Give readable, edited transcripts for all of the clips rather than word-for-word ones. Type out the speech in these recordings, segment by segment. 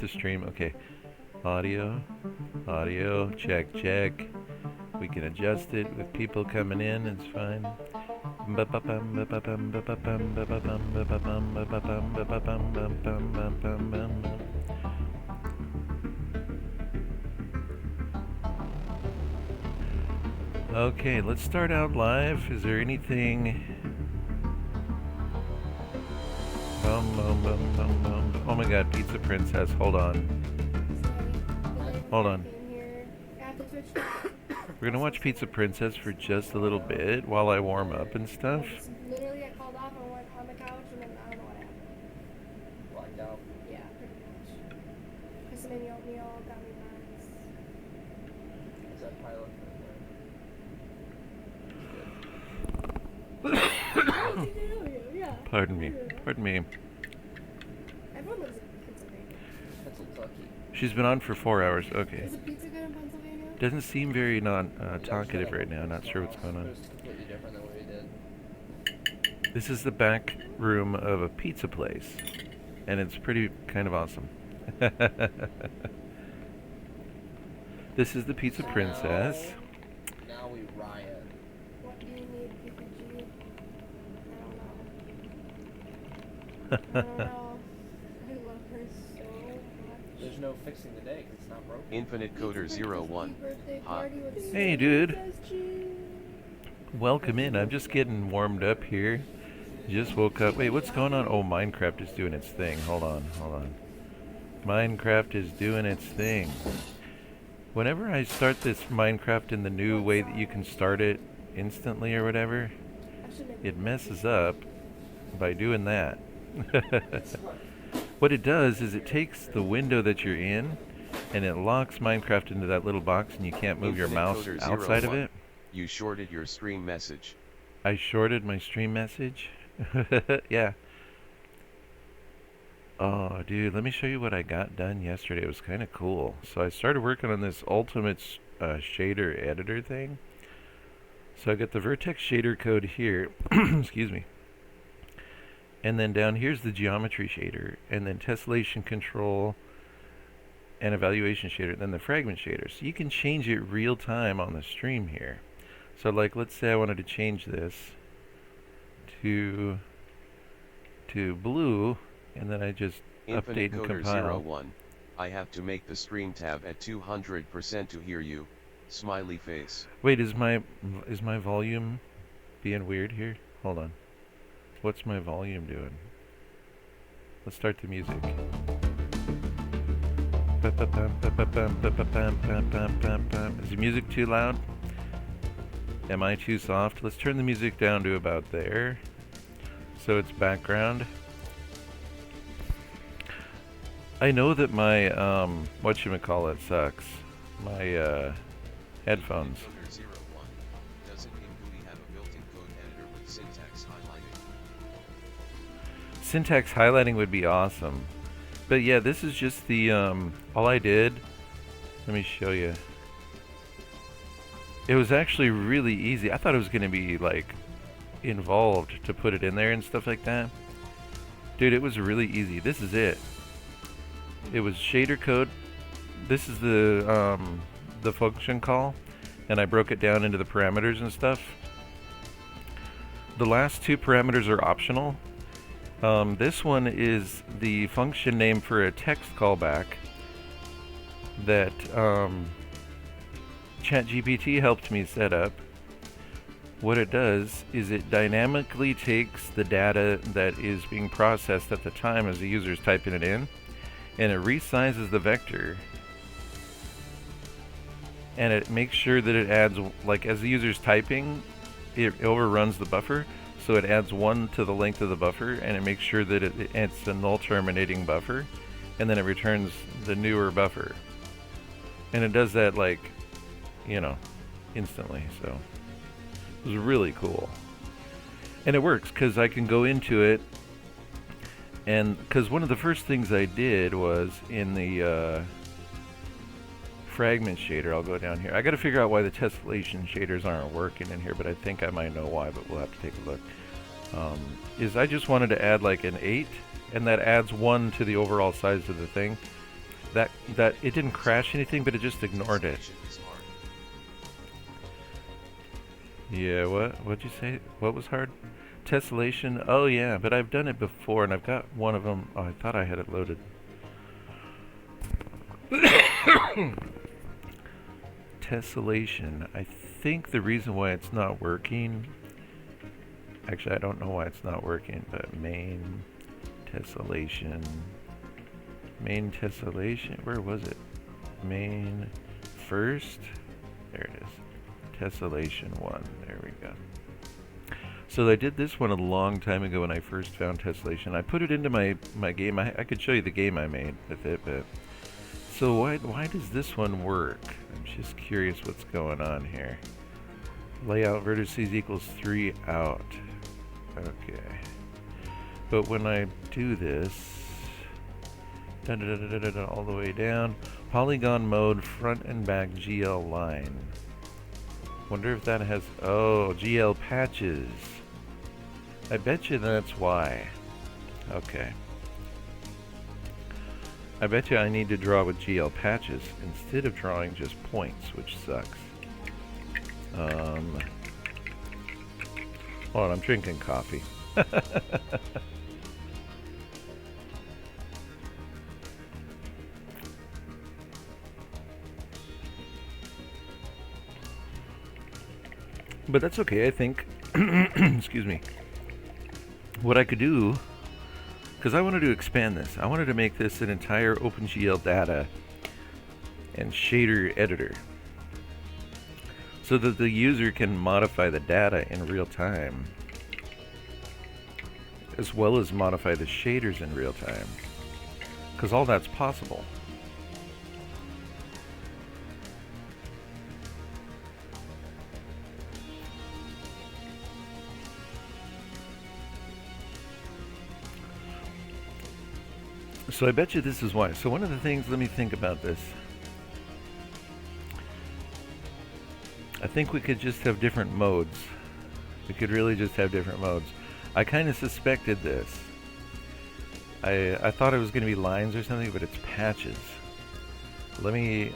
to stream. Okay. Audio. Audio. Check, check. We can adjust it with people coming in. It's fine. Okay, let's start out live. Is there anything? Oh my god, Pizza Princess, hold on. Hold on. We're gonna watch Pizza Princess for just a little bit while I warm up and stuff. Literally, I called off and went on the couch, and then I don't know what happened. Blacked out. Yeah, pretty much. Because made me oatmeal, got me buns. Is that pilot Yeah. Pardon me. Pardon me. Everyone lives in Pennsylvania. Pennsylvania. She's been on for 4 hours. Okay. Is it pizza good in Pennsylvania? Doesn't seem very talkative right now. Not sure what's going on. It was completely different than what we did. This is the back room of a pizza place, and it's pretty kind of awesome. This is the Pizza Princess. Now we riot. What do you need, PPG? I don't know. I don't know. I love her so much. There's no fixing the day because it's not broken. Infinite Coder 01. Hot. Hey, dude. Welcome in. I'm just getting warmed up here. Just woke up. Wait, what's going on? Oh, Minecraft is doing its thing. Hold on. Minecraft is doing its thing. Whenever I start this Minecraft in the new way that you can start it instantly or whatever, it messes up by doing that. What it does is it takes the window that you're in and it locks Minecraft into that little box and you can't move your mouse outside of it. You shorted your stream message. I shorted my stream message? Yeah. Oh, dude, let me show you what I got done yesterday. It was kind of cool. So I started working on this Ultimate shader editor thing. So I got the Vertex shader code here. Excuse me. And then down here's the geometry shader, and then tessellation control and evaluation shader, then the fragment shader. So you can change it real time on the stream here. So like, let's say I wanted to change this to blue, and then I just Infinite update and Coder compile. 01. I have to make the stream tab at 200% to hear you. Smiley face. Wait, is my volume being weird here? Hold on. What's my volume doing? Let's start the music. Is the music too loud? Am I too soft? Let's turn the music down to about there. So it's background. I know that my whatchamacallit sucks. My headphones. Coder 01. Doesn't InGUI have a built-in code editor with syntax highlighting? Syntax highlighting would be awesome. But yeah, this is just the all I did. Let me show you. It was actually really easy. I thought it was going to be like involved to put it in there and stuff like that. Dude, it was really easy. This is it. It was shader code. This is the function call, and I broke it down into the parameters and stuff. The last two parameters are optional. This one is the function name for a text callback that ChatGPT helped me set up. What it does is it dynamically takes the data that is being processed at the time as the user is typing it in, and it resizes the vector, and it makes sure that it adds, like as the user's typing, it overruns the buffer, so it adds 1 to the length of the buffer, and it makes sure that it's a null terminating buffer, and then it returns the newer buffer. And it does that, like, you know, instantly, so it was really cool. And it works because I can go into it, and because one of the first things I did was in the fragment shader. I'll go down here. I got to figure out why the tessellation shaders aren't working in here, but I think I might know why, but we'll have to take a look. Is I just wanted to add like an 8, and that adds 1 to the overall size of the thing. that it didn't crash anything, but it just ignored it. Tessellation is hard. Yeah, what'd you say? What was hard? Tessellation? Oh yeah, but I've done it before and I've got one of them. Oh, I thought I had it loaded. Tessellation. I think the reason why it's not working, actually I don't know why it's not working, but main tessellation, where was it? Main first, there it is. Tessellation 1, there we go. So I did this one a long time ago when I first found tessellation. I put it into my game. I could show you the game I made with it, but so why does this one work? I'm just curious what's going on here. Layout vertices equals 3 out. Okay. But when I do this, all the way down, polygon mode, front and back GL line. Wonder if that has, oh, GL patches. I bet you that's why. Okay. I bet you I need to draw with GL patches instead of drawing just points, which sucks. Hold on, I'm drinking coffee. But that's okay, I think. Excuse me. What I could do, because I wanted to expand this. I wanted to make this an entire OpenGL data and shader editor, so that the user can modify the data in real time, as well as modify the shaders in real time, because all that's possible. So I bet you this is why. So one of the things, let me think about this. I think we could just have different modes. We could really just have different modes. I kind of suspected this. I thought it was going to be lines or something, but it's patches. Let me.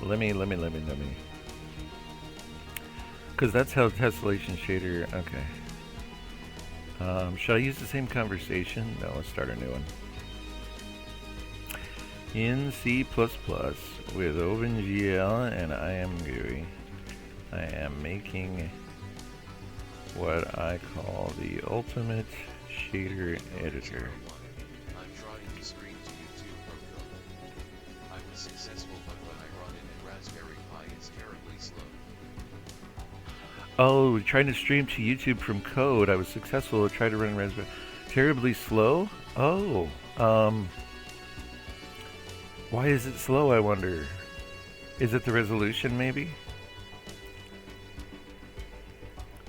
Because that's how tessellation shader, okay. Should I use the same conversation? No, let's start a new one. In C++ with OpenGL and IMGUI, I am making what I call the ultimate shader editor. I'm trying to stream to YouTube from code. I was successful, but when I run it in Raspberry Pi, it's terribly slow. Oh, trying to stream to YouTube from code. I was successful. I tried to run Raspberry. Terribly slow? Oh, why is it slow, I wonder? Is it the resolution, maybe?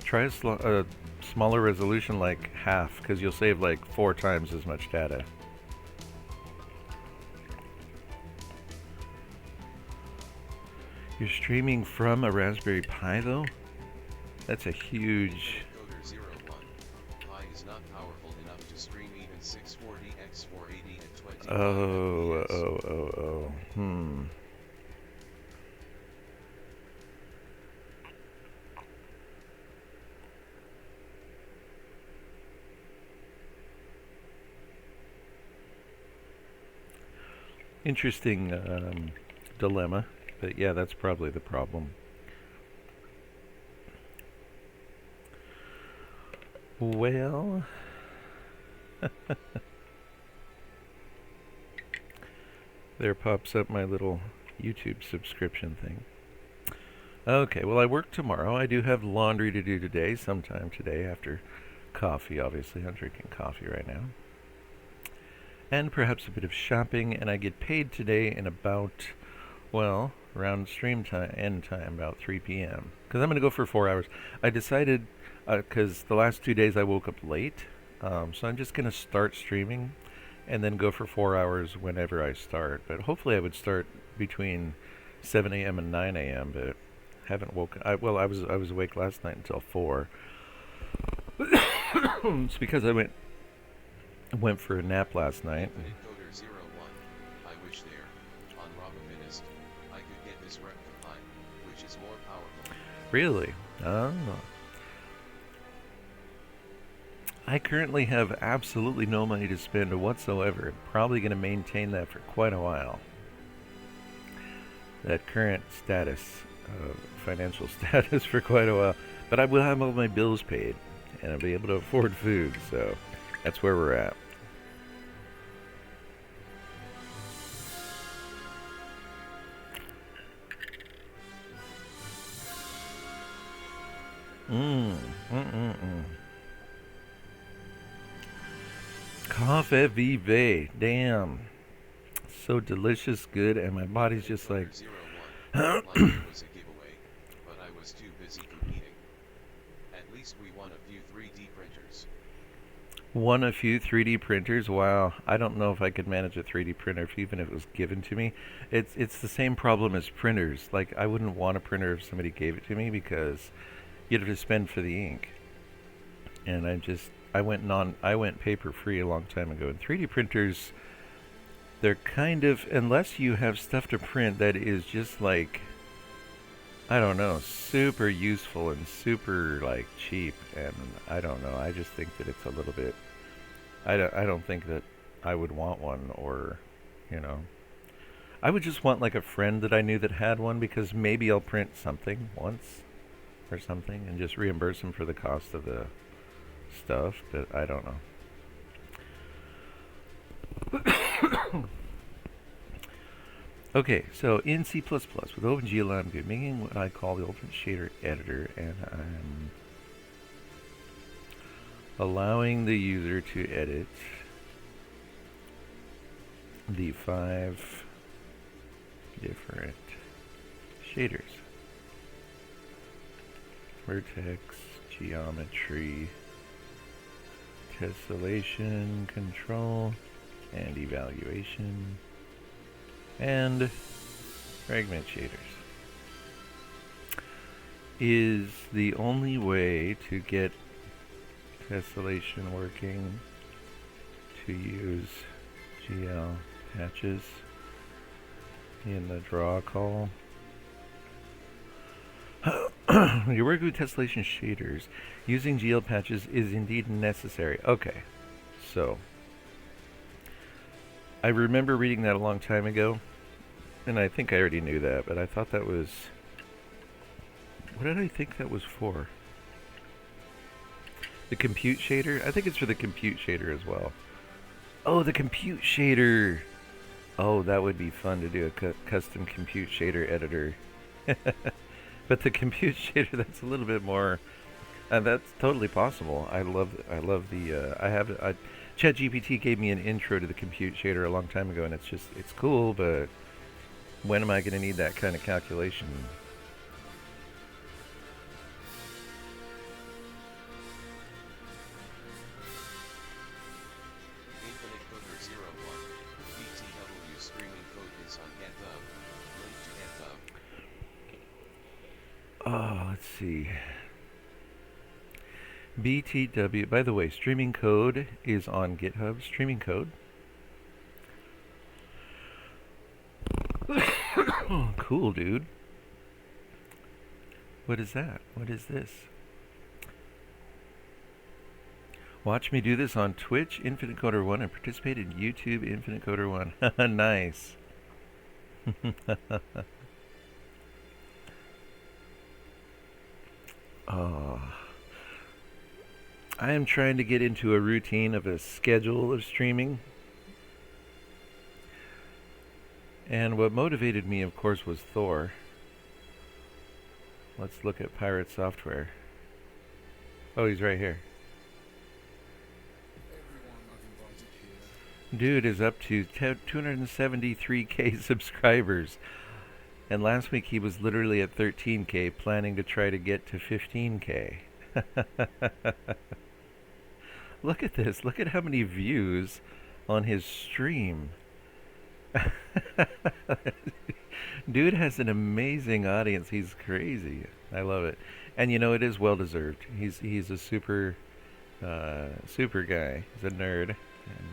Try a smaller resolution, like half, because you'll save like 4 times as much data. You're streaming from a Raspberry Pi, though? That's a huge... Coder 01. Pi is not powerful enough to stream even 640x 480 at 20. Interesting dilemma, but yeah, that's probably the problem. Well, there pops up my little YouTube subscription thing. Okay, well, I work tomorrow. I do have laundry to do today, sometime today after coffee, obviously. I'm drinking coffee right now. And perhaps a bit of shopping, and I get paid today in about, well, around stream time, end time, about 3 p.m. Because I'm going to go for 4 hours. I decided, because the last 2 days I woke up late, so I'm just going to start streaming and then go for 4 hours whenever I start. But hopefully I would start between 7 a.m. and 9 a.m., but haven't woken. I was awake last night until 4. It's because I went for a nap last night. Coder 01. I wish there. On Rob noticed, I could get this Repcopine, which is more powerful. Really? Oh. I currently have absolutely no money to spend whatsoever. I'm probably going to maintain that for quite a while. That current status, financial status for quite a while. But I will have all my bills paid, and I'll be able to afford food, so that's where we're at. Coffee vive, damn. So delicious, good, and my body's just like... 01, like it was a giveaway, but I was too busy competing. At least we won a few 3D printers. Won a few 3D printers. Wow, I don't know if I could manage a 3D printer even if it was given to me. It's the same problem as printers. Like, I wouldn't want a printer if somebody gave it to me because you'd have to spend for the ink. And I went paper free a long time ago. And 3D printers, they're kind of, unless you have stuff to print that is just like, I don't know, super useful and super like cheap, and I don't know, I just think that it's a little bit, I don't think that I would want one, or, you know, I would just want like a friend that I knew that had one, because maybe I'll print something once or something and just reimburse them for the cost of the stuff, but I don't know. Okay, so in C++ with OpenGL, I'm making what I call the Ultimate Shader Editor, and I'm allowing the user to edit the 5 different shaders: vertex, geometry, tessellation, control, and evaluation, and fragment shaders. Is the only way to get tessellation working to use GL patches in the draw call. When you're working with tessellation shaders, using GL patches is indeed necessary. Okay, so I remember reading that a long time ago, and I think I already knew that, but I thought that was... What did I think that was for? The compute shader? I think it's for the compute shader as well. Oh, the compute shader! Oh, that would be fun to do, a custom compute shader editor. But the compute shader, that's a little bit more... that's totally possible. I love the... ChatGPT gave me an intro to the compute shader a long time ago, and it's cool, but when am I going to need that kind of calculation? Infinite Coder 01, BTW streaming code is on GitHub. Link to GitHub. Oh, let's see. BTW, by the way, streaming code is on GitHub. Streaming code. Oh, cool, dude. What is that? What is this? Watch me do this on Twitch, Infinite Coder 1, and participate in YouTube, Infinite Coder 1. Nice. Oh. I am trying to get into a routine of a schedule of streaming. And what motivated me, of course, was Thor. Let's look at Pirate Software. Oh, he's right here. Dude is up to 273k subscribers. And last week he was literally at 13k, planning to try to get to 15k. Look at this. Look at how many views on his stream. Dude has an amazing audience. He's crazy. I love it. And you know, it is well deserved. He's a super super guy. He's a nerd. And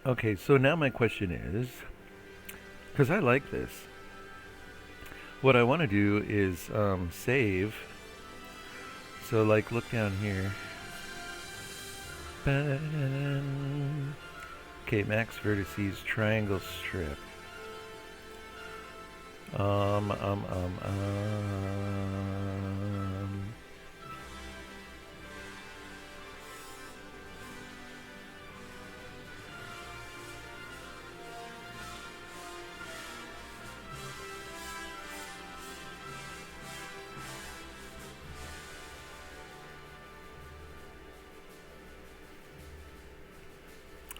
Okay, so now my question is, because I like this, what I want to do is save. So like look down here. Okay, max vertices, triangle strip. Um.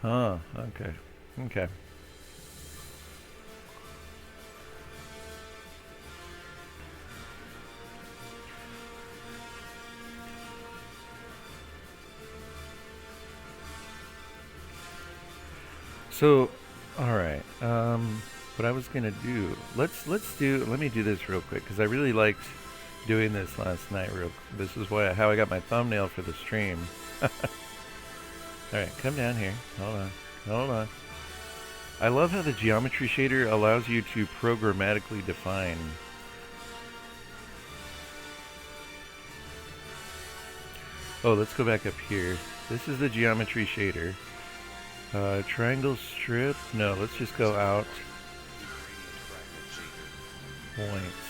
Oh, okay. Okay. So, all right. What I was gonna do? Let me do this real quick because I really liked doing this last night. This is how I got my thumbnail for the stream. All right, come down here. Hold on. I love how the geometry shader allows you to programmatically define. Oh, let's go back up here. This is the geometry shader. Triangle strip. No, let's just go out. Points.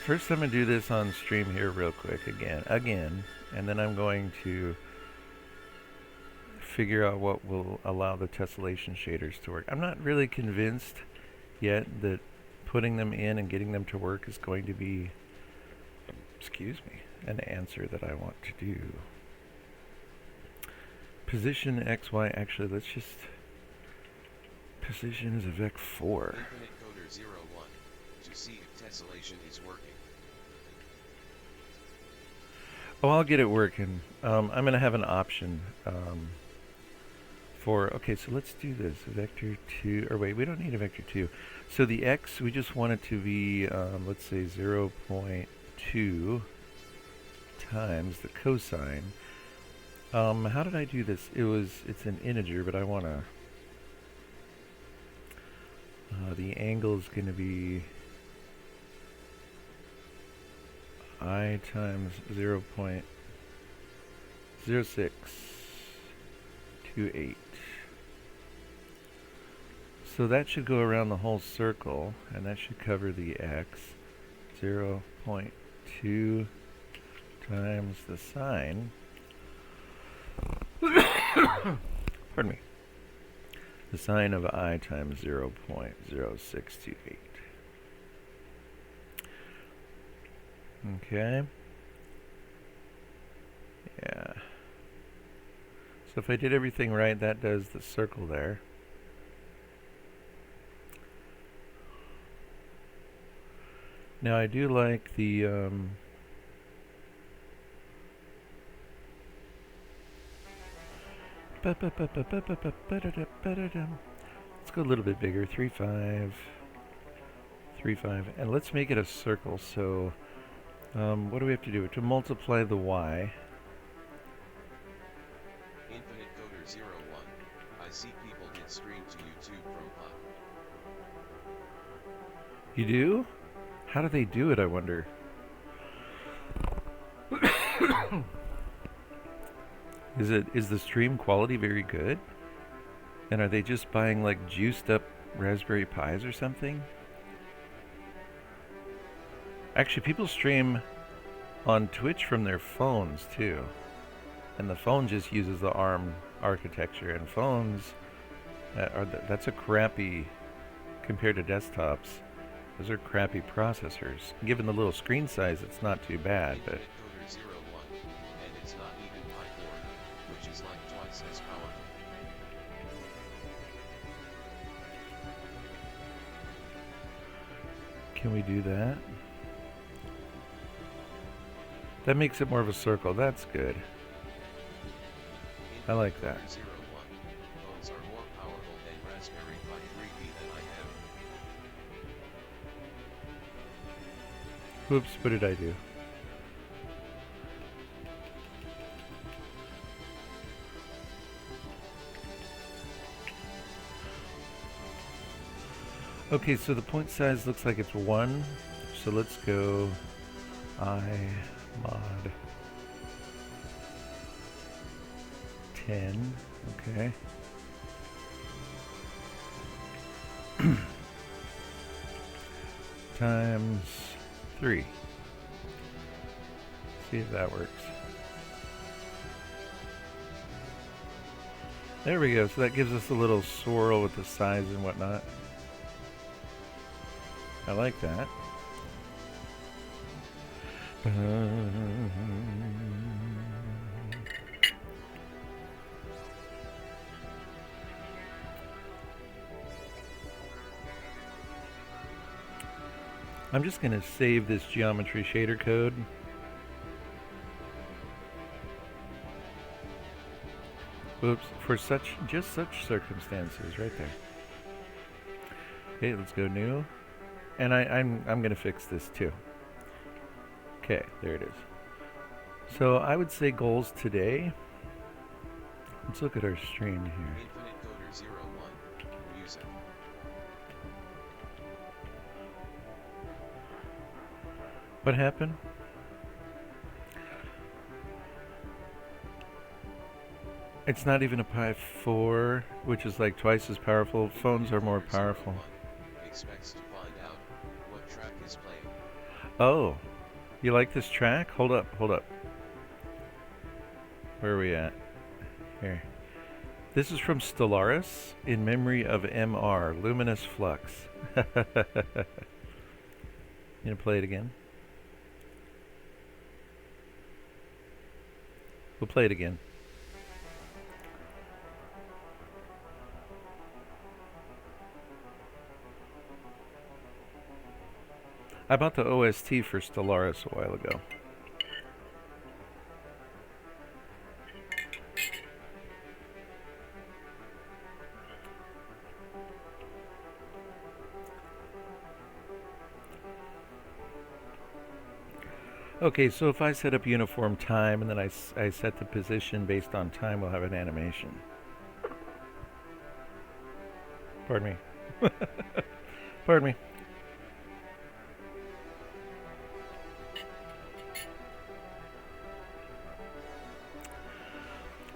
First, I'm gonna do this on stream here real quick again, and then I'm going to figure out what will allow the tessellation shaders to work. I'm not really convinced yet that putting them in and getting them to work is going to be, excuse me, an answer that I want to do. Position XY, actually let's just position as a vec4. Infinite Coder 01 to see if tessellation is working. Oh, I'll get it working. I'm going to have an option okay, so let's do this. Vector 2, or wait, we don't need a vector 2. So the X, we just want it to be, let's say 0.2 times the cosine. How did I do this? It's an integer, but I want to, the angle is going to be I times 0.0628. So that should go around the whole circle, and that should cover the X. 0.2 times the sine. Pardon me. The sine of I times 0.0628. Okay. Yeah. So if I did everything right, that does the circle there. Now I do like the let's go a little bit bigger, 3.5, and let's make it a circle. So what do we have to do? To multiply the y. Infinite Coder 01. I see people get streamed to YouTube from Hub. You do? How do they do it, I wonder? Is the stream quality very good? And are they just buying like juiced up Raspberry Pis or something? Actually, people stream on Twitch from their phones too. And the phone just uses the ARM architecture, and phones that's a crappy, compared to desktops, those are crappy processors. Given the little screen size, it's not too bad, but Infinite Coder 01, and it's not even Pi 4, which is like twice as powerful. can we do that? That makes it more of a circle. That's good. I like that. Infinite Coder 01. Phones are more powerful than Raspberry Pi 3B that I have. Oops, what did I do? Okay, so the point size looks like it's 1. So let's go I mod 10. Okay. Times 3. See if that works. There we go. So that gives us a little swirl with the size and whatnot. I like that. I'm just going to save this geometry shader code. Oops, for just such circumstances, right there. Okay, let's go new. And I'm going to fix this too. Okay, there it is. So I would say goals today. Let's look at our stream here. Infinite Coder 01. Music. What happened? It's not even a Pi 4, which is like twice as powerful. Phones are more powerful. Expects to find out what track is playing. Oh, you like this track? Hold up, hold up. Where are we at? Here. This is from Stellaris, in memory of MR, Luminous Flux. You gonna play it again? We'll play it again. I bought the OST for Stellaris a while ago. Okay, so if I set up uniform time and then I set the position based on time, we'll have an animation. Pardon me. Pardon me.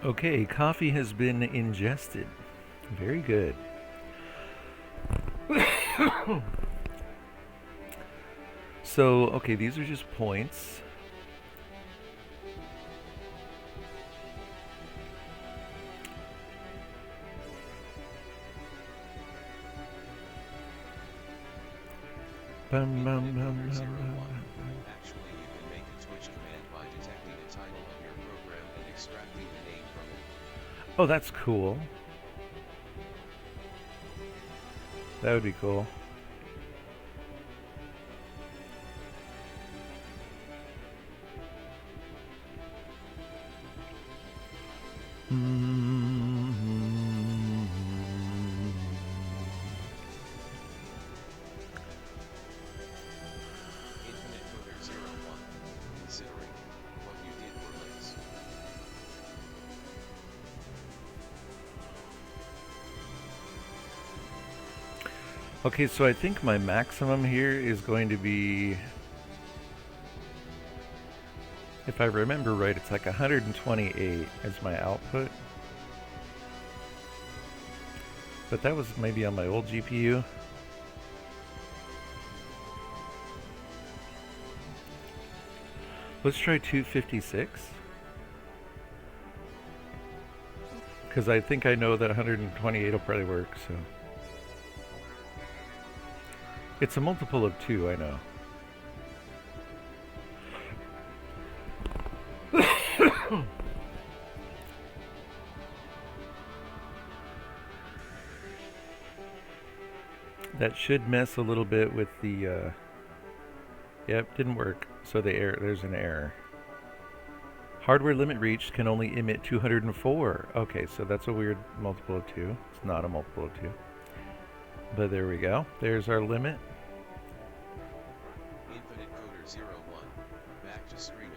Okay, coffee has been ingested. Very good. So, okay, these are just points. Bum, bum, bum, bum, bum. Actually, you can make a Twitch command by detecting a title of your program and extracting the name from it. Oh, that's cool. That would be cool. Infinite Coder 01. Considering what you did for links. Okay, so I think my maximum here is going to be, if I remember right, it's like 128 as my output. But that was maybe on my old GPU. Let's try 256. Because I think I know that 128 will probably work, so. It's a multiple of 2, I know. That should mess a little bit with the, yep, didn't work. So there's an error. Hardware limit reached can only emit 204. Okay, so that's a weird multiple of 2. It's not a multiple of 2. But there we go. There's our limit. Infinite Coder 01. Back to streaming.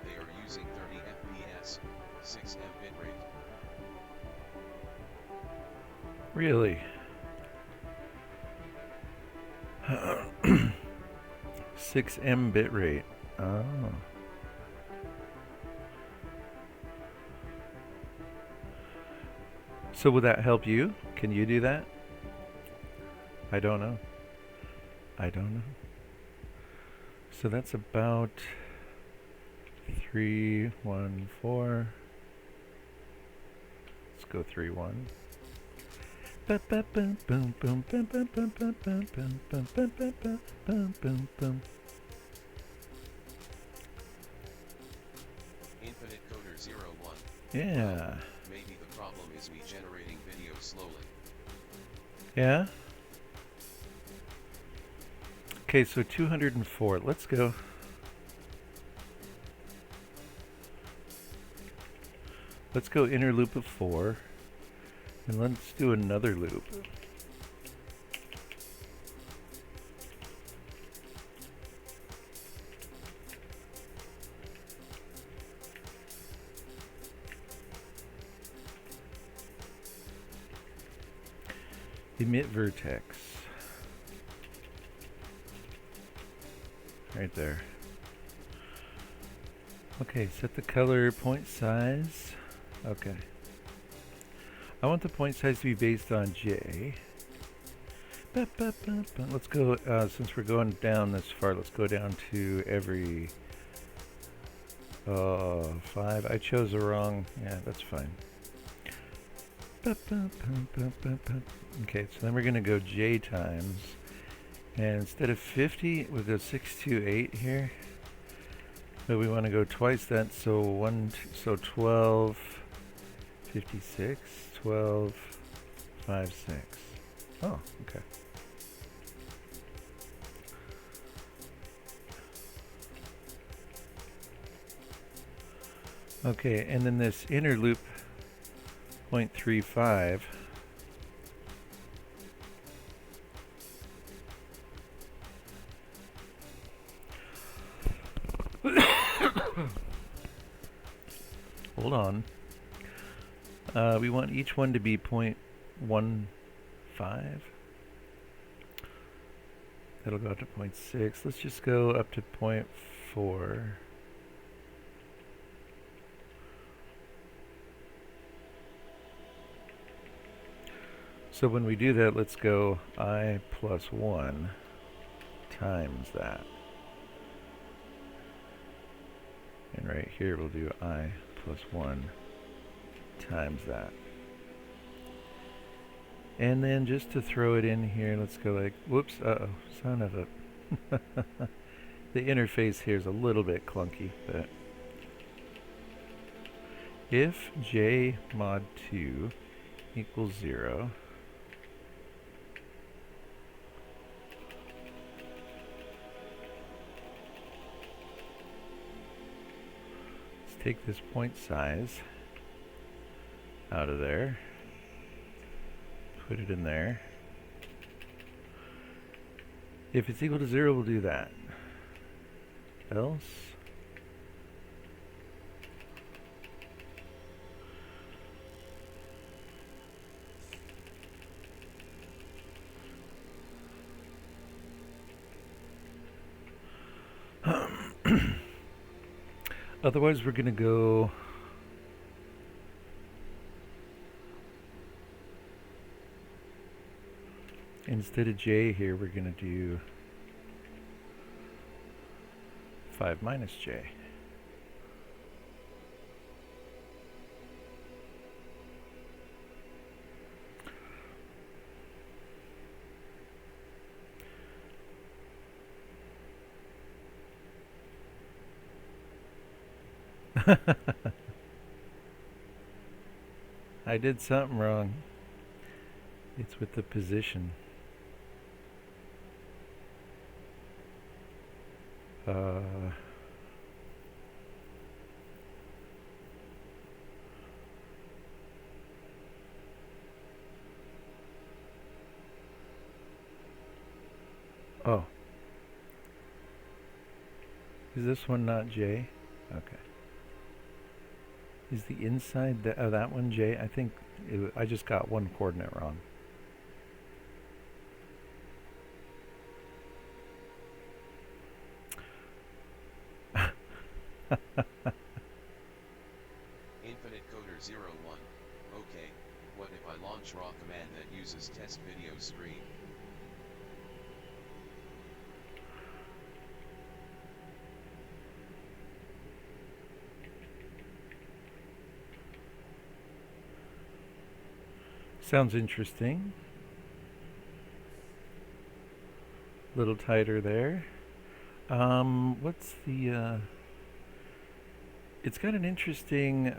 They are using 30 FPS, 6 M bitrate. Really? 6M bitrate. Oh. So would that help you? Can you do that? I don't know. I don't know. So that's about 314. Let's go 31. Infinite Coder 01. Yeah. Maybe the problem is me generating video slowly. Yeah. Okay, so 204. Let's go. Let's go inner loop of 4. And let's do another loop. Emit vertex. Right there. Okay, set the color, point size. Okay. I want the point size to be based on J. Let's go, since we're going down this far, let's go down to every 5. I chose the wrong, yeah, that's fine. Okay, so then we're going to go J times. And instead of 50, we'll go 628 here. But we want to go twice that, so 12, 56, 12, 5, 6. Oh, okay. Okay, and then this inner loop 0.35. Hold on. We want each one to be 0.15. That'll go up to 0.6. Let's just go up to 0.4. So when we do that, let's go I plus 1 times that. And right here we'll do I plus 1 times that. And then just to throw it in here, let's go like, whoops, uh-oh, son of a... The interface here is a little bit clunky, but... If j mod 2 equals 0, let's take this point size out of there. Put it in there. If it's equal to 0, we'll do that. Else, otherwise we're going to go instead of j here, we're going to do 5 minus j. I did something wrong. It's with the position. Oh. Is this one not J? Okay. Is the inside of that one J? I think I just got one coordinate wrong. Infinite Coder 01. Okay, what if I launch raw command that uses test video screen? Sounds interesting. Little tighter there. What's the, it's got an interesting,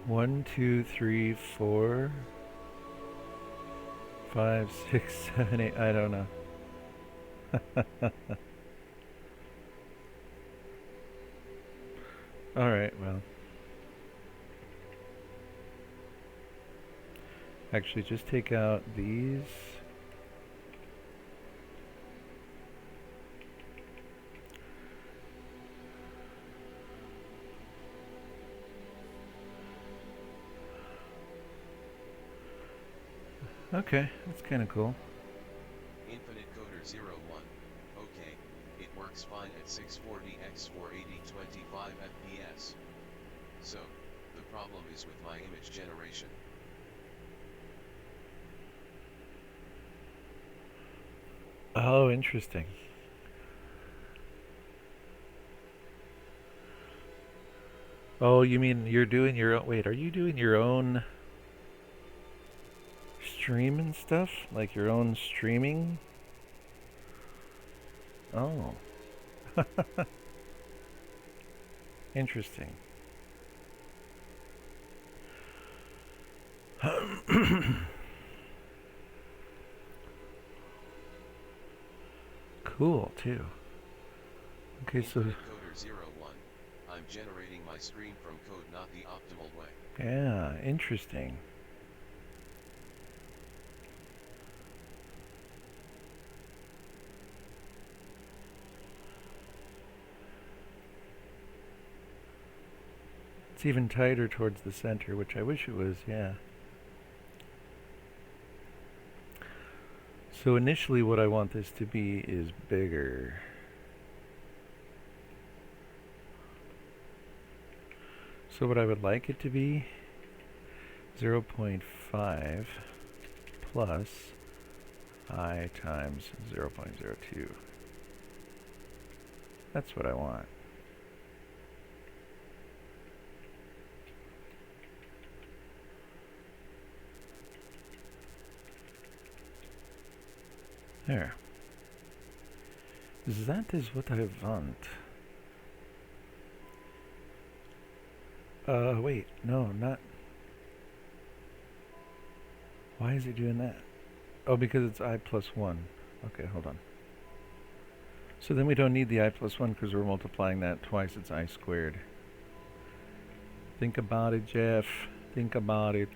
One, two, three, 4, 5, 6, 7, 8. I don't know. All right, well. Actually, just take out these. Okay, that's kind of cool. Infinite Coder 01. Okay, it works fine at 640x 480 25 FPS. So, the problem is with my image generation. Oh, interesting. Oh, you mean you're doing your own... Wait, are you doing your own stream and stuff? Like your own streaming? Oh. Interesting. Cool, too. Okay, so... Infinite Coder 01. I'm generating my screen from code, not the optimal way. Yeah, interesting. It's even tighter towards the center, which I wish it was, yeah. So initially what I want this to be is bigger. So what I would like it to be, 0.5 plus I times 0.02. That's what I want. There. That is what I want. Wait, no, not... Why is it doing that? Oh, because it's I plus 1. Okay, hold on. So then we don't need the I plus 1 because we're multiplying that twice. It's I squared. Think about it, Jeff. Think about it.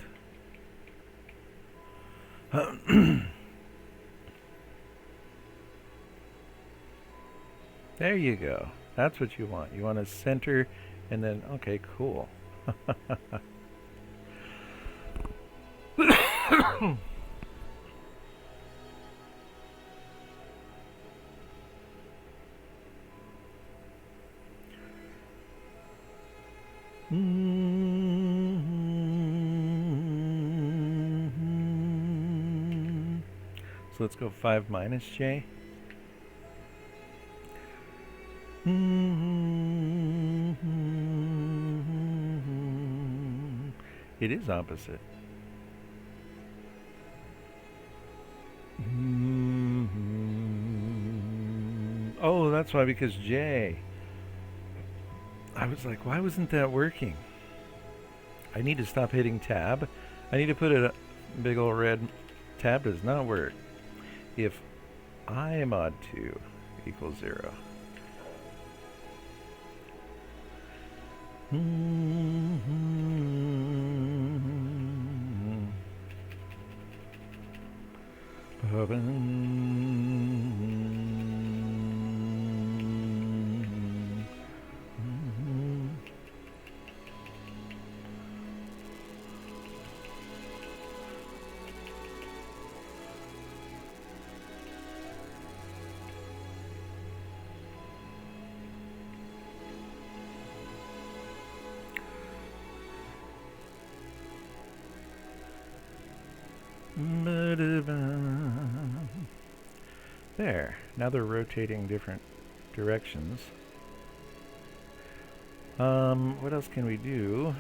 There you go. That's what you want. You want a center and then, okay, cool. So let's go 5 minus J. It is opposite. Oh, that's why, because J. I was like, why wasn't that working? I need to stop hitting tab. I need to put a big old red tab does not work. If I mod 2 equals 0. There. Now they're rotating different directions. What else can we do?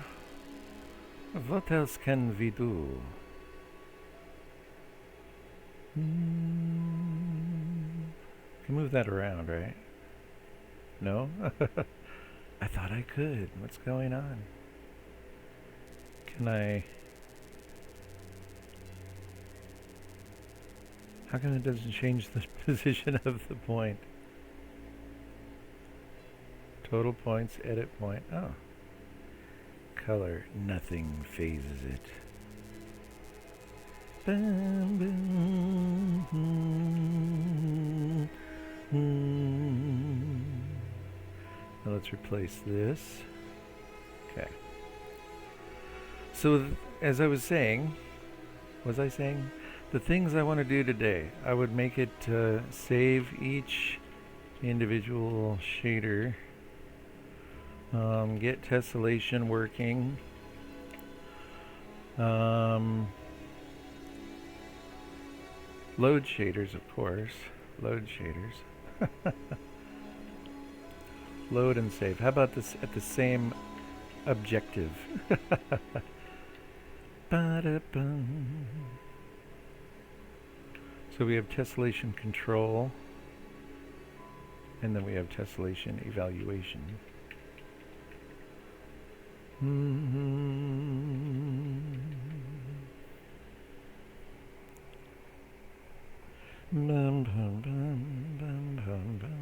What else can we do? Can move that around, right? No? I thought I could. What's going on? Can I... How come it doesn't change the position of the point? Total points, edit point. Oh. Color, nothing phases it. Bum, bum, Now let's replace this. Okay. So, as I was saying, the things I want to do today, I would make it save each individual shader, get tessellation working, load shaders, of course, load shaders, load and save. How about this at the same objective? Ba-da-bum. So we have tessellation control, and then we have tessellation evaluation. Bum, bum, bum, bum, bum, bum.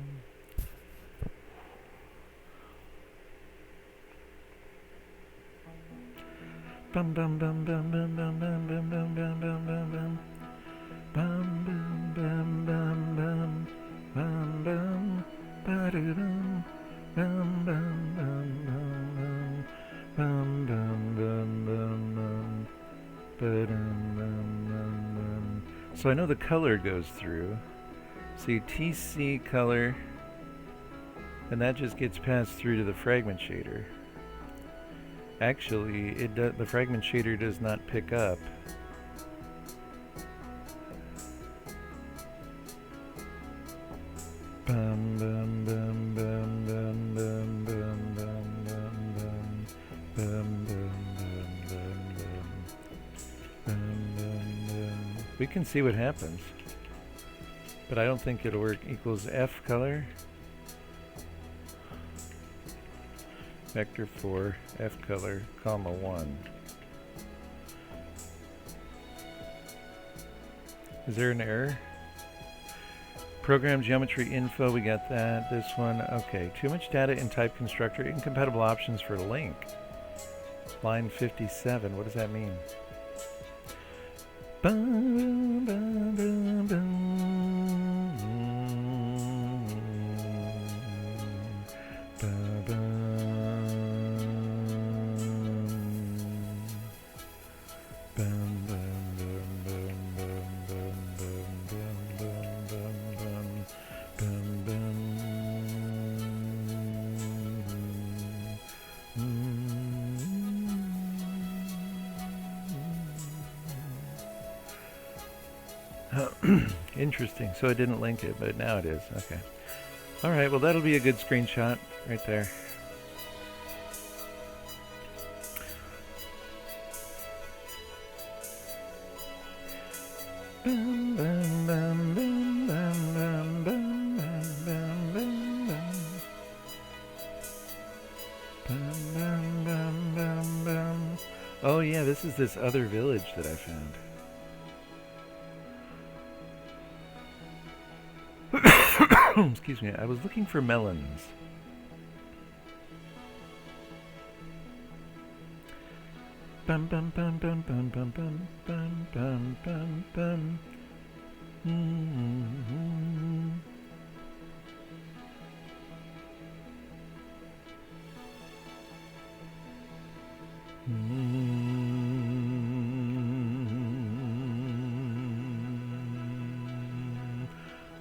Bum bum bum bum bum bum bum bum bum bum bum bum bum. Bum bum bum bum bum bum bum ba-da-dum bum bum bum bum bum bum bum bum bum ba-dum bum bum bum. So I know the color goes through. See TC color, and that just gets passed through to the fragment shader. Actually, the fragment shader does not pick up. Bum bum bum bum bum bum bum bum bum bum bum bum bum bum. We can see what happens, but I don't think it'll work. Equals F color. Vector 4, F color, comma 1. Is there an error? Program geometry info, we got that. This one, okay. Too much data in type constructor, incompatible options for link. Line 57, what does that mean? Bum, bum, bum, bum. Bum, bum. Bum, bum, bum, bum, bum, bum, bum, bum, bum. Interesting. So I didn't link it, but now it is. Okay. All right. Well, that'll be a good screenshot right there. Bum, bum, bum, bum, bum, bum, bum, bum, bum, bum, bum, bum, bum, bum. Oh yeah, this is this other village that I found. Excuse me, I was looking for melons. Bum bum bum bum bum bum bum bum bum bum bum.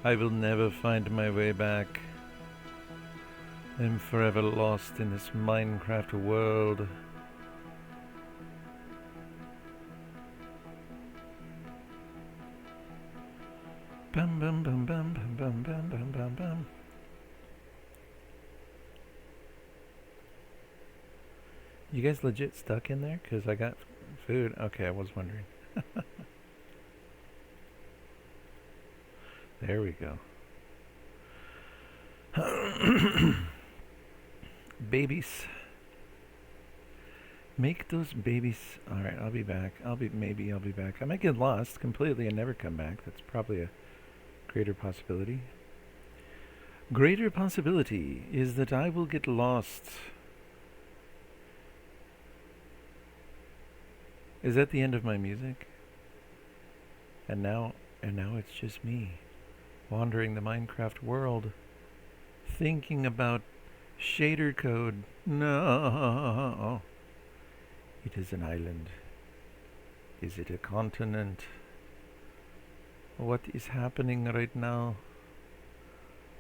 I will never find my way back. I'm forever lost in this Minecraft world. Bum bum bum bum bum bum bum bum bum bum. You guys legit stuck in there? 'Cause I got food. Okay, I was wondering. There we go. Babies. Make those babies. Alright, I'll be back. Maybe I'll be back. I might get lost completely and never come back. That's probably a greater possibility. Greater possibility is that I will get lost. Is that the end of my music? And now it's just me, wandering the Minecraft world, thinking about shader code. No. It is an island. Is it a continent? What is happening right now?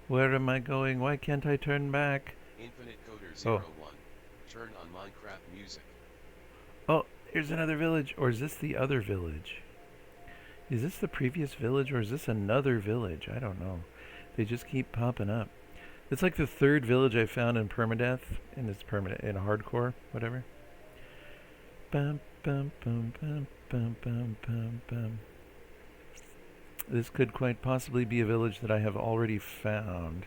Where am I going? Why can't I turn back? Infinite Coder 01. Turn on Minecraft music. Oh, here's another village. Or is this the other village? Is this the previous village or is this another village? I don't know. They just keep popping up. It's like the third village I found in permadeath, and it's permanent in hardcore, whatever. Bum bum bum bum bum bum bum bum. This could quite possibly be a village that I have already found,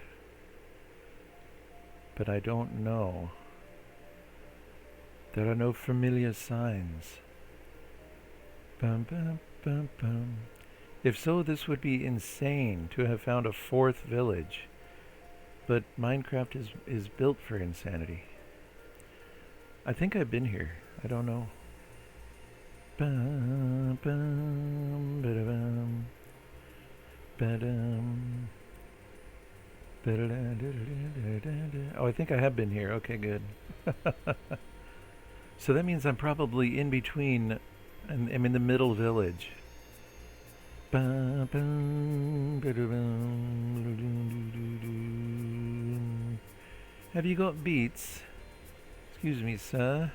but I don't know. There are no familiar signs. Bum bum bum bum. If so, this would be insane to have found a fourth village. But Minecraft is built for insanity. I think I've been here. I don't know. Bum, bum, ba-da-bum, ba-dum, ba-da-da-da-da-da-da-da. Oh, I think I have been here. Okay, good. So that means I'm probably in between, and I'm in the middle village. Bum, bum, ba-da-bum, do-do-do-do-do. Have you got beets? Excuse me, sir.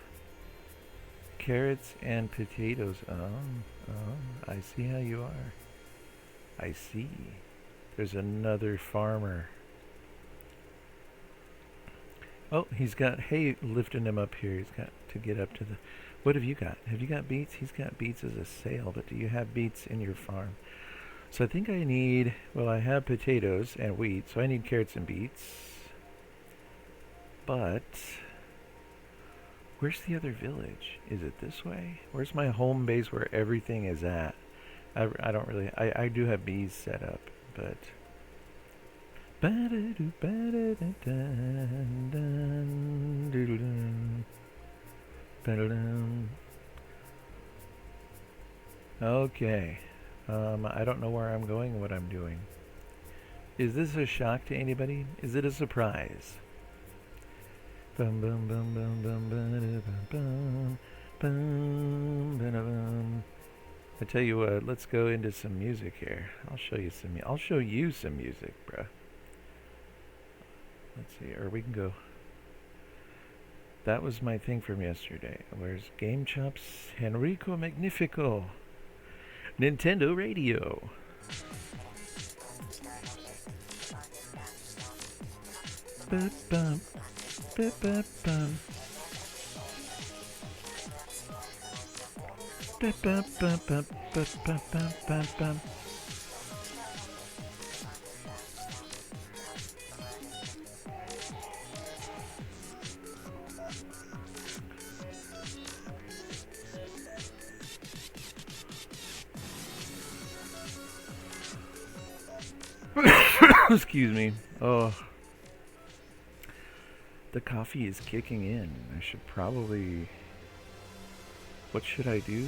Carrots and potatoes. Oh, I see how you are. I see. There's another farmer. Oh, he's got hay lifting him up here. He's got to get up to the... What have you got? Have you got beets? He's got beets as a sale, but do you have beets in your farm? So I think I need... Well, I have potatoes and wheat, so I need carrots and beets. But... Where's the other village? Is it this way? Where's my home base where everything is at? I don't really... I do have bees set up, but... Okay. I don't know where I'm going, what I'm doing. Is this a shock to anybody? Is it a surprise? Bum bum bum bum bum bum bum bum bum. I tell you what, let's go into some music here. I'll show you some music, bruh. Let's see, or we can go. That was my thing from yesterday. Where's Game Chops? Enrico Magnifico. Nintendo Radio. Ba-bum. Ba-ba-bum. Ba-ba-ba-ba-ba-ba-ba-bum. Excuse me. Oh. The coffee is kicking in. I should probably... What should I do?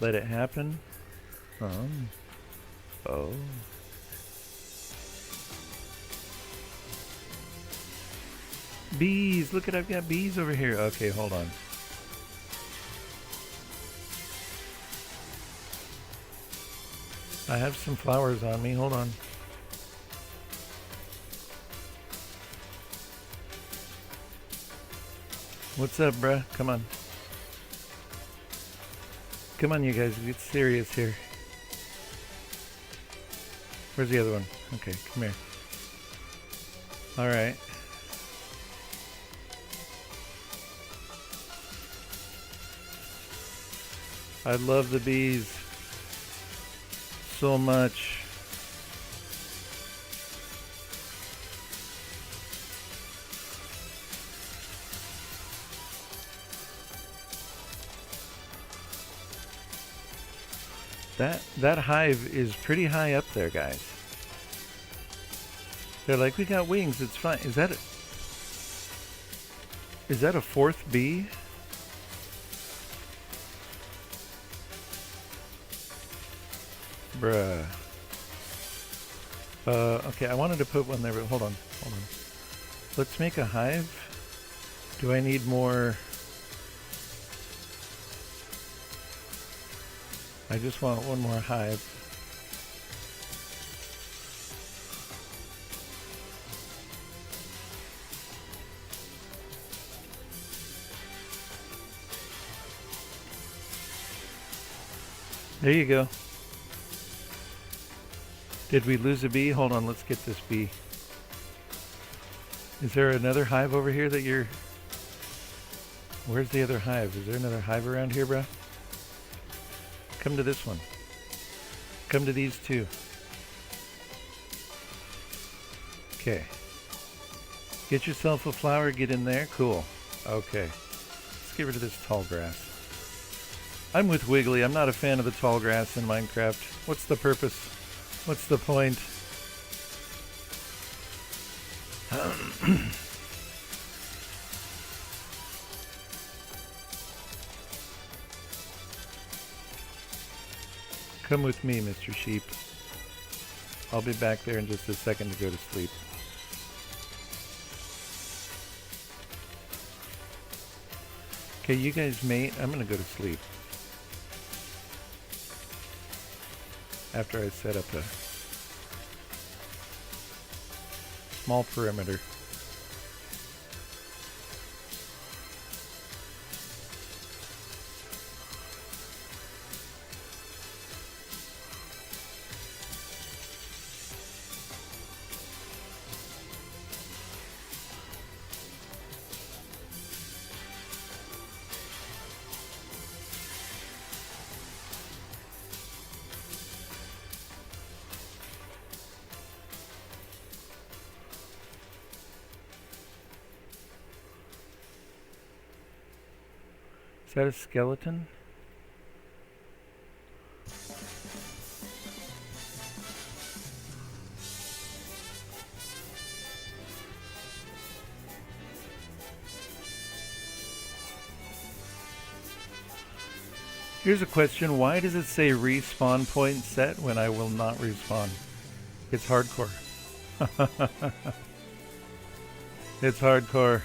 Let it happen? Oh. Bees! Look at, I've got bees over here. Okay, hold on. I have some flowers on me. Hold on. What's up, bruh? Come on. Come on, you guys. Get serious here. Where's the other one? Okay, come here. Alright. I love the bees so much. That hive is pretty high up there, guys. They're like, we got wings, it's fine. Is that a fourth bee? Bruh. Okay, I wanted to put one there, but hold on. Let's make a hive. Do I need more? I just want one more hive. There you go. Did we lose a bee? Hold on, let's get this bee. Is there another hive over here that you're... Where's the other hive? Is there another hive around here, bruh? Come to this one. Come to these two. Okay. Get yourself a flower, get in there. Cool. Okay. Let's get rid of this tall grass. I'm with Wiggly. I'm not a fan of the tall grass in Minecraft. What's the purpose? What's the point? Come with me, Mr. Sheep. I'll be back there in just a second to go to sleep. Okay, you guys mate. I'm gonna go to sleep. After I set up a small perimeter. Is that a skeleton? Here's a question. Why does it say respawn point set when I will not respawn? It's hardcore. It's hardcore.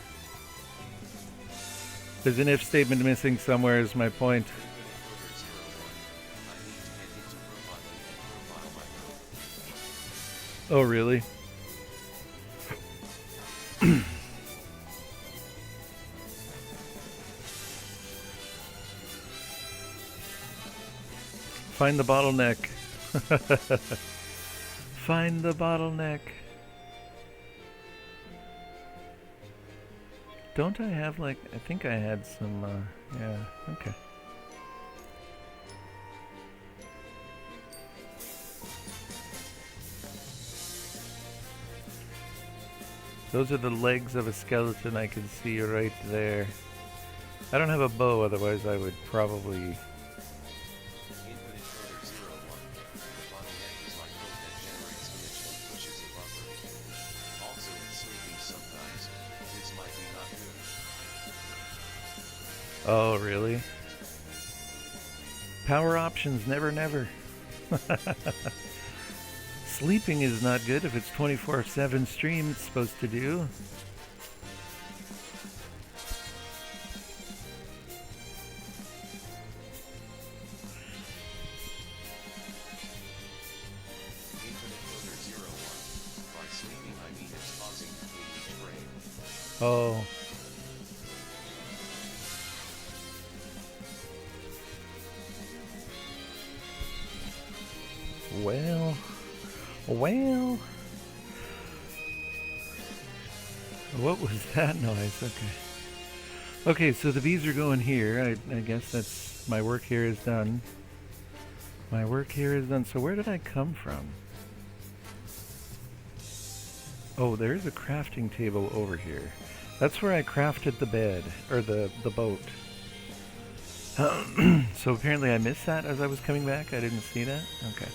There's an if statement missing somewhere is my point. Oh, really? Find the bottleneck. Find the bottleneck. Don't I have like, I think I had some, yeah, okay. Those are the legs of a skeleton I can see right there. I don't have a bow, otherwise I would probably... Oh, really? Power options, never, never. Sleeping is not good if it's 24/7 stream it's supposed to do. Infinite Coder 01. By sleeping I mean it's pausing between each frame. Oh. Well. What was that noise? Okay. Okay, so the bees are going here. I guess that's my work here is done. My work here is done. So where did I come from? Oh, there's a crafting table over here. That's where I crafted the bed, or the boat. So apparently I missed that as I was coming back. I didn't see that? Okay.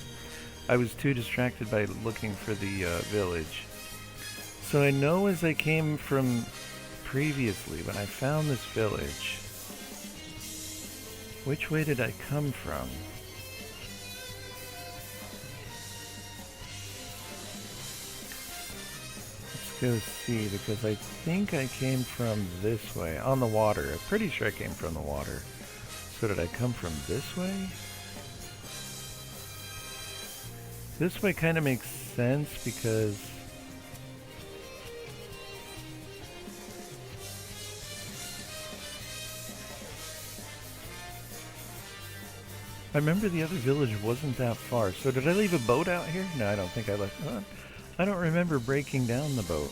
I was too distracted by looking for the village. So I know as I came from previously, when I found this village, which way did I come from? Let's go see, because I think I came from this way, on the water. I'm pretty sure I came from the water. So did I come from this way? This way kind of makes sense because I remember the other village wasn't that far. So did I leave a boat out here? No, I don't think I left. I don't remember breaking down the boat.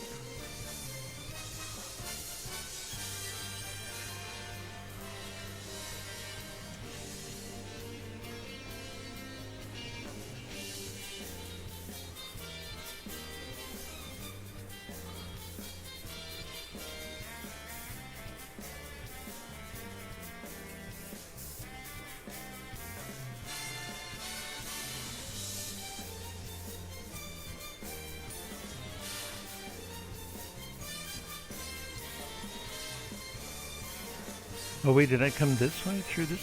Oh wait, did I come this way through this?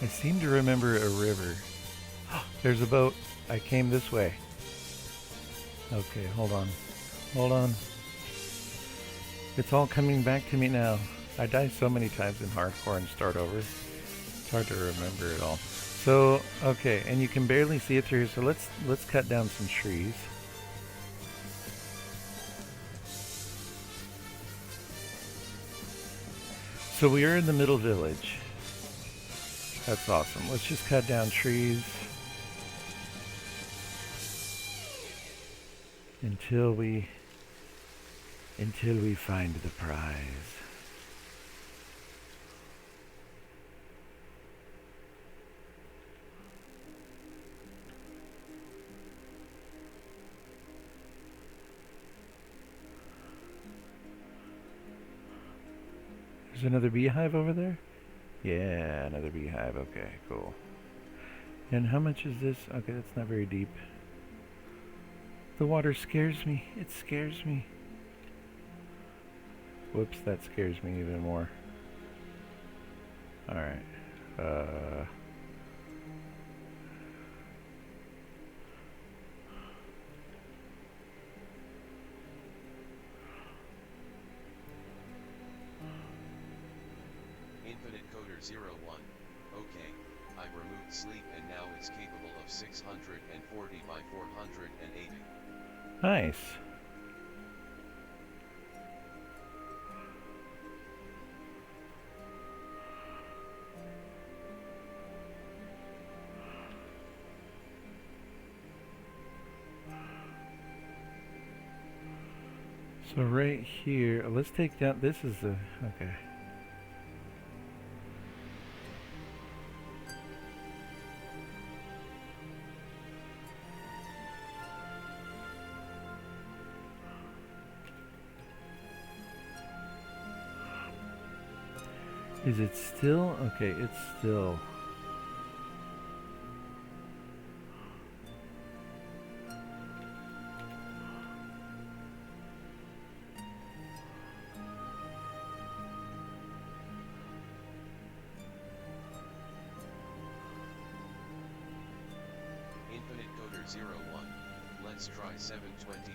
I seem to remember a river. There's a boat. I came this way. Okay, hold on. Hold on. It's all coming back to me now. I die so many times in hardcore and start over. It's hard to remember it all. So, okay, and you can barely see it through here, so let's cut down some trees. So we are in the middle village. That's awesome. Let's just cut down trees until we find the prize. There's another beehive over there? Yeah, another beehive. Okay, cool. And how much is this? Okay, that's not very deep. The water scares me. It scares me. Whoops, that scares me even more. Alright. Infinite Coder 01. Okay, I removed sleep and now it's capable of 640 by 480. Nice. So right here, let's take down, this is the, okay. Is it still? Okay, it's still. 01. Let's try 720p.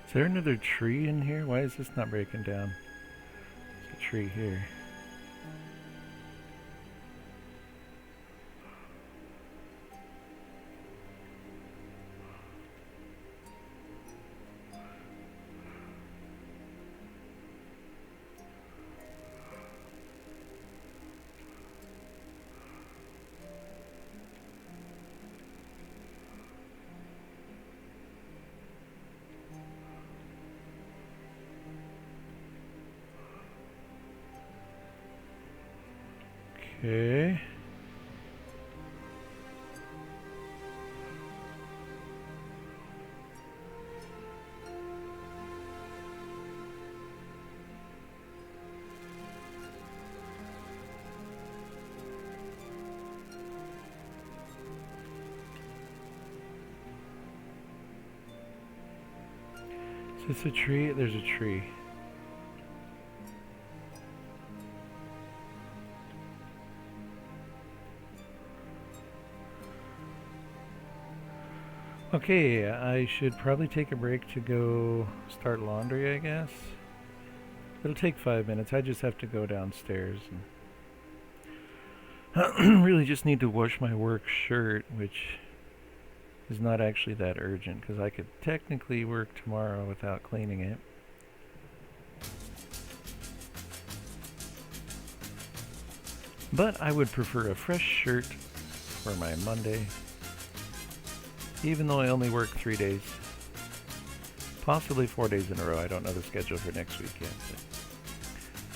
Is there another tree in here? Why is this not breaking down? There's a tree here. Okay. Is this a tree? There's a tree. Okay, I should probably take a break to go start laundry, I guess. It'll take 5 minutes. I just have to go downstairs and really just need to wash my work shirt, which is not actually that urgent because I could technically work tomorrow without cleaning it. But I would prefer a fresh shirt for my Monday, even though I only work 3 days. Possibly 4 days in a row. I don't know the schedule for next week yet.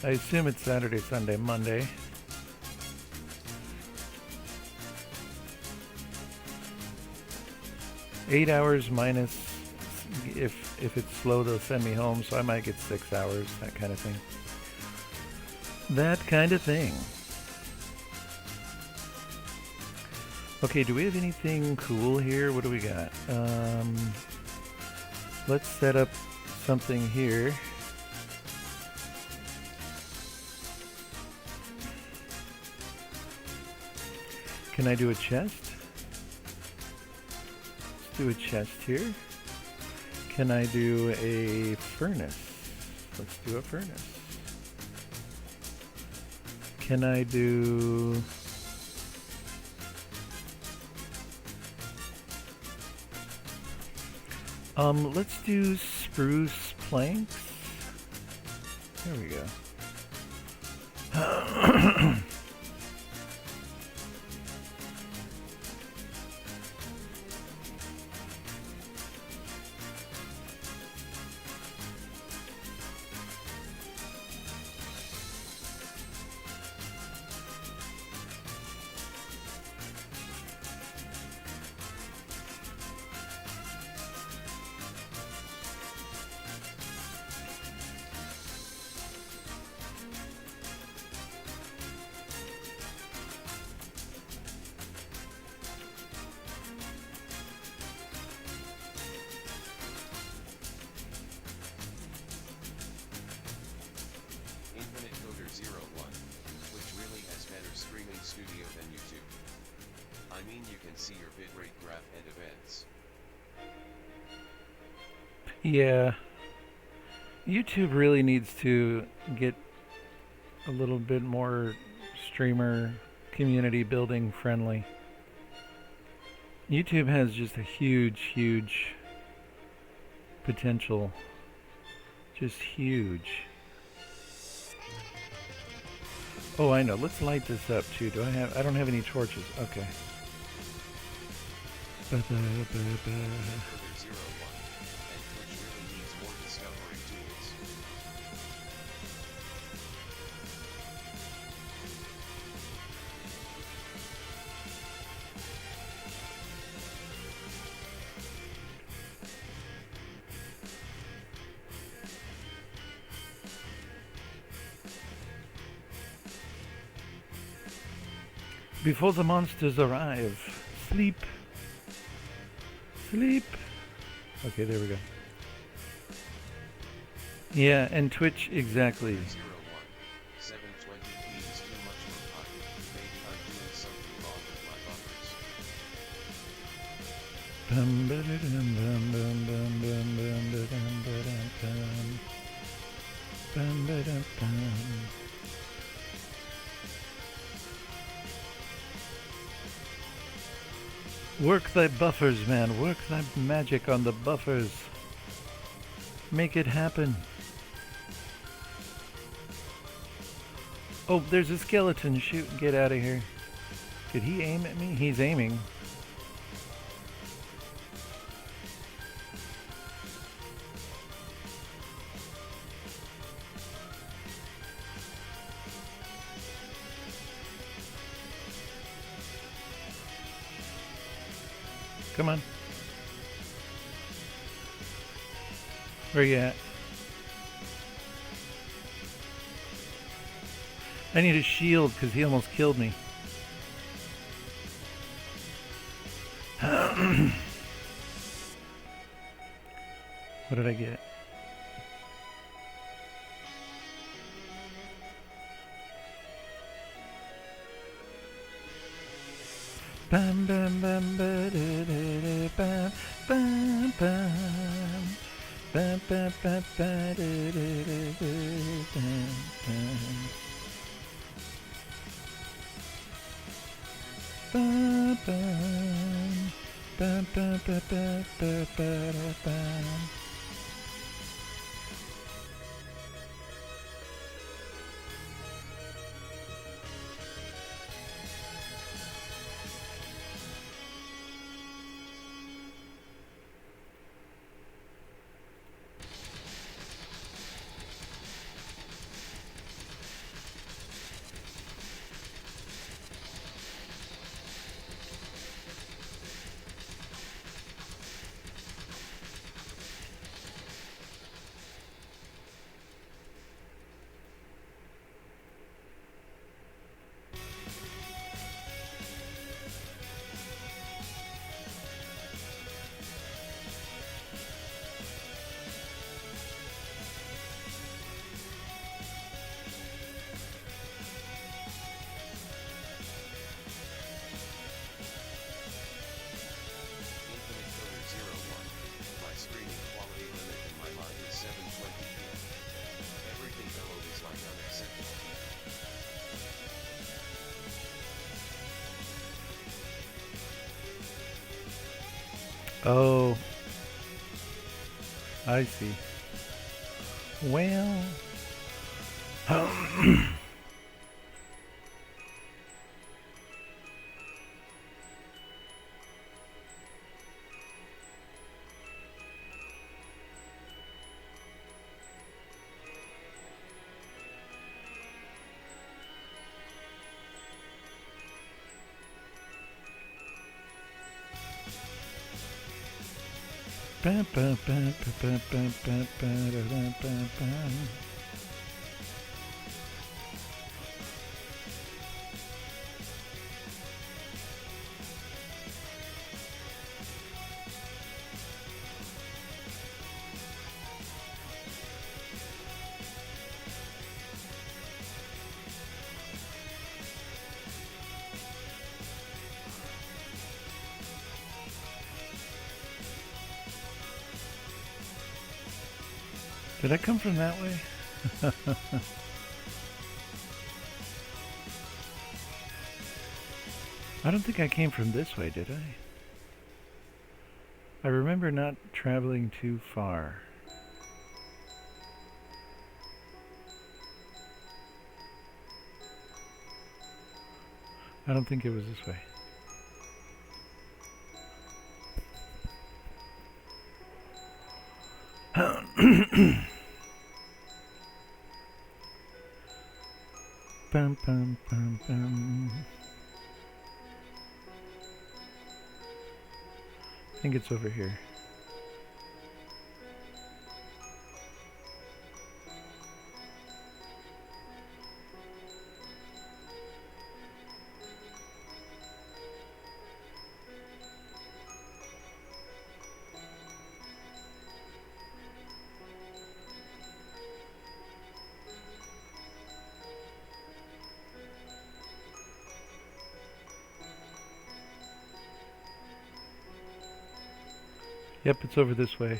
But I assume it's Saturday, Sunday, Monday. Eight hours minus, if it's slow, they'll send me home, so I might get 6 hours, that kind of thing. That kind of thing. Okay, do we have anything cool here? What do we got? Let's set up something here. Can I do a chest? Let's do a chest here. Can I do a furnace? Let's do a furnace. Can I do... let's do spruce planks. There we go. Studio than YouTube. I mean, you can see your bitrate graph and events. Yeah. YouTube really needs to get a little bit more streamer community building friendly. YouTube has just a huge potential Just huge. Oh, I know. Let's light this up too. I don't have any torches. Okay. Encoder 01, and Twitch really needs more discovery tools. Before the monsters arrive, sleep. Sleep. Okay, there we go. Yeah, and Twitch, exactly. 01, 720p is too much for pocket. Maybe I'm doing something wrong with my buffers. Bum, ba-da-dum, bum, bum, bum, bum, bum, ba-dum, ba-dum, bum. Bum, ba-dum, bum. Work thy buffers, man. Work thy magic on the buffers. Make it happen. Oh, there's a skeleton. Shoot, get out of here. Did he aim at me? He's aiming. Come on. Where you at? I need a shield because he almost killed me. What did I get? Bam bam bam ba da da da bam bam bam bam bam bam ba da da da da bam bam bam bam bam bam bam bam bam bam. Infinite Coder 01, my screening quality limit in my mind is 720p. Everything below is like unacceptable. Oh, I see. Well, ba ba ba ba ba ba ba ba da da ba ba. Did I come from that way? I don't think I came from this way, did I? I remember not traveling too far. I don't think it was this way. Bum, bum, bum, bum. I think it's over here. Yep, it's over this way.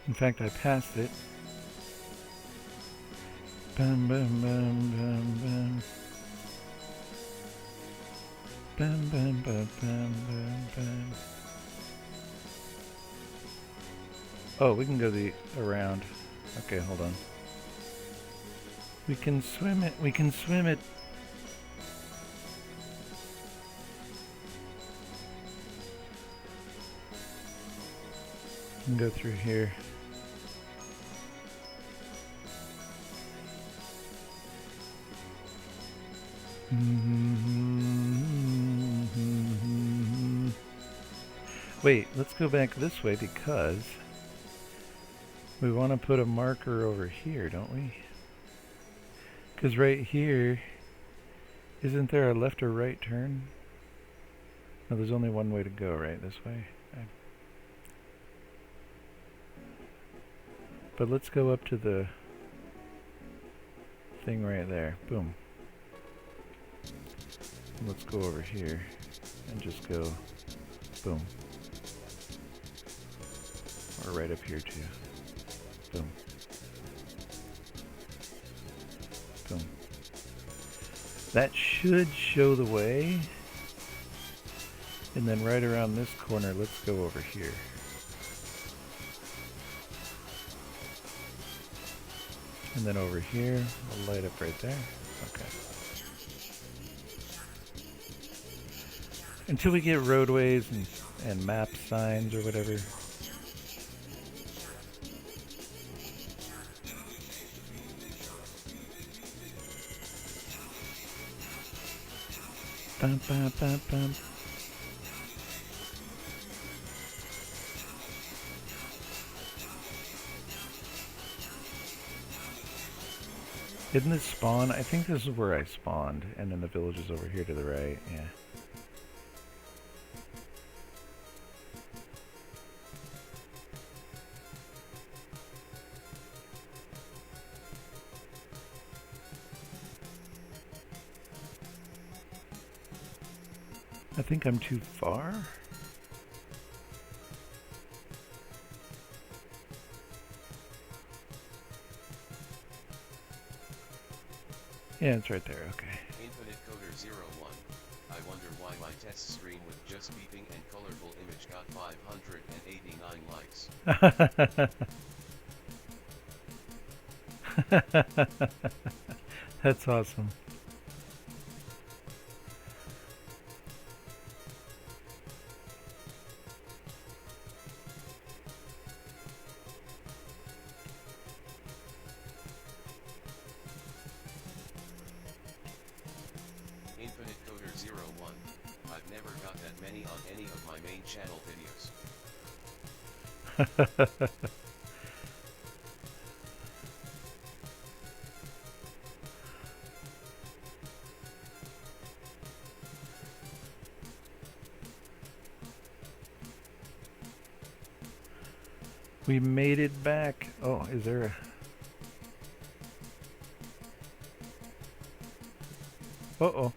In fact, I passed it. Bum, bum, bum, bum, bum. Bum, bum, bum, bum, bum, bum. Oh, we can go the around. Okay, hold on. We can swim it. We can swim it. We can go through here. Wait, let's go back this way because we want to put a marker over here, don't we? Because right here, isn't there a left or right turn? No, there's only one way to go, right? This way? Okay. But let's go up to the thing right there. Boom. Let's go over here and just go boom. Or right up here too. Boom. Boom. That should show the way. And then right around this corner, let's go over here. And then over here, we'll light up right there. Okay. Until we get roadways and map signs or whatever. Bum, bum, bum, bum. Didn't this spawn? I think this is where I spawned, and then the village is over here to the right, yeah. I think I'm too far? Yeah, it's right there, okay. Infinite Coder 01. I wonder why my test screen with just beeping and colorful image got 589 likes. That's awesome. Infinite Coder 01. I've never got that many on any of my main channel videos. We made it back. Oh, is there a... Uh-oh.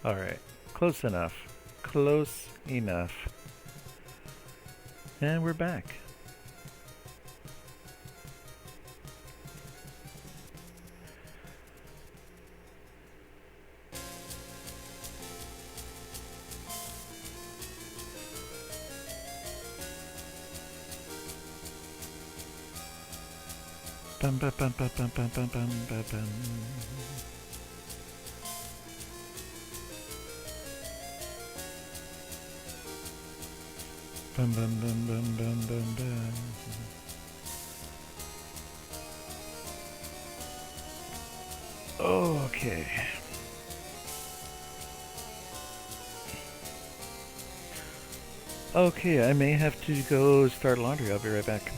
Alright. Close enough. Close enough. And we're back. Bum, bum, bum, bum, bum, bum, bum, bum, bum, bum. Bum, bum, bum, bum, bum, bum, bum. Okay. Okay, I may have to go start laundry. I'll be right back.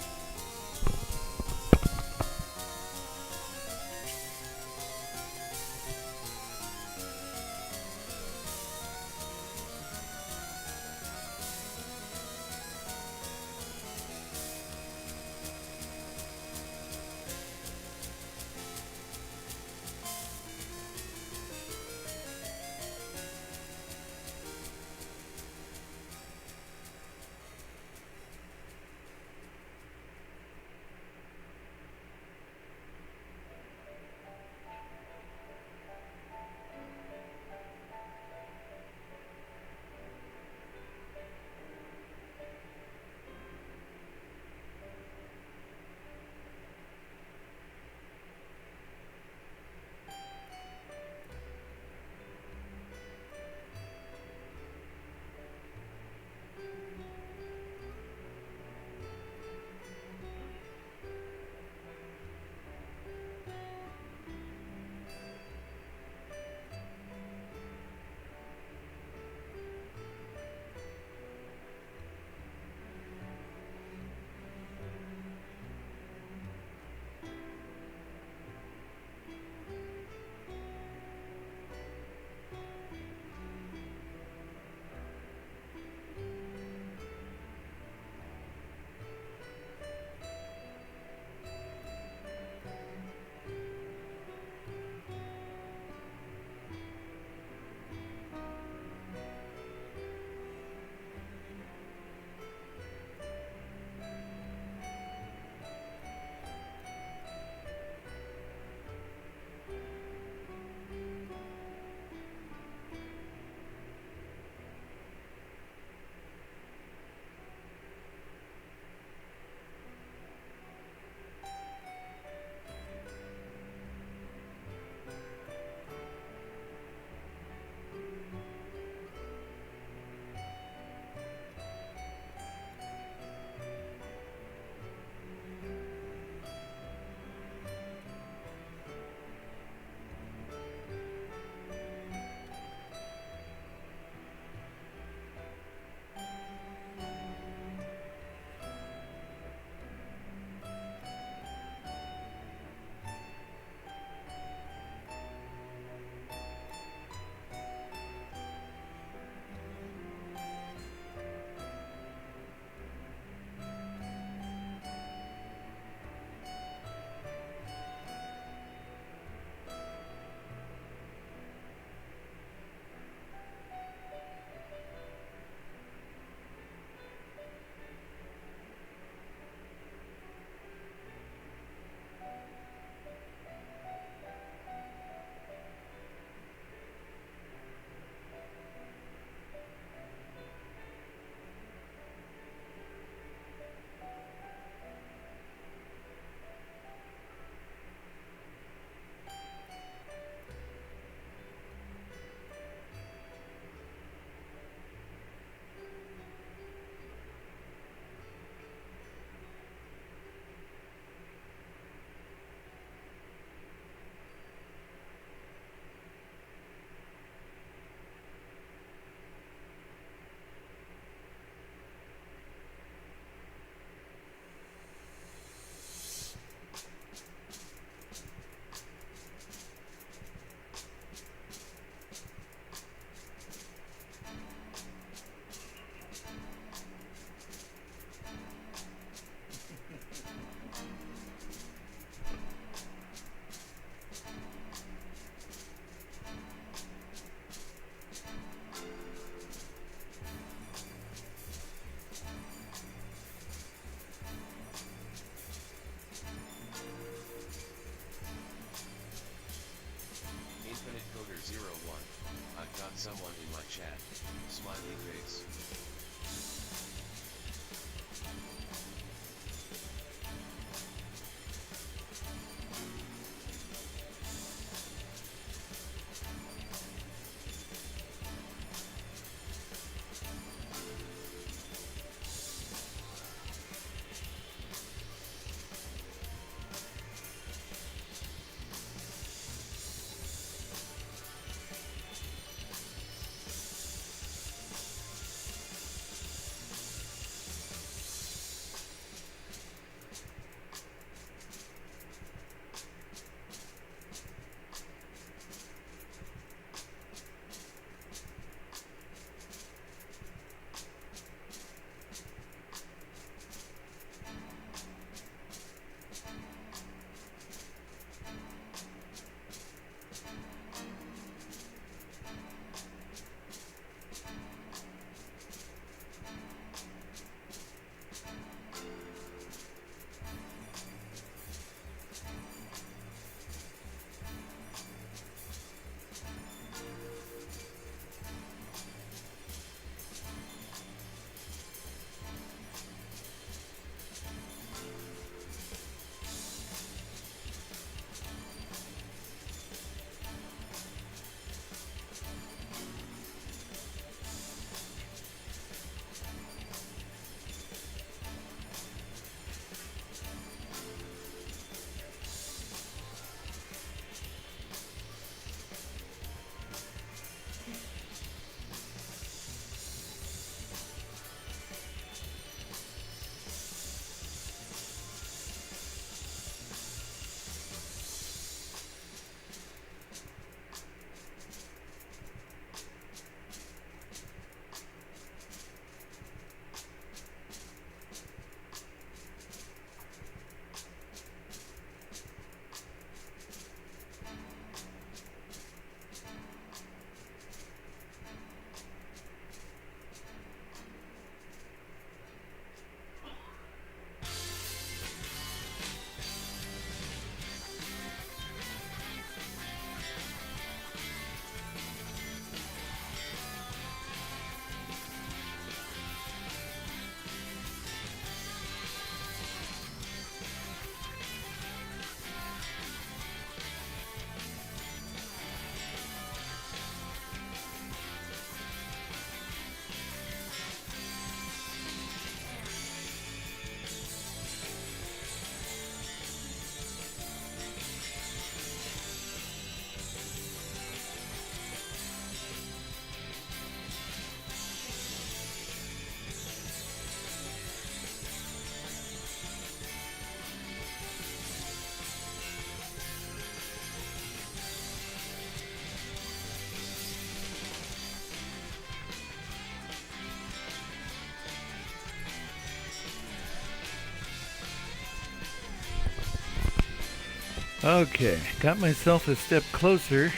Okay, got myself a step closer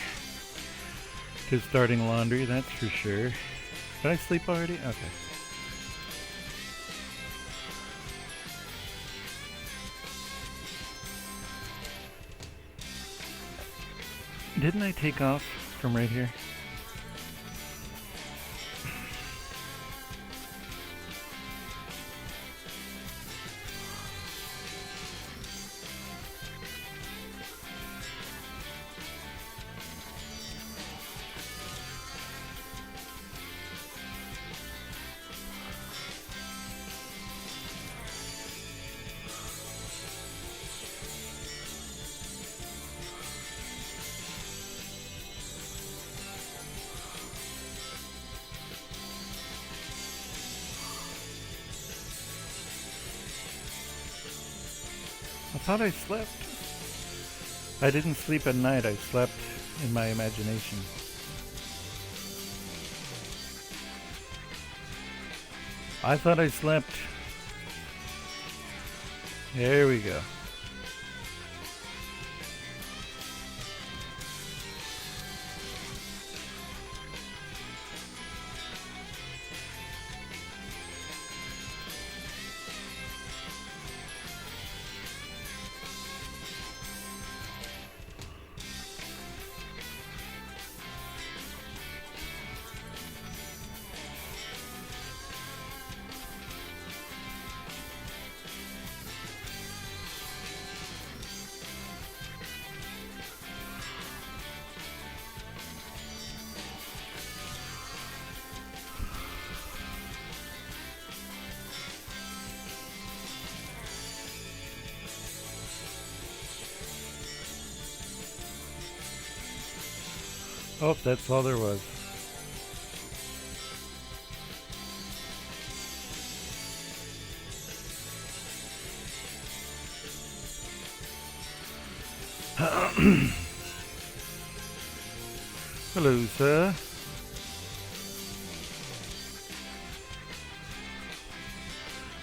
to starting laundry, that's for sure. Did I sleep already? Okay. Didn't I take off from right here? I thought I slept. I didn't sleep at night, I slept in my imagination. I thought I slept. There we go. Oh, that's all there was. Hello, sir.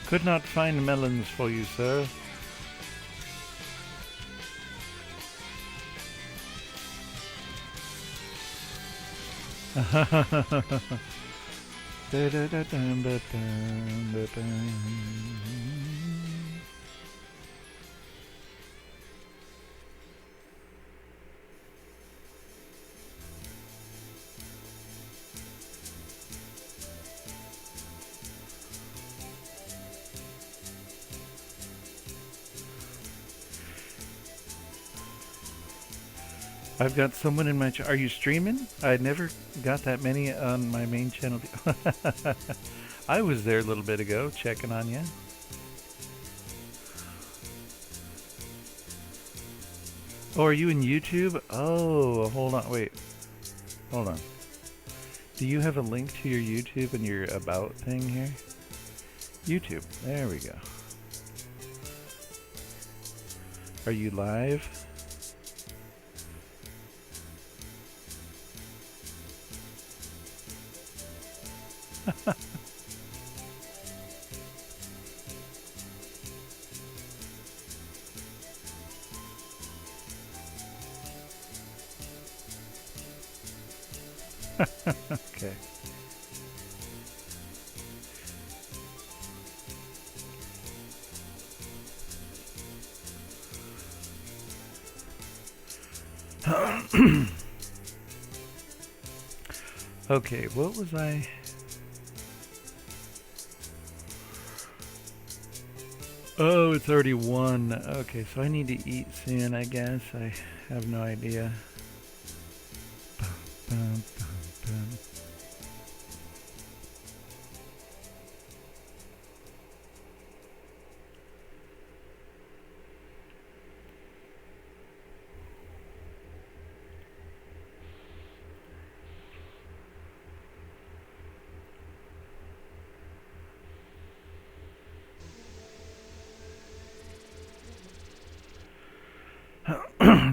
Could not find melons for you, sir. I've got someone in my are you streaming? I never got that many on my main channel. I was there a little bit ago checking on you. Oh, are you in YouTube? Oh, hold on, wait. Hold on. Do you have a link to your YouTube and your about thing here? YouTube, there we go. Are you live? Okay. Okay, what was I? Oh, it's already 1. Okay, so I need to eat soon, I guess. I have no idea. Bum, bum, bum, bum.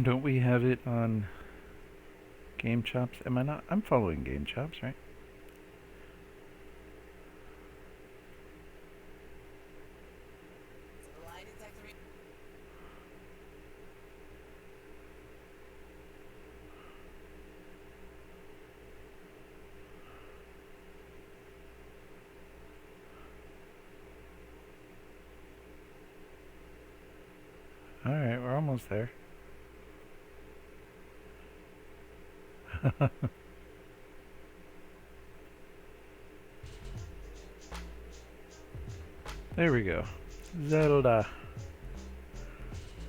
Don't we have it on Game Chops? Am I not? I'm following Game Chops, right? almost there. There we go. Zelda.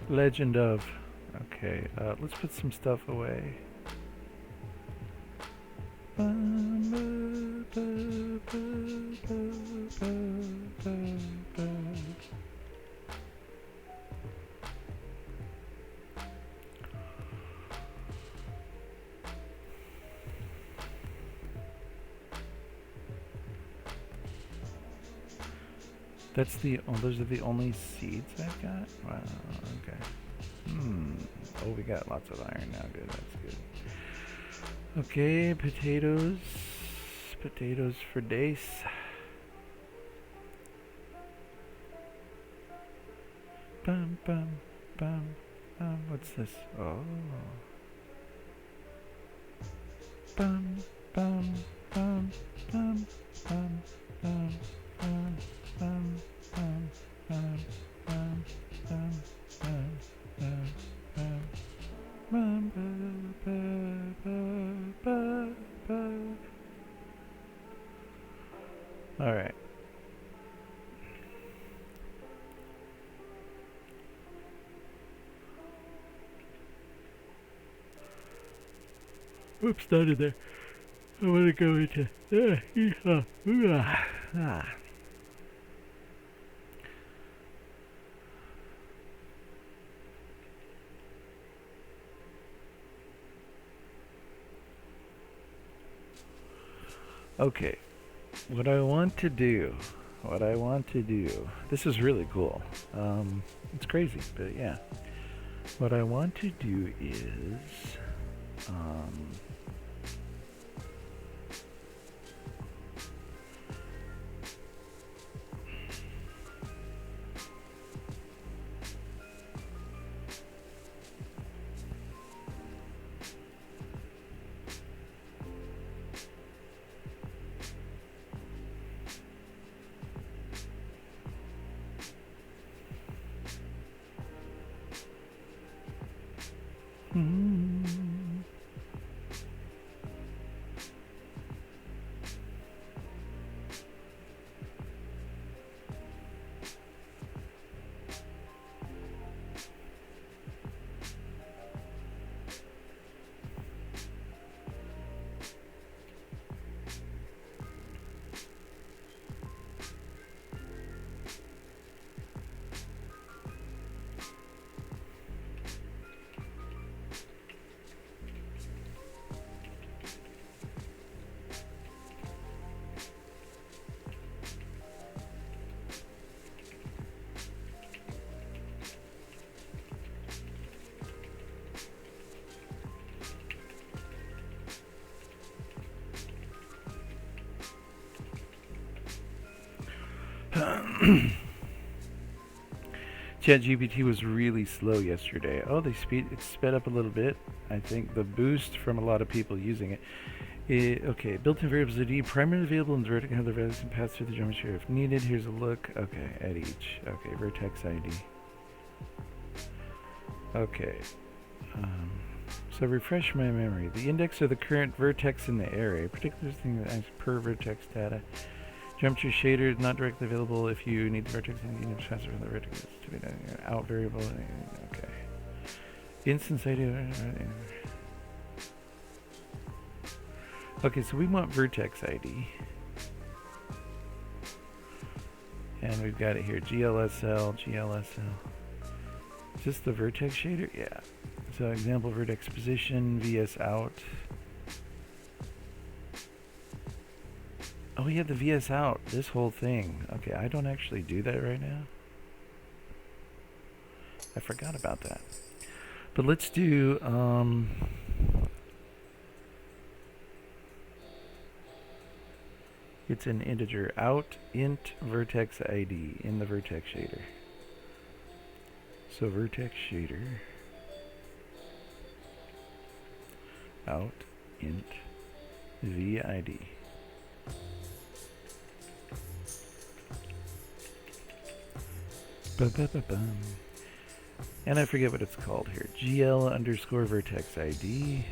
Legend of. Okay, let's put some stuff away. That's the, oh, those are the only seeds I've got? Wow, okay. Oh, we got lots of iron now, good, that's good. Okay, potatoes. Potatoes for days. Bum, bum, bum, what's this? Oh. Bum, bum, bum, bum, bum, bum, bum. Bum, bum, bum, bum, bum, bum, bum, bum, bum, bum. All right. Oops, not in there. I want to go into. Okay, what I want to do, this is really cool. It's crazy, but yeah. What I want to do is, ChatGPT was really slow yesterday. Oh, it sped up a little bit. I think the boost from a lot of people using it. Okay, built-in variables ID, primarily available in the vertex, how the values can pass through the geometry if needed. Here's a look. Okay, at each. Okay, vertex ID. Okay. So refresh my memory. The index of the current vertex in the array, particular thing that acts per vertex data. Geometry shader is not directly available if you need the vertex and you need to transfer from the vertex to be done. Out variable. Okay. Instance ID. Okay, so we want vertex ID. And we've got it here. GLSL. Is this the vertex shader? Yeah. So example vertex position, VS out. Oh yeah, the VS out, this whole thing. Okay, I don't actually do that right now. I forgot about that. But let's do, it's an integer, out int vertex ID in the vertex shader. So vertex shader, out int VID. And I forget what it's called here. GL underscore vertex ID.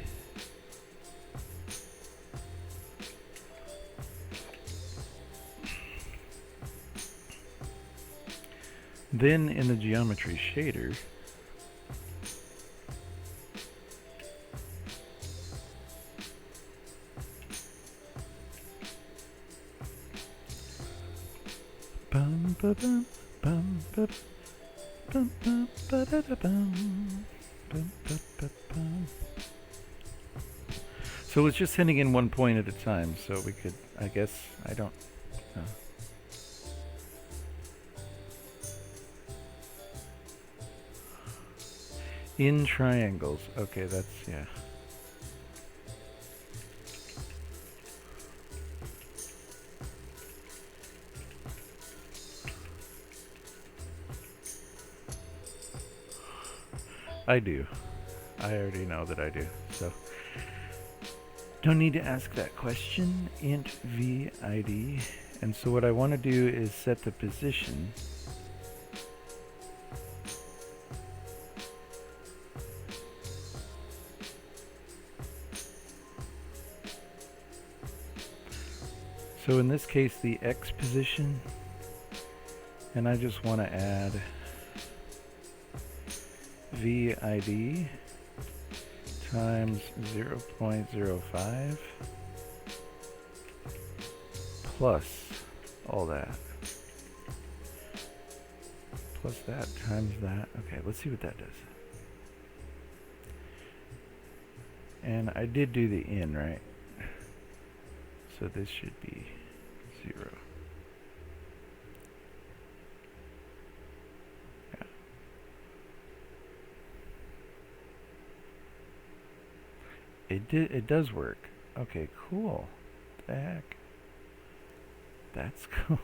Then in the geometry shader, bum ba bum bum ba bum bum ba da da bum bum ba ba bum. So it's just sending in one point at a time. So we could, I guess, I don't. In triangles. Okay, that's, yeah. I do. I already know that I do. So don't need to ask that question. Int VID. And so what I want to do is set the position. So in this case, the X position, and I just want to add VID times 0.05 plus all that. Plus that times that. Okay, let's see what that does. And I did do the in, right? So this should be 0. Yeah. It does work. Okay, cool. What the heck? That's cool.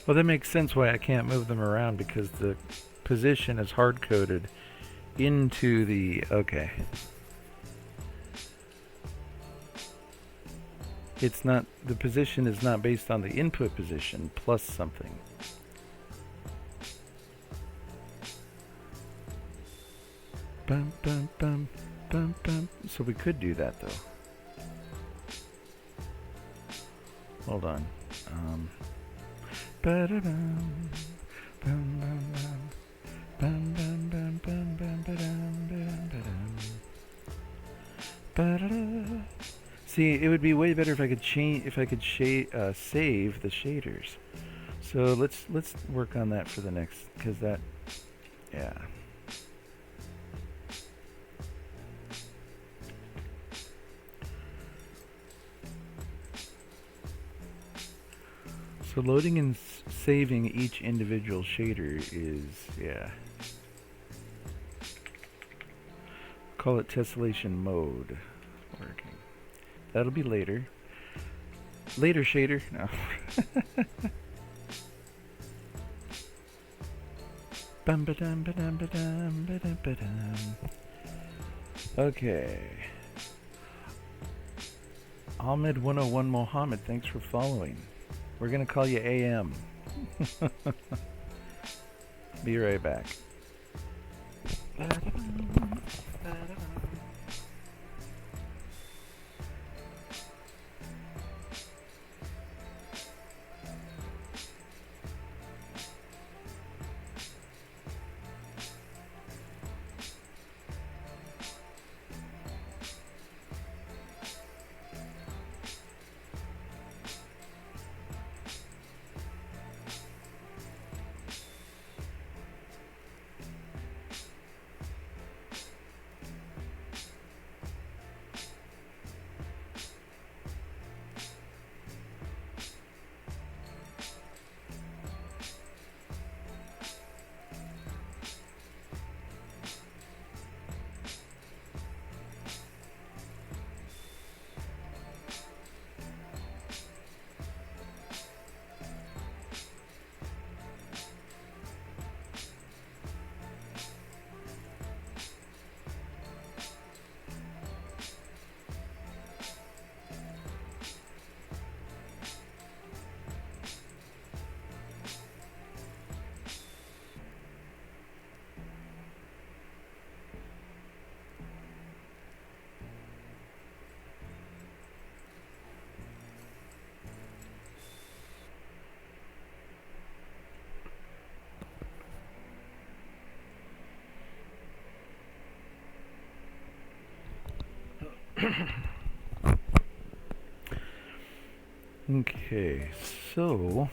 Well, that makes sense why I can't move them around, because the position is hard-coded into the... Okay. It's not... The position is not based on the input position plus something. Bum, bum, bum, bum, bum. So we could do that, though. Hold on. Ba-da-bum, bum, bum, bum, bum, bum, bum, bum, bum, ba-dum, ba-dum, ba-dum. Ba-da-da. See, it would be way better if I could change, if I could save the shaders. So let's work on that for the next, because that, yeah. So loading and saving each individual shader is, yeah. Call it tessellation mode. Working. That'll be later. Later shader. No. Bum ba dum ba dum ba dum ba dum ba dum. Okay. Ahmed 101 Mohammed, thanks for following. We're gonna call you AM. Be right back. Okay, so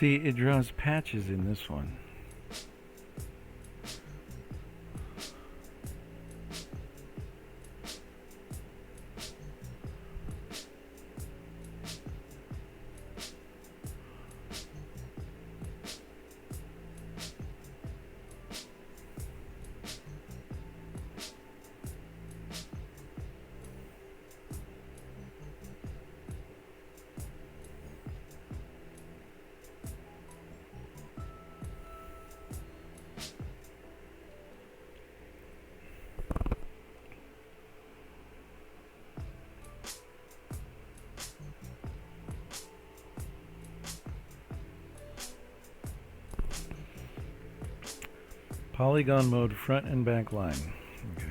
see, it draws patches in this one. Polygon mode front and back line. Okay.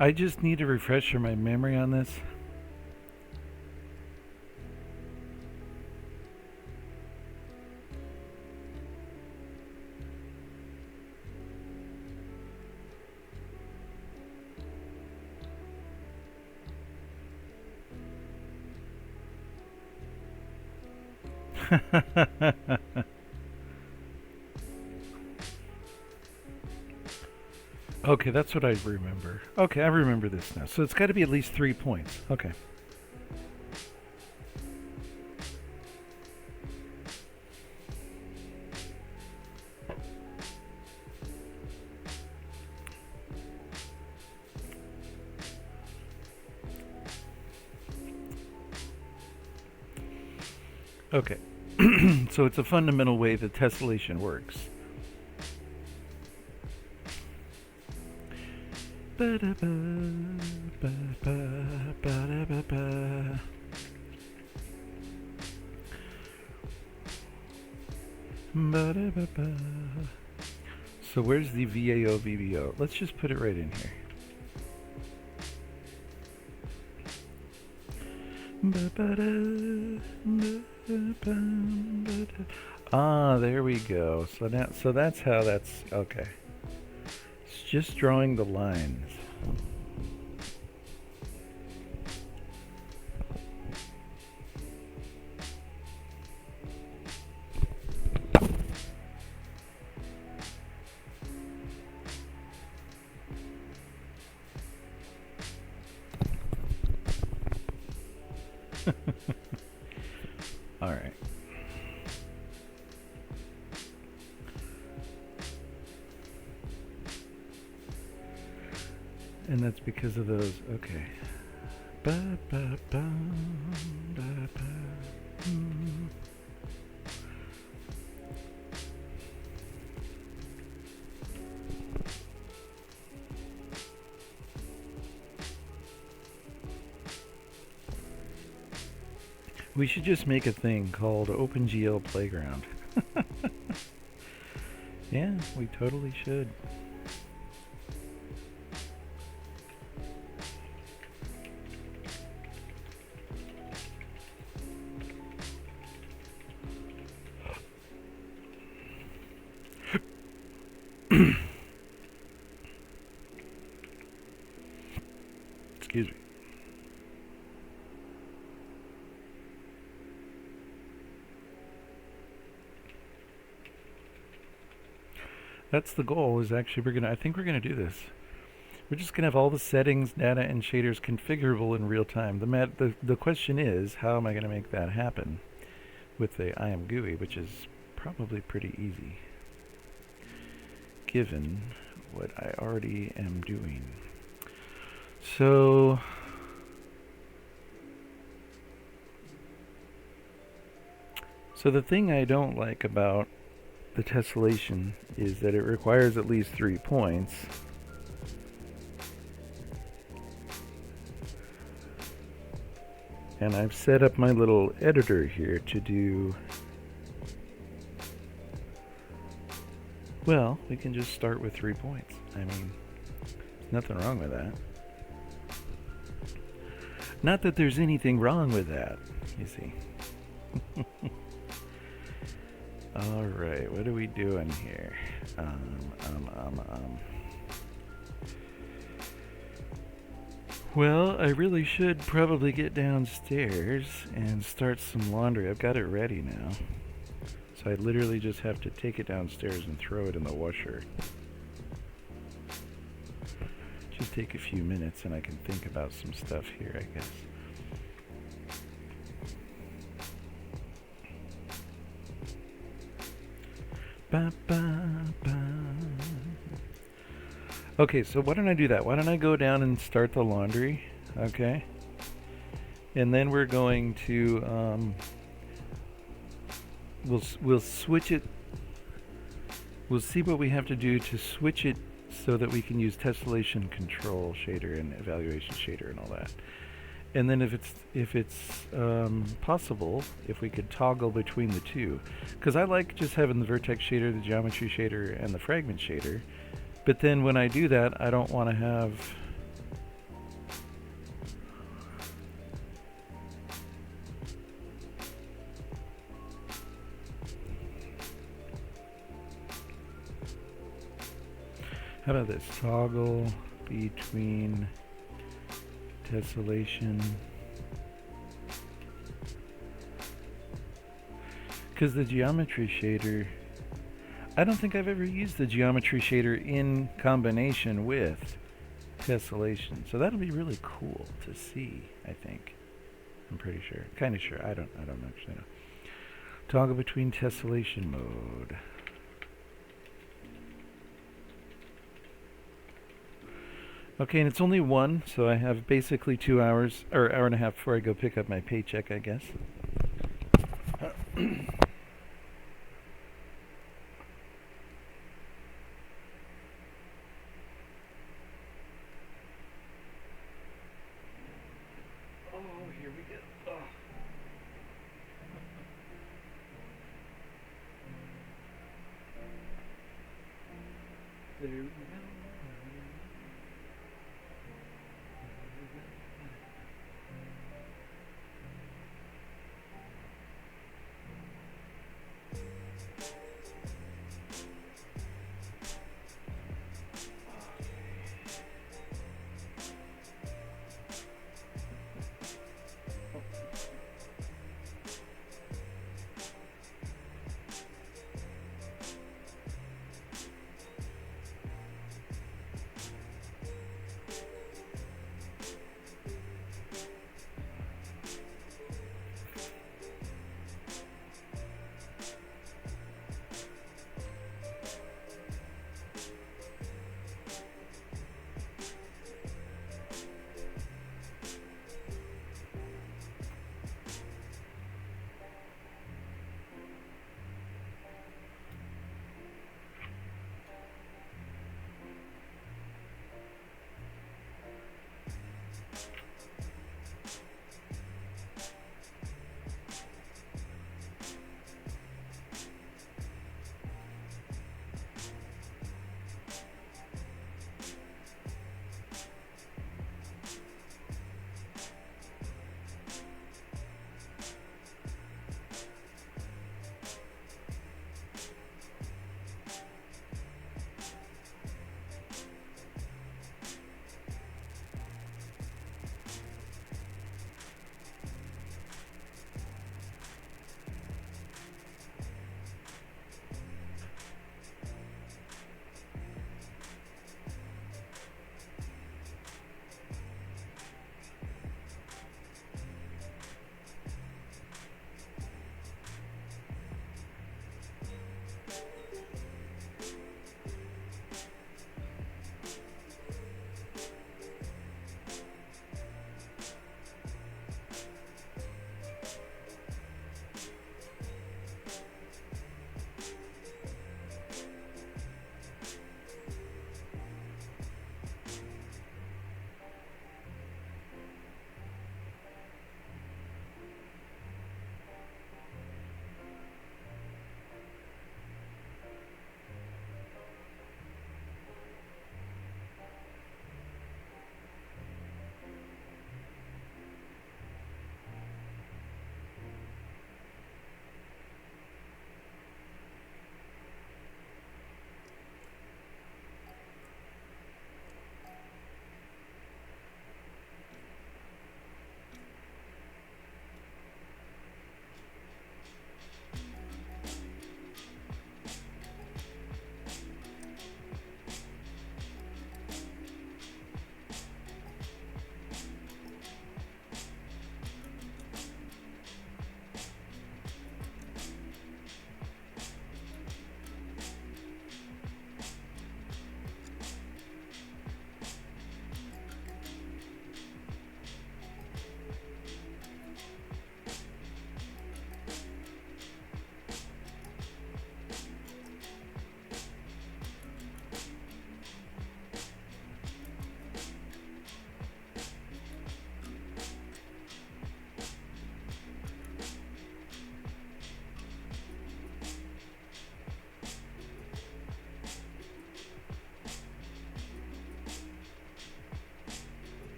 I just need to refresh my memory on this. Okay, that's what I remember. Okay, I remember this now. So it's got to be at least 3 points. Okay. Okay. So it's a fundamental way the tessellation works. So where's the VAO VBO? Let's just put it right in here. Ah, there we go. So that's how that's okay. It's just drawing the lines. All right. And that's because of those. Okay. Ba, ba, ba, ba, ba, mm. We should just make a thing called OpenGL Playground. Yeah, we totally should. Excuse me. That's the goal, is actually I think we're gonna do this. We're just gonna have all the settings, data, and shaders configurable in real time. The question is, how am I gonna make that happen with the IAMGUI, which is probably pretty easy, given what I already am doing. So the thing I don't like about the tessellation is that it requires at least 3 points. And I've set up my little editor here to do, well, we can just start with 3 points. I mean, there's nothing wrong with that. Not that there's anything wrong with that, you see. Alright, what are we doing here? Well, I really should probably get downstairs and start some laundry. I've got it ready now. So I literally just have to take it downstairs and throw it in the washer. Just take a few minutes and I can think about some stuff here, I guess. Ba, ba, ba. Okay, so why don't I do that? Why don't I go down and start the laundry, okay? And then we're going to, we'll switch it. We'll see what we have to do to switch it so that we can use tessellation control shader and evaluation shader and all that. And then if it's possible, if we could toggle between the two, because I like just having the vertex shader, the geometry shader, and the fragment shader. But then when I do that, I don't want to have how about this? Toggle between tessellation. Because the geometry shader, I don't think I've ever used the geometry shader in combination with tessellation. So that'll be really cool to see, I think. I'm pretty sure. Kind of sure. I don't actually know. Toggle between tessellation mode. Okay, and it's only 1, so I have basically 2 hours, or hour and a half before I go pick up my paycheck, I guess. Oh, here we go. Oh. There we go.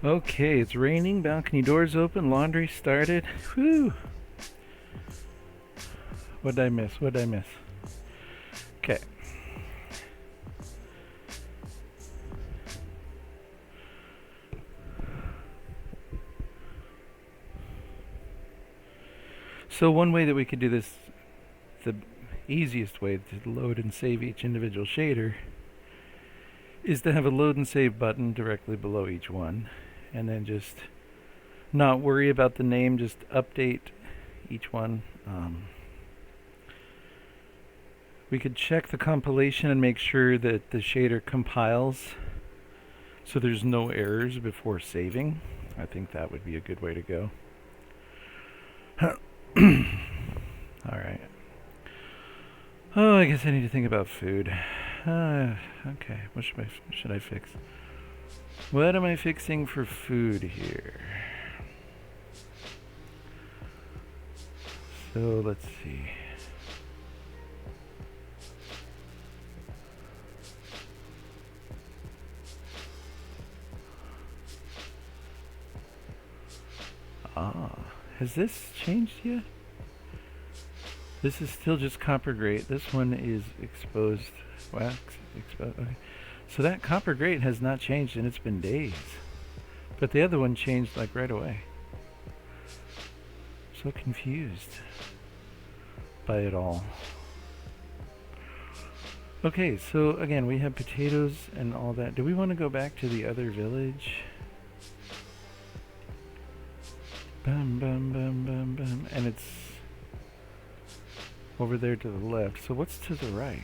Okay, it's raining, balcony doors open, laundry started. Whew. What did I miss? What did I miss? Okay. So one way that we could do this, the easiest way to load and save each individual shader, is to have a load and save button directly below each one, and then just not worry about the name, just update each one. We could check the compilation and make sure that the shader compiles so there's no errors before saving. I think that would be a good way to go. Alright. Oh, I guess I need to think about food. Okay, what should I fix? What am I fixing for food here? So let's see. Has this changed yet? This is still just copper grate. This one is exposed wax. Okay. So that copper grate has not changed and it's been days. But the other one changed like right away. So confused by it all. Okay, so again, we have potatoes and all that. Do we want to go back to the other village? Bum, bum, bum, bum, bum. And it's over there to the left. So what's to the right?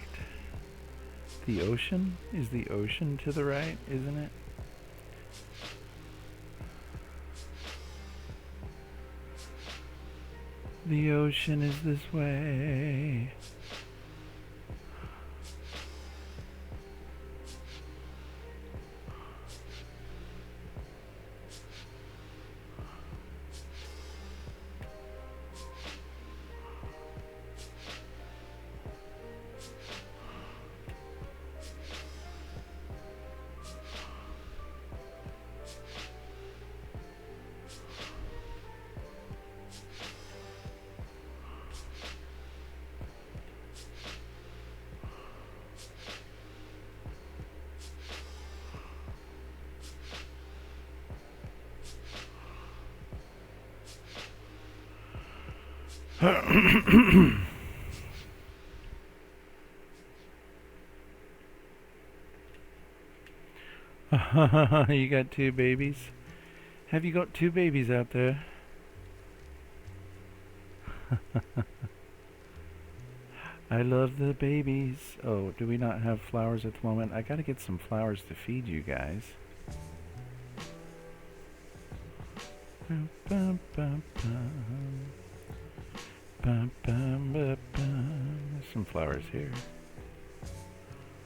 The ocean? Is the ocean to the right, isn't it? The ocean is this way. You got two babies? Have you got two babies out there? I love the babies. Oh, do we not have flowers at the moment? I gotta get some flowers to feed you guys. Bum, bum, bum, bum. Bum, bum, bum, bum. There's some flowers here.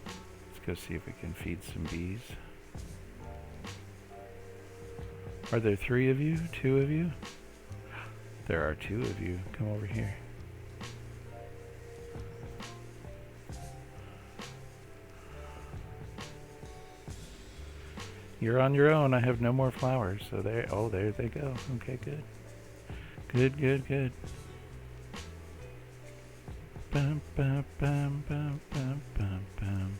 Let's go see if we can feed some bees. Are there 3 of you? 2 of you? There are 2 of you. Come over here. You're on your own. I have no more flowers. So there, oh, there they go. Okay, good. Good, good, good. Bum, bum, bum, bum, bum, bum, bum.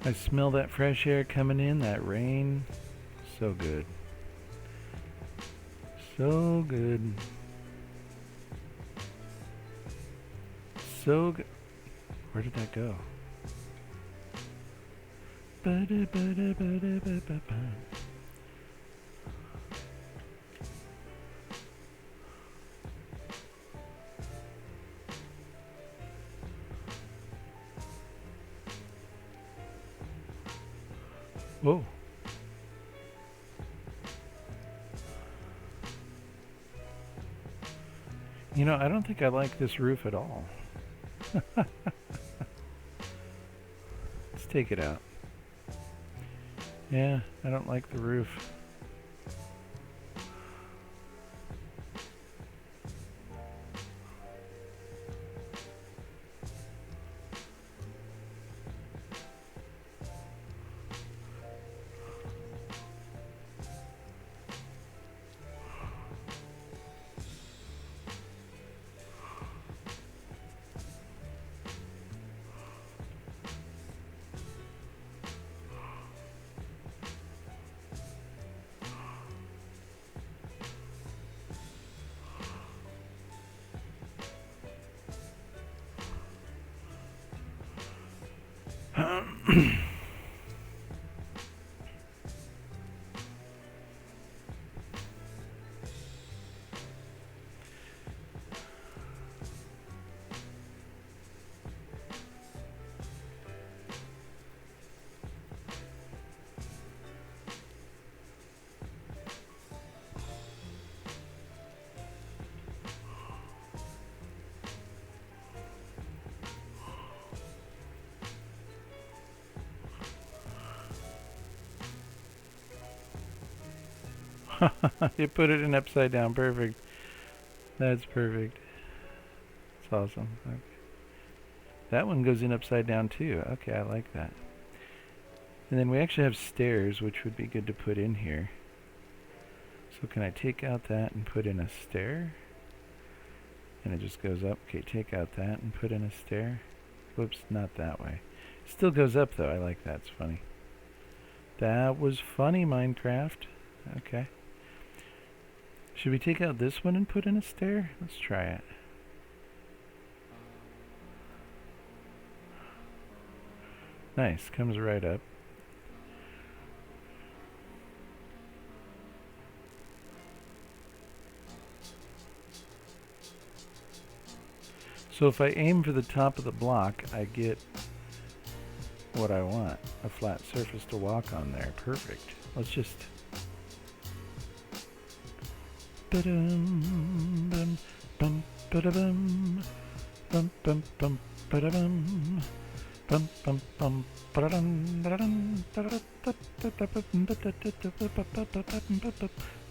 I smell that fresh air coming in, that rain. So good. So good. So good. Where did that go? Ba-da-ba-da-ba-da-ba-ba-ba. Whoa. You know, I don't think I like this roof at all. Let's take it out. Yeah, I don't like the roof. You put it in upside down. Perfect. That's perfect. It's awesome. Okay. That one goes in upside down too. Okay, I like that. And then we actually have stairs, which would be good to put in here. So can I take out that and put in a stair? And it just goes up. Okay, take out that and put in a stair. Whoops, not that way. Still goes up though. I like that. It's funny. That was funny, Minecraft. Okay. Should we take out this one and put in a stair? Let's try it. Nice, comes right up. So if I aim for the top of the block, I get what I want. A flat surface to walk on there. Perfect. Let's just... Ba-dum, bum, bum, ba-da-bum, bum, bum, bum, ba-da-bum, bum, bum, bum, ba-da-dum, ba-da-dum, ba-da-da-da-da-da-da-da-da-da-da-da-da-da-da-da.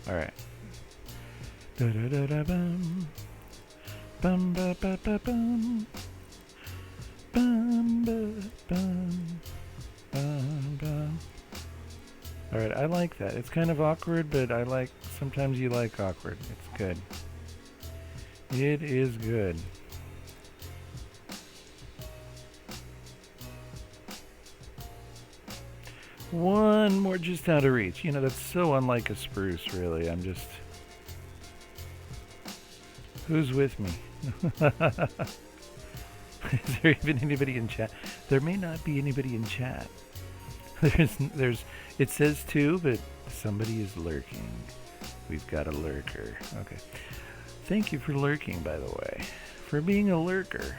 All right. Da-da-da-da-bum, bum, ba-ba-ba-bum, bum, ba-bum, bum, bum. Alright, I like that. It's kind of awkward, but I like, sometimes you like awkward. It's good. It is good. One more just out of reach. You know, that's so unlike a spruce, really. I'm just... Who's with me? Is there even anybody in chat? There may not be anybody in chat. There's, it says two, but somebody is lurking. We've got a lurker. Okay. Thank you for lurking, by the way. For being a lurker.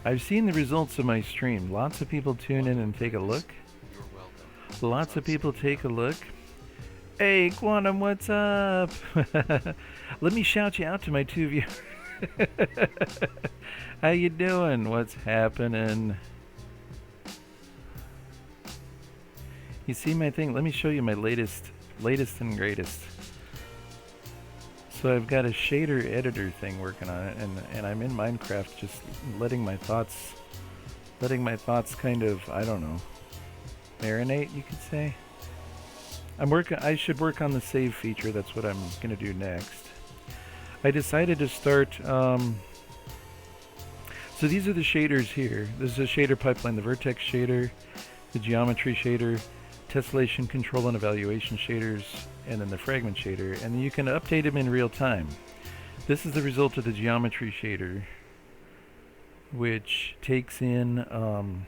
I've seen the results of my stream. Lots of people tune in and take a look. You're welcome. Lots of people take a look. Hey, Quantum, what's up? Let me shout you out to my two viewers. How you doing? What's happening? You see my thing? Let me show you my latest and greatest. So I've got a shader editor thing working on it, and I'm in Minecraft just letting my thoughts kind of, I don't know, marinate, you could say. I should work on the save feature. That's what I'm gonna do next. I decided to start, so these are the shaders here. This is a shader pipeline, the vertex shader, the geometry shader, tessellation control and evaluation shaders, and then the fragment shader, and you can update them in real time. This is the result of the geometry shader, which takes in Apprentice.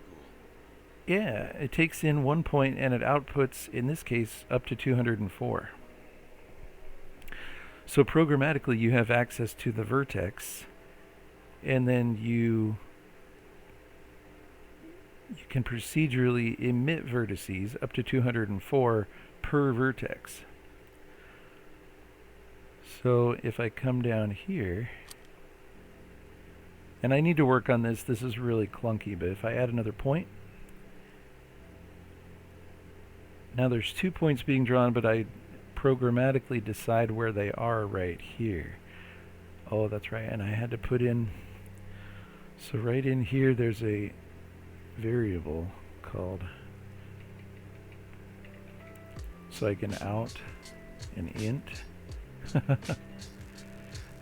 Cool. yeah, it takes in 1 point and it outputs, in this case, up to 204. So programmatically you have access to the vertex, and then you can procedurally emit vertices up to 204 per vertex. So if I come down here, and I need to work on this is really clunky, but if I add another point, now there's 2 points being drawn, but I programmatically decide where they are right here. Oh, that's right, and I had to put in, so right in here there's a variable called, so I can out an int. So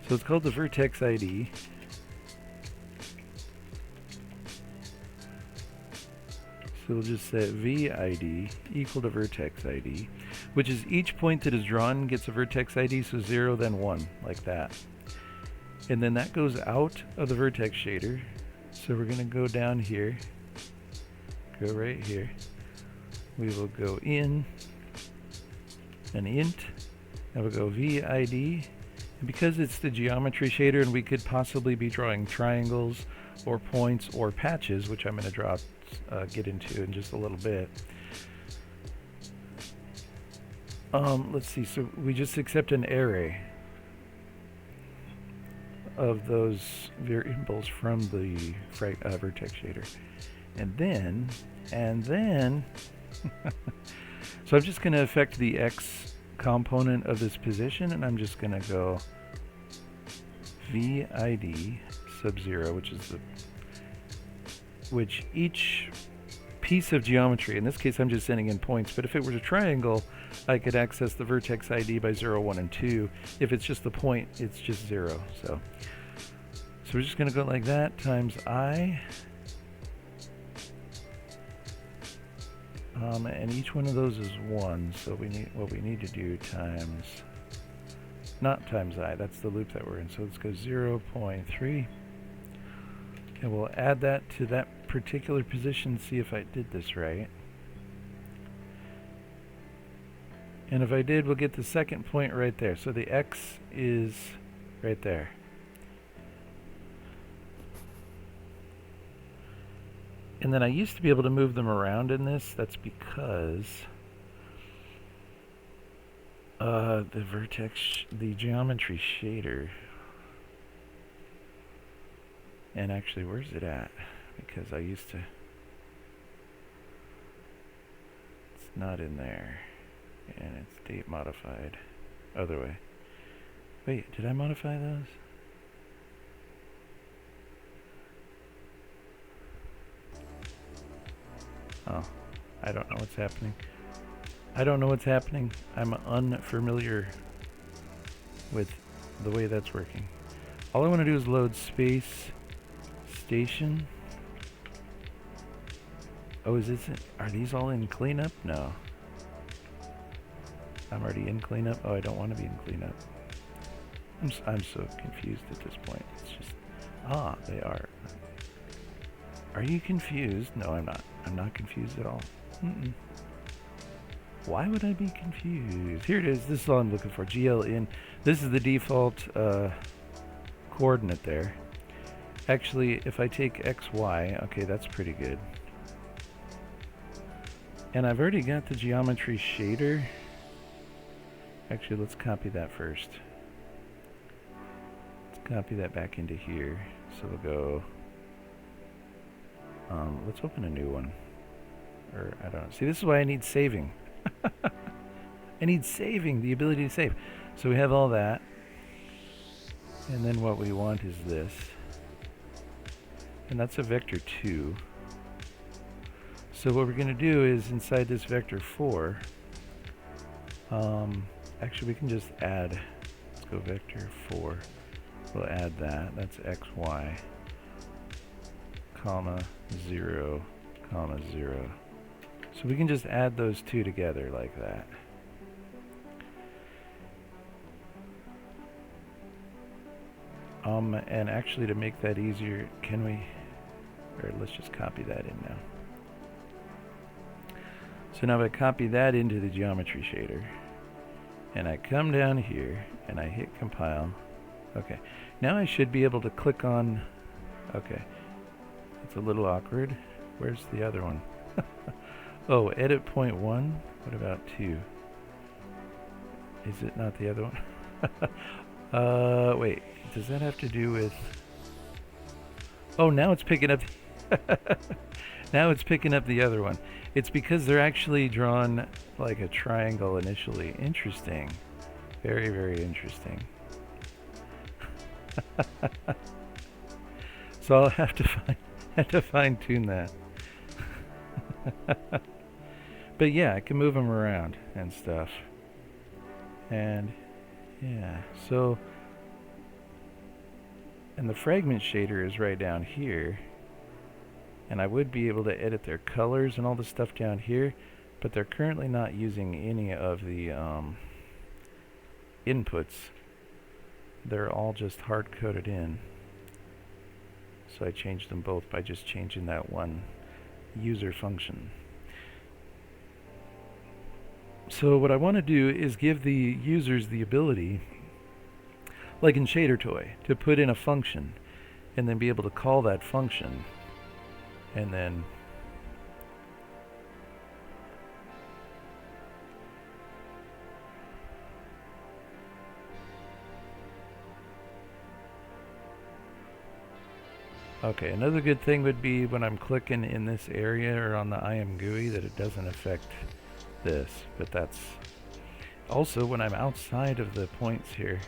it's called the vertex ID. So we'll just set VID equal to vertex ID, which is each point that is drawn gets a vertex ID, so 0 then 1, like that. And then that goes out of the vertex shader. So we're going to go down here, go right here. We will go in, an int, and we'll go VID. And because it's the geometry shader and we could possibly be drawing triangles or points or patches, which I'm going to get into in just a little bit. Let's see, so we just accept an array of those variables from the vertex shader. And then, so I'm just going to affect the X component of this position, and I'm just going to go VID sub 0, which each piece of geometry, in this case I'm just sending in points, but if it was a triangle, I could access the vertex ID by 0, 1, and 2. If it's just the point, it's just 0. So we're just going to go like that, times I. And each one of those is 1, so what we need to do times, not times I, that's the loop that we're in. So let's go 0.3. And we'll add that to that particular position, see if I did this right. And if I did, we'll get the second point right there. So the X is right there. And then I used to be able to move them around in this. That's because the geometry shader. And actually, where's it at? Because I used to. It's not in there. And it's date modified. Other way. Wait, did I modify those? Oh, I don't know what's happening. I don't know what's happening. I'm unfamiliar with the way that's working. All I want to do is load space station. Oh, are these all in cleanup? No. I'm already in cleanup. Oh, I don't want to be in cleanup. I'm so confused at this point. It's just, they are. Are you confused? No, I'm not. I'm not confused at all. Why would I be confused? Here it is. This is all I'm looking for. GL in. This is the default coordinate there. Actually, if I take XY, okay, that's pretty good. And I've already got the geometry shader. Actually, let's copy that first. Let's copy that back into here. So we'll go, let's open a new one. Or, I don't know. See, this is why I need saving. I need saving, the ability to save. So we have all that. And then what we want is this. And that's a vector 2. So what we're going to do is inside this vector 4, actually we can just add, let's go vector 4. We'll add that. That's xy, comma 0, comma 0. So we can just add those two together like that. And actually to make that easier, can we, or let's just copy that in now. So now if I copy that into the geometry shader, and I come down here, and I hit compile, okay. Now I should be able to click on, okay. It's a little awkward. Where's the other one? Oh, edit point 1? What about 2? Is it not the other one? Wait, does that have to do with... Oh, now it's picking up... Now it's picking up the other one. It's because they're actually drawn like a triangle initially. Interesting. Very, very interesting. So I'll have to fine tune that. But yeah, I can move them around and stuff. And yeah, so, and the fragment shader is right down here. And I would be able to edit their colors and all the stuff down here, but they're currently not using any of the inputs. they're all just hard-coded in. So I changed them both by just changing that one user function. So what I want to do is give the users the ability, like in ShaderToy, to put in a function and then be able to call that function and then okay, another good thing would be when I'm clicking in this area or on the IM GUI that it doesn't affect this, but that's also when I'm outside of the points here.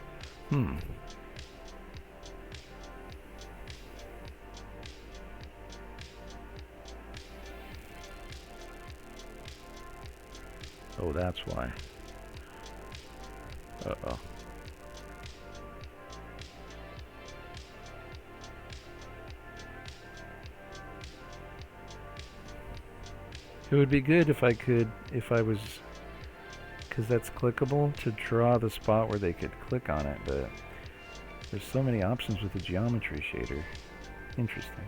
Oh, that's why. Uh-oh. It would be good if I was, because that's clickable, to draw the spot where they could click on it, but there's so many options with the geometry shader. Interesting.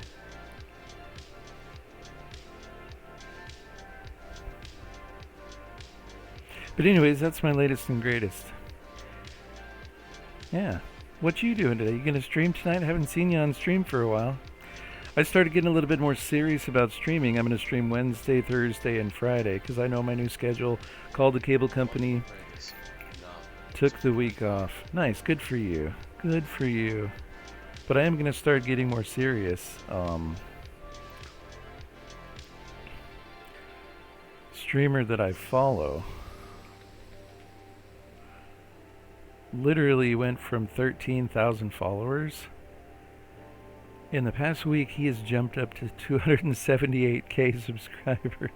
But anyways, that's my latest and greatest. Yeah. What you doing today? You gonna stream tonight? I haven't seen you on stream for a while. I started getting a little bit more serious about streaming. I'm going to stream Wednesday, Thursday, and Friday because I know my new schedule. Called the cable company. Took the week off. Nice. Good for you. Good for you. But I am going to start getting more serious. Streamer that I follow literally went from 13,000 followers. In the past week, he has jumped up to 278k subscribers.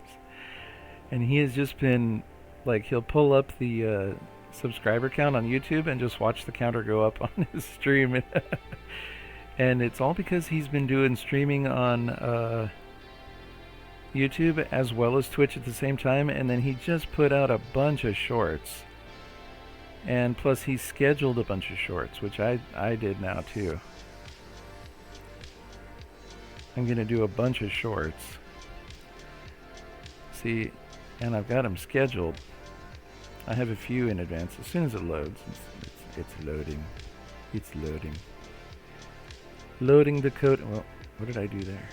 And he has just been, like, he'll pull up the subscriber count on YouTube and just watch the counter go up on his stream. And it's all because he's been doing streaming on YouTube as well as Twitch at the same time. And then he just put out a bunch of shorts. And plus, he scheduled a bunch of shorts, which I did now, too. I'm going to do a bunch of shorts. See, and I've got them scheduled. I have a few in advance. As soon as it loads, it's loading. It's loading. Loading the code. Well, what did I do there?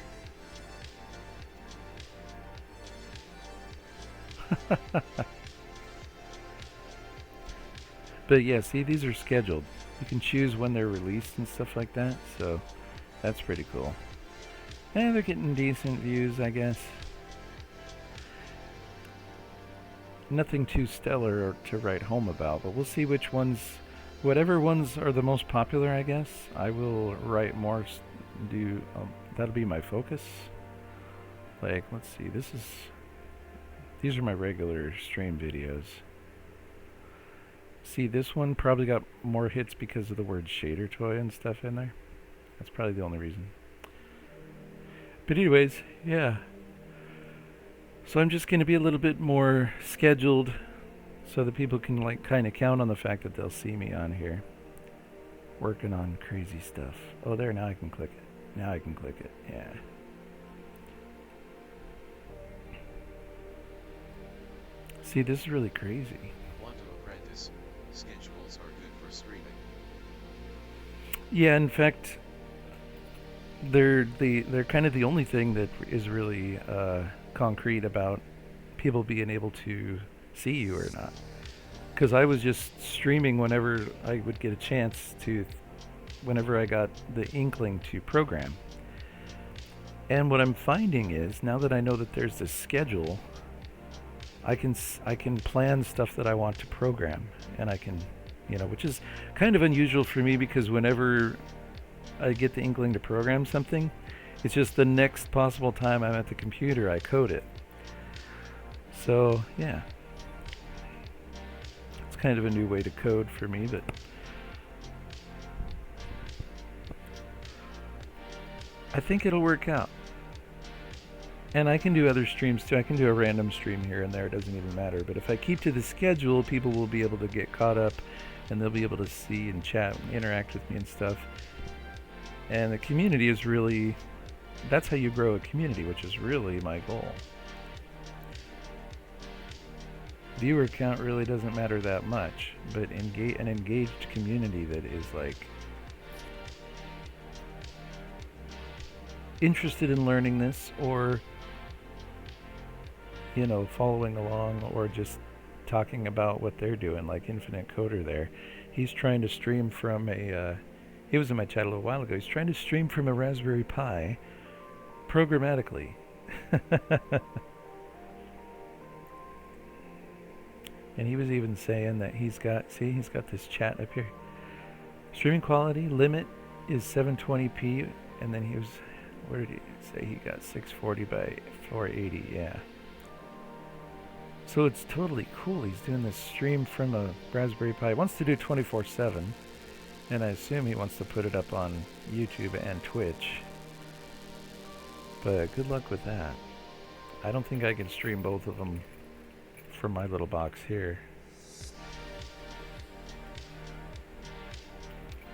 But yeah, see, these are scheduled. You can choose when they're released and stuff like that. So that's pretty cool. And they're getting decent views, I guess. Nothing too stellar or to write home about, but we'll see which ones, whatever ones are the most popular, I guess, I will write more, that'll be my focus. Like, let's see, these are my regular stream videos. See, this one probably got more hits because of the word ShaderToy and stuff in there. That's probably the only reason. But anyways, yeah. So I'm just going to be a little bit more scheduled so that people can, like, kind of count on the fact that they'll see me on here working on crazy stuff. Oh, there, now I can click it. Now I can click it. Yeah. See, this is really crazy. Want to apprentice? Schedules are good for streaming. Yeah, in fact, they're kind of the only thing that is really concrete about people being able to see you or not. Because I was just streaming whenever I would get a chance to, whenever I got the inkling to program. And what I'm finding is, now that I know that there's this schedule, I can plan stuff that I want to program, and I can, which is kind of unusual for me because whenever I get the inkling to program something, it's just the next possible time I'm at the computer, I code it. So, yeah. It's kind of a new way to code for me, but I think it'll work out. And I can do other streams too. I can do a random stream here and there. It doesn't even matter. But if I keep to the schedule, people will be able to get caught up and they'll be able to see and chat and interact with me and stuff. And the community is really, that's how you grow a community, which is really my goal. Viewer count really doesn't matter that much, but an engaged community that is like interested in learning this, or you know, following along, or just talking about what they're doing, like Infinite Coder there. He's trying to stream from a he was in my chat a little while ago. He's trying to stream from a Raspberry Pi programmatically. And he was even saying that he's got this chat up here. Streaming quality limit is 720p, and then he was, where did he say he got 640 by 480? Yeah. So it's totally cool. He's doing this stream from a Raspberry Pi. He wants to do 24/7, and I assume he wants to put it up on YouTube and Twitch. But good luck with that. I don't think I can stream both of them from my little box here,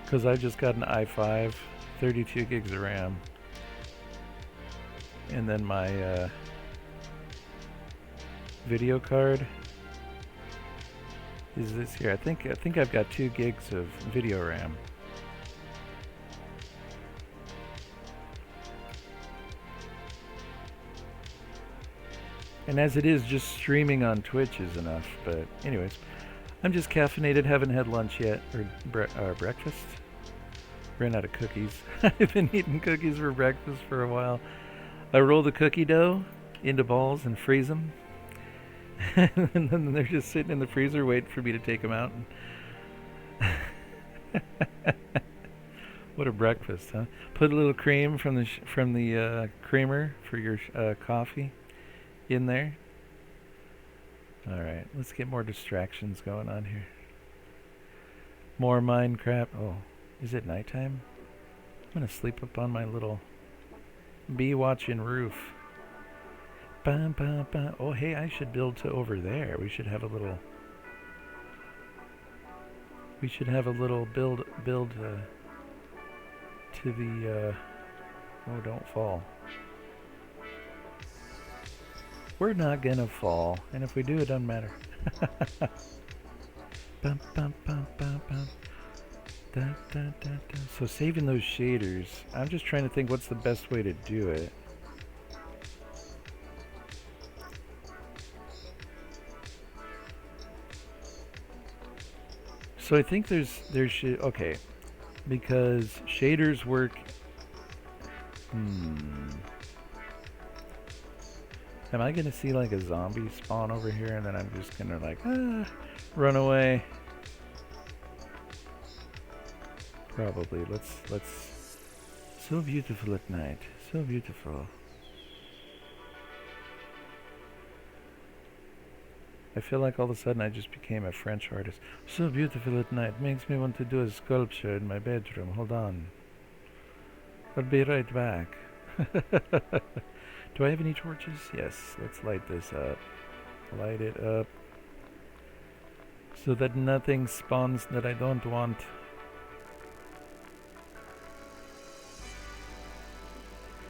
because I just got an i5, 32 gigs of RAM, and then my video card is this here. I think I've got 2 gigs of video RAM. And as it is, just streaming on Twitch is enough. But anyways, I'm just caffeinated, haven't had lunch yet, or breakfast. Ran out of cookies. I've been eating cookies for breakfast for a while. I roll the cookie dough into balls and freeze them. And then they're just sitting in the freezer waiting for me to take them out. What a breakfast, huh? Put a little cream from the creamer for your coffee in there. Alright, let's get more distractions going on here. More Minecraft. Oh, is it nighttime? I'm gonna sleep up on my little bee watching roof. Bam, bam, bam. Oh, hey, I should build to over there. We should have a little build to the oh, don't fall. We're not gonna fall, and if we do, it doesn't matter. Bum, bum, bum, bum, bum. Da, da, da, da. So saving those shaders, I'm just trying to think what's the best way to do it. So I think there's okay, because shaders work. Am I gonna see like a zombie spawn over here, and then I'm just gonna like run away? Probably. Let's. So beautiful at night. So beautiful. I feel like all of a sudden I just became a French artist. So beautiful at night. Makes me want to do a sculpture in my bedroom. Hold on. I'll be right back. Do I have any torches? Yes. Let's light this up. Light it up. So that nothing spawns that I don't want.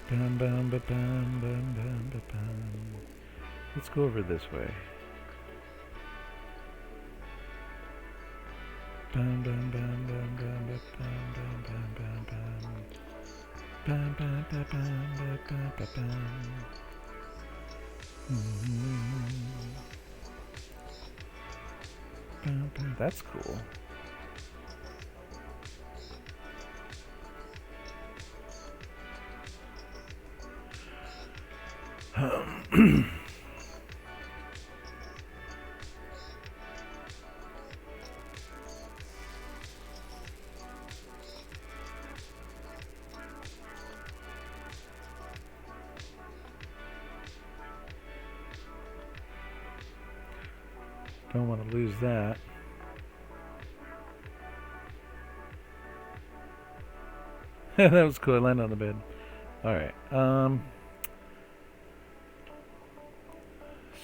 Bam, bam, ba, bam, bam, bam, ba, bam. Let's go over this way. Bam, bam, bam, bam, bam, ba, bam, bam, bam, bam, bam. Bam, bam, ba, bam, ba, bam, ba, bam. Bam, bam. That's cool. Don't want to lose that. That was cool. I landed on the bed. Alright.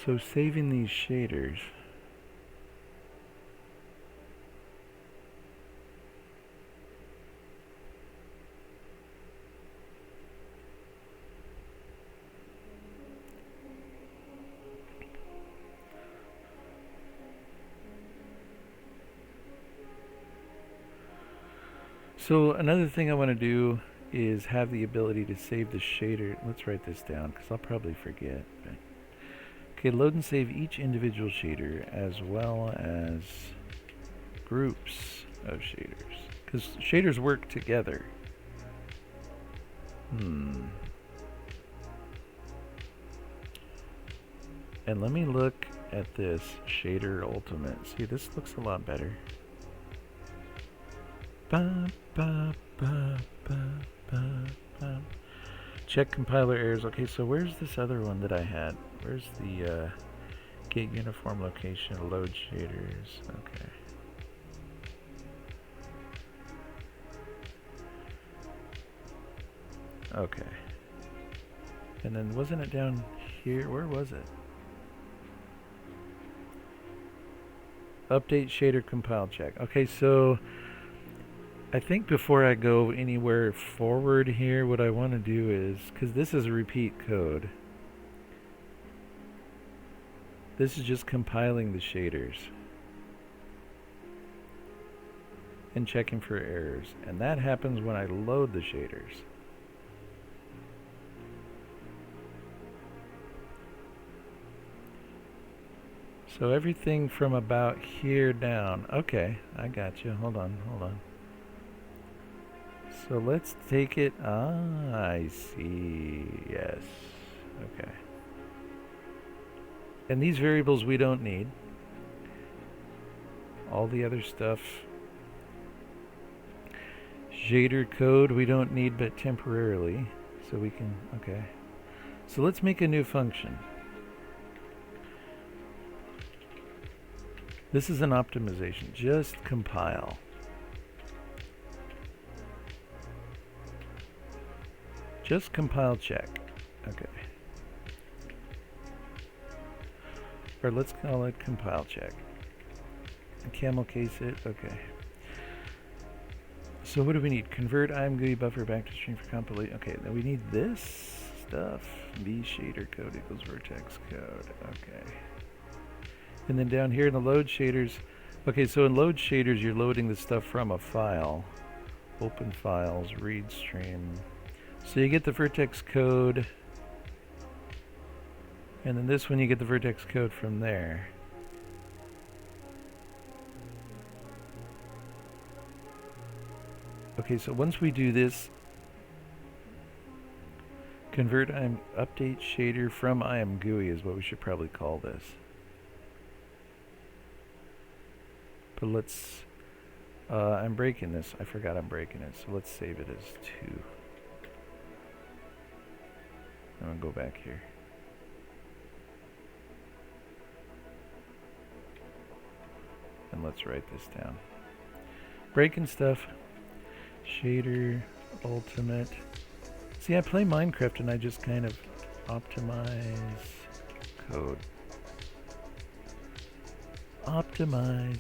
So saving these shaders. So another thing I want to do is have the ability to save the shader. Let's write this down because I'll probably forget. But okay, load and save each individual shader as well as groups of shaders because shaders work together. And let me look at this shader ultimate. See, this looks a lot better. Ba, ba, ba, ba, ba, ba. Check compiler errors. Okay, so where's this other one that I had? Where's the get uniform location, load shaders? Okay. Okay. And then wasn't it down here? Where was it? Update shader compile check. Okay, so I think before I go anywhere forward here, what I want to do is, because this is a repeat code, this is just compiling the shaders and checking for errors. And that happens when I load the shaders. So everything from about here down. Okay, I got you. Hold on. So let's take it. I see. Yes. Okay. And these variables we don't need. All the other stuff. Shader code we don't need but temporarily. So we can, okay. So let's make a new function. This is an optimization. Just compile. Just compile check. Okay. Or let's call it compile check. Camel case it. Okay. So what do we need? Convert IMGUI buffer back to stream for compilation. Okay, then we need this stuff. B shader code equals vertex code. Okay. And then down here in the load shaders. Okay, so in load shaders, you're loading the stuff from a file. Open files, read stream. So you get the vertex code. And then this one, you get the vertex code from there. Okay, so once we do this, convert update shader from IMGUI is what we should probably call this. But let's, I'm breaking this. I forgot I'm breaking it. So let's save it as 2. I'm going to go back here. And let's write this down. Breaking stuff. Shader, ultimate. See, I play Minecraft and I just kind of optimize code. Optimize.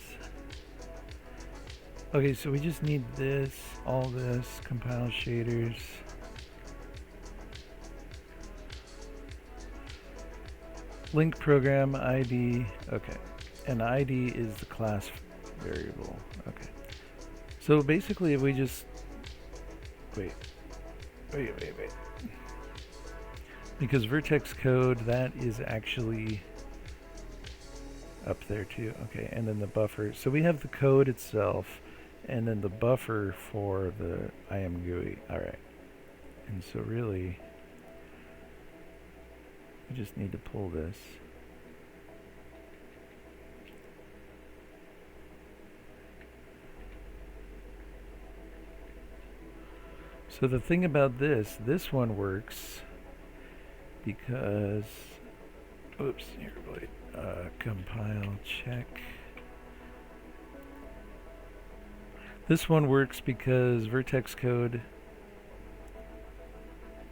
Okay, so we just need this, all this, compile shaders. Link program ID, okay. And ID is the class variable, okay. So basically if we just, wait. Because vertex code, that is actually up there too, okay. And then the buffer, so we have the code itself, and then the buffer for the IMGUI. All right. And so really, we just need to pull this. So the thing about this one works because, oops, here, wait, compile check. This one works because vertex code,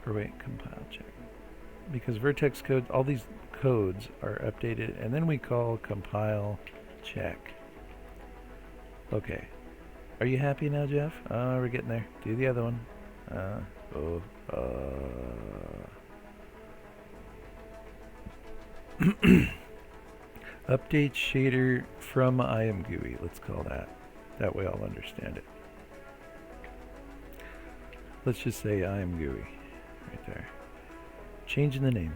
or wait, compile check. Because vertex code, all these codes are updated, and then we call compile check. Okay. Are you happy now, Jeff? We're getting there. Do the other one. Update shader from IMGUI. Let's call that. That way I'll understand it. Let's just say I am GUI right there. Changing the name.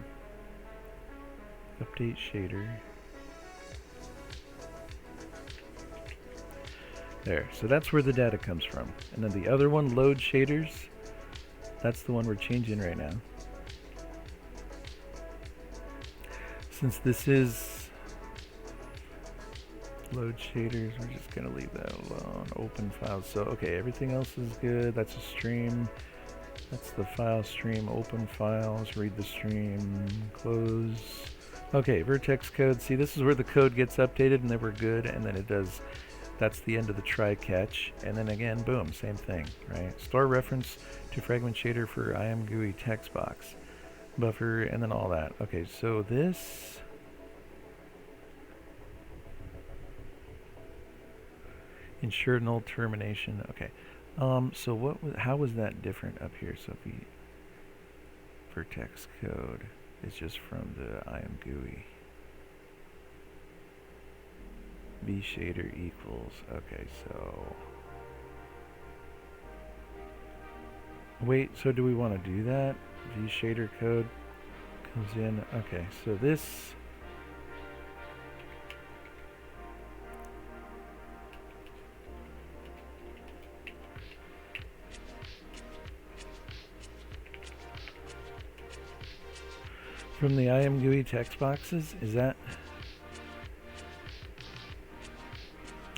Update shader. There. So that's where the data comes from. And then the other one, load shaders, that's the one we're changing right now. Since this is load shaders, we're just gonna leave that alone. Open files. So okay, everything else is good. That's a stream. That's the file stream. Open files. Read the stream. Close. Okay, vertex code. See, this is where the code gets updated, and then we're good. And then it does. That's the end of the try catch. And then again, boom, same thing, right? Store reference to fragment shader for IAMGUI text box. Buffer, and then all that. Okay, so this ensure null termination. Okay, so what? How was that different up here? So if we vertex code is just from the IAMGUI. V shader equals. Okay, so wait. So do we want to do that? V shader code comes in. Okay, so this from the IAMGUI text boxes, is that?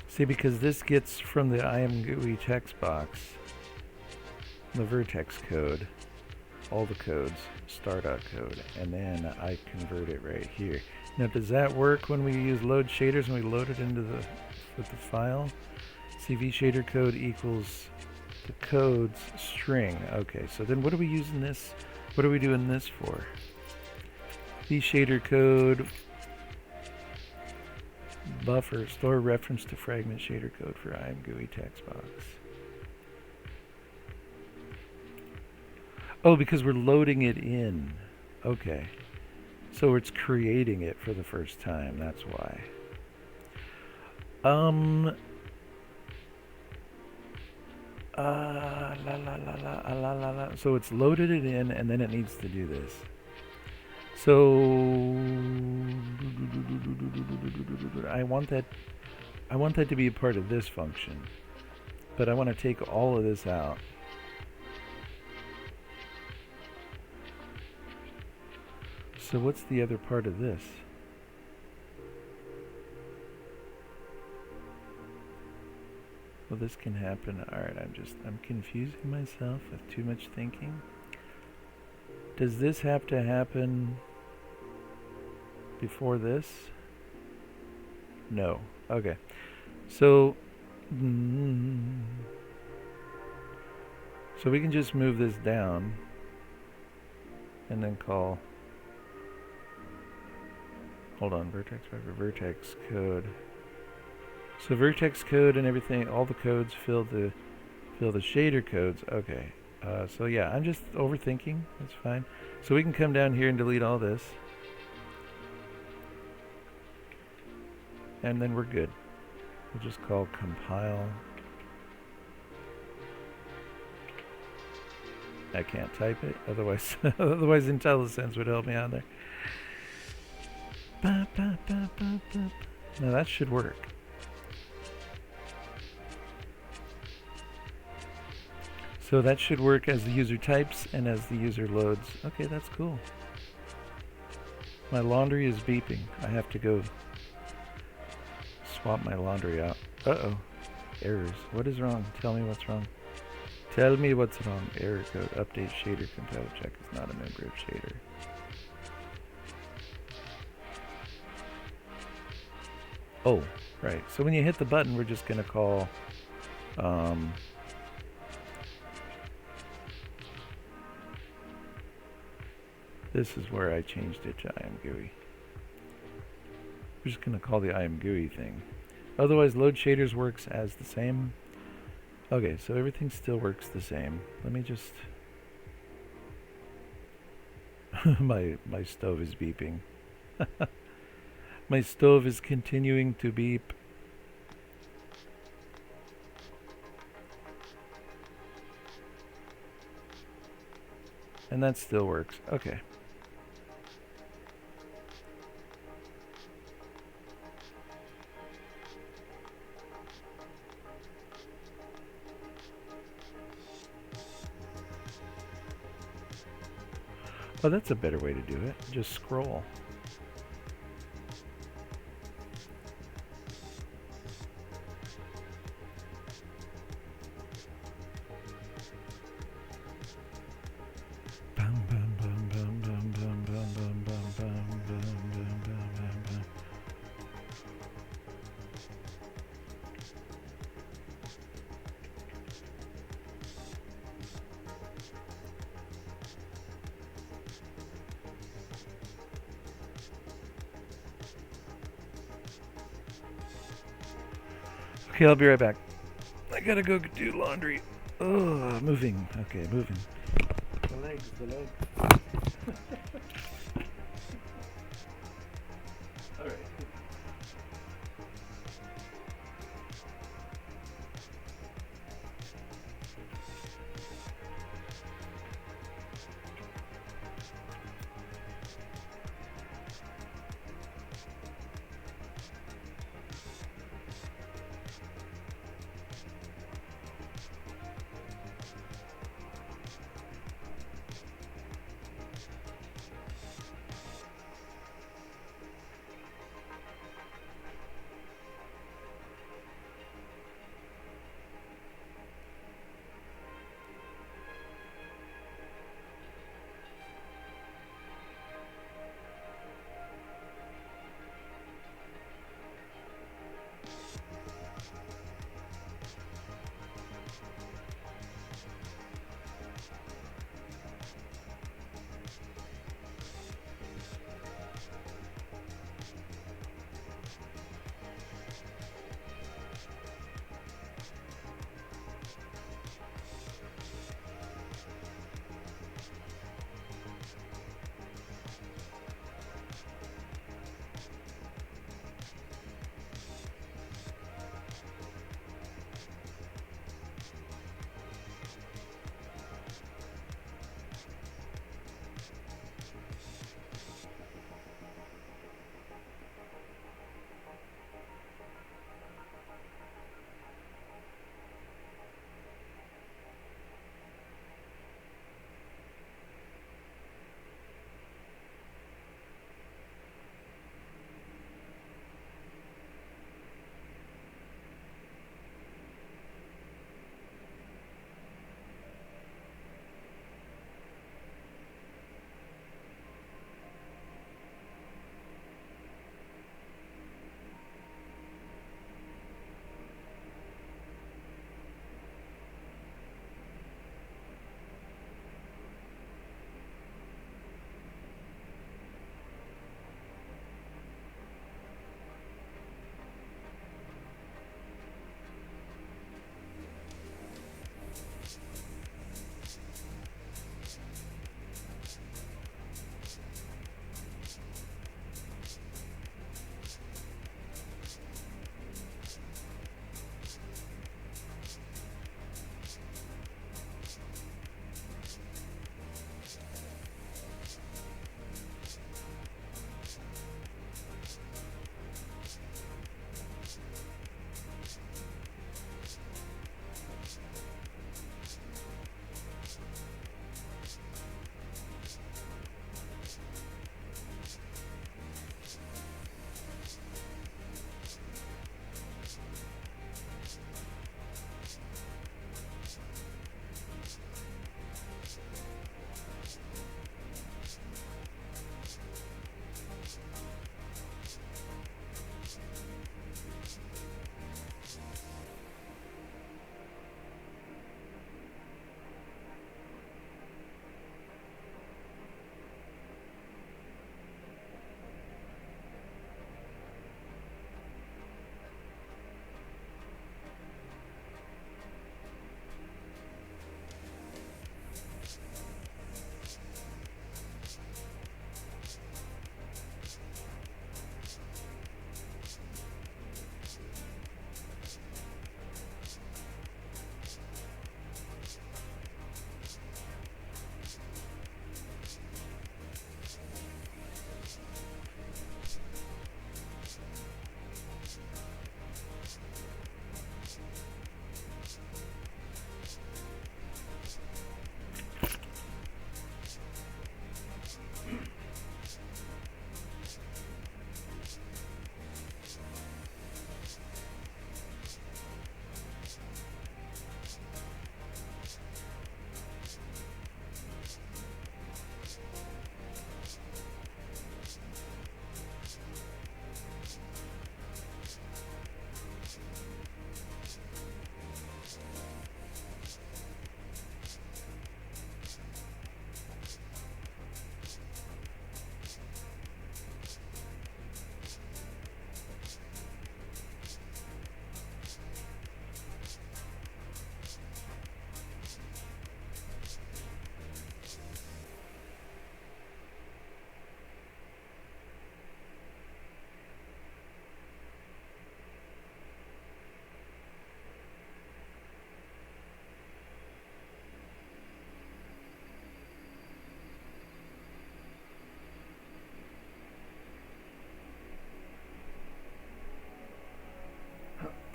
See, because this gets from the IAMGUI text box, the vertex code, all the codes, star.code, and then I convert it right here. Now, does that work when we use load shaders and we load it into the with the file? CV shader code equals the code's string. Okay, so then what are we using this? What are we doing this for? V shader code buffer store reference to fragment shader code for IAMGUI text box. Oh, because we're loading it in. Okay. So it's creating it for the first time. That's why. So it's loaded it in, and then it needs to do this. So I want that to be a part of this function, but I want to take all of this out. So what's the other part of this? Well, this can happen. All right, I'm confusing myself with too much thinking. Does this have to happen before this? No. Okay. So so we can just move this down and then call, hold on, vertex buffer, vertex code. So vertex code and everything, all the codes fill the shader codes. Okay. So yeah, I'm just overthinking. That's fine. So we can come down here and delete all this. And then we're good. We'll just call compile. I can't type it, otherwise otherwise IntelliSense would help me out there. Now that should work. So that should work as the user types and as the user loads. Okay, that's cool. My laundry is beeping. I have to go swap my laundry out. Uh-oh. Errors. What is wrong? Tell me what's wrong. Tell me what's wrong. Error code. Update shader. Compile check is not a member of shader. Oh, right. So when you hit the button, we're just going to call this is where I changed it to IAMGUI. We're just going to call the IAMGUI thing. Otherwise, load shaders works as the same. Okay, so everything still works the same. Let me just... my stove is beeping. My stove is continuing to beep. And that still works. Okay. Oh, that's a better way to do it. Just scroll. Bum, bum, bum, bum, bum, bum, bum, bum, bum, bum, bum, bum, bum, bum. Okay, I'll be right back. I gotta go do laundry. Oh, moving. Okay, moving. The legs, the legs. All right.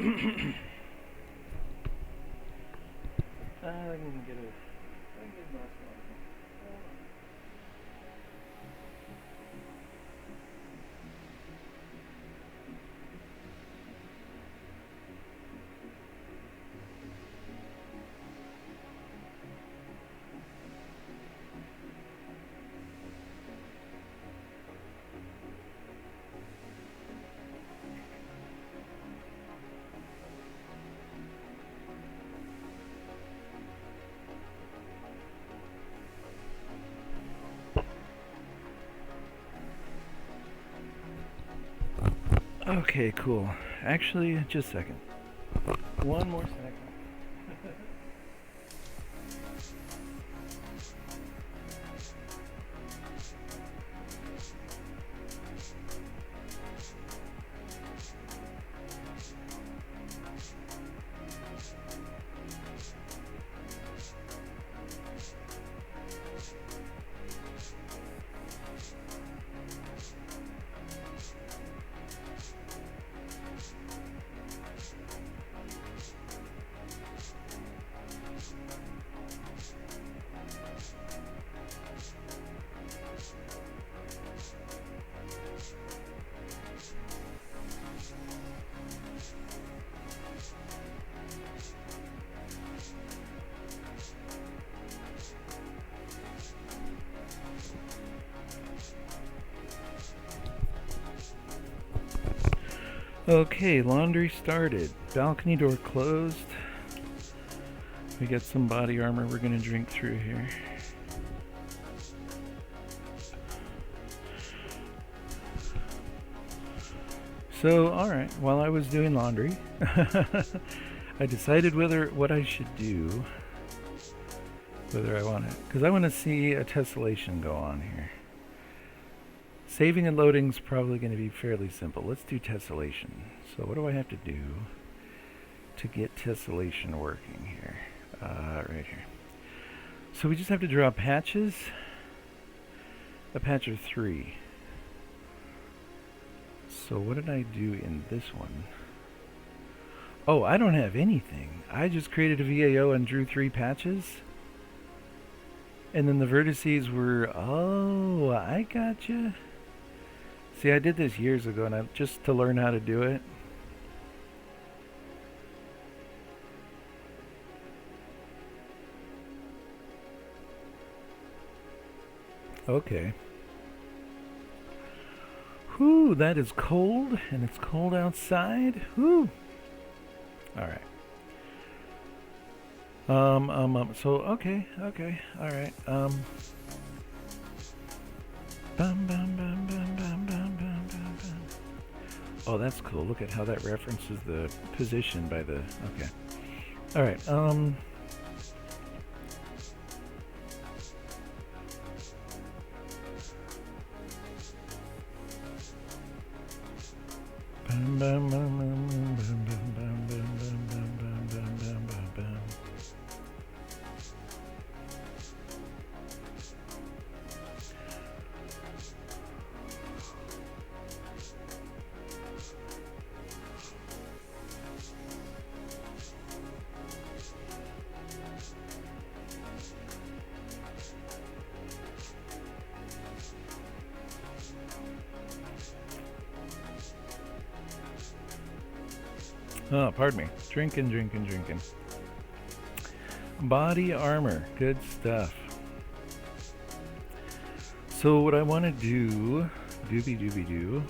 I can get a last one. Okay, cool. Actually, just a second. One more second. Okay, laundry started. Balcony door closed. We got some body armor we're gonna drink through here. So, alright, while I was doing laundry, I decided what I should do. Whether I want to, because I want to see a tessellation go on here. Saving and loading is probably going to be fairly simple. Let's do tessellation. So what do I have to do to get tessellation working here? Right here. So we just have to draw patches. A patch of 3. So what did I do in this one? Oh, I don't have anything. I just created a VAO and drew 3 patches. And then the vertices were, oh, I gotcha. See, I did this years ago, and just to learn how to do it. Okay. Whew, that is cold, and it's cold outside. Whew. All right. So, okay, all right. Bum, bum, bum, bum, bum, bum, bum, bum, bum. Oh, that's cool. Look at how that references the position by the, okay. All right, bum, bum, bum, bum, bum, bum, bum, bum, bum, bum, bum, bum, bum, bum, bum. Oh, pardon me. Drinking. Body armor. Good stuff. So what I want to do, doobie-doobie-doo.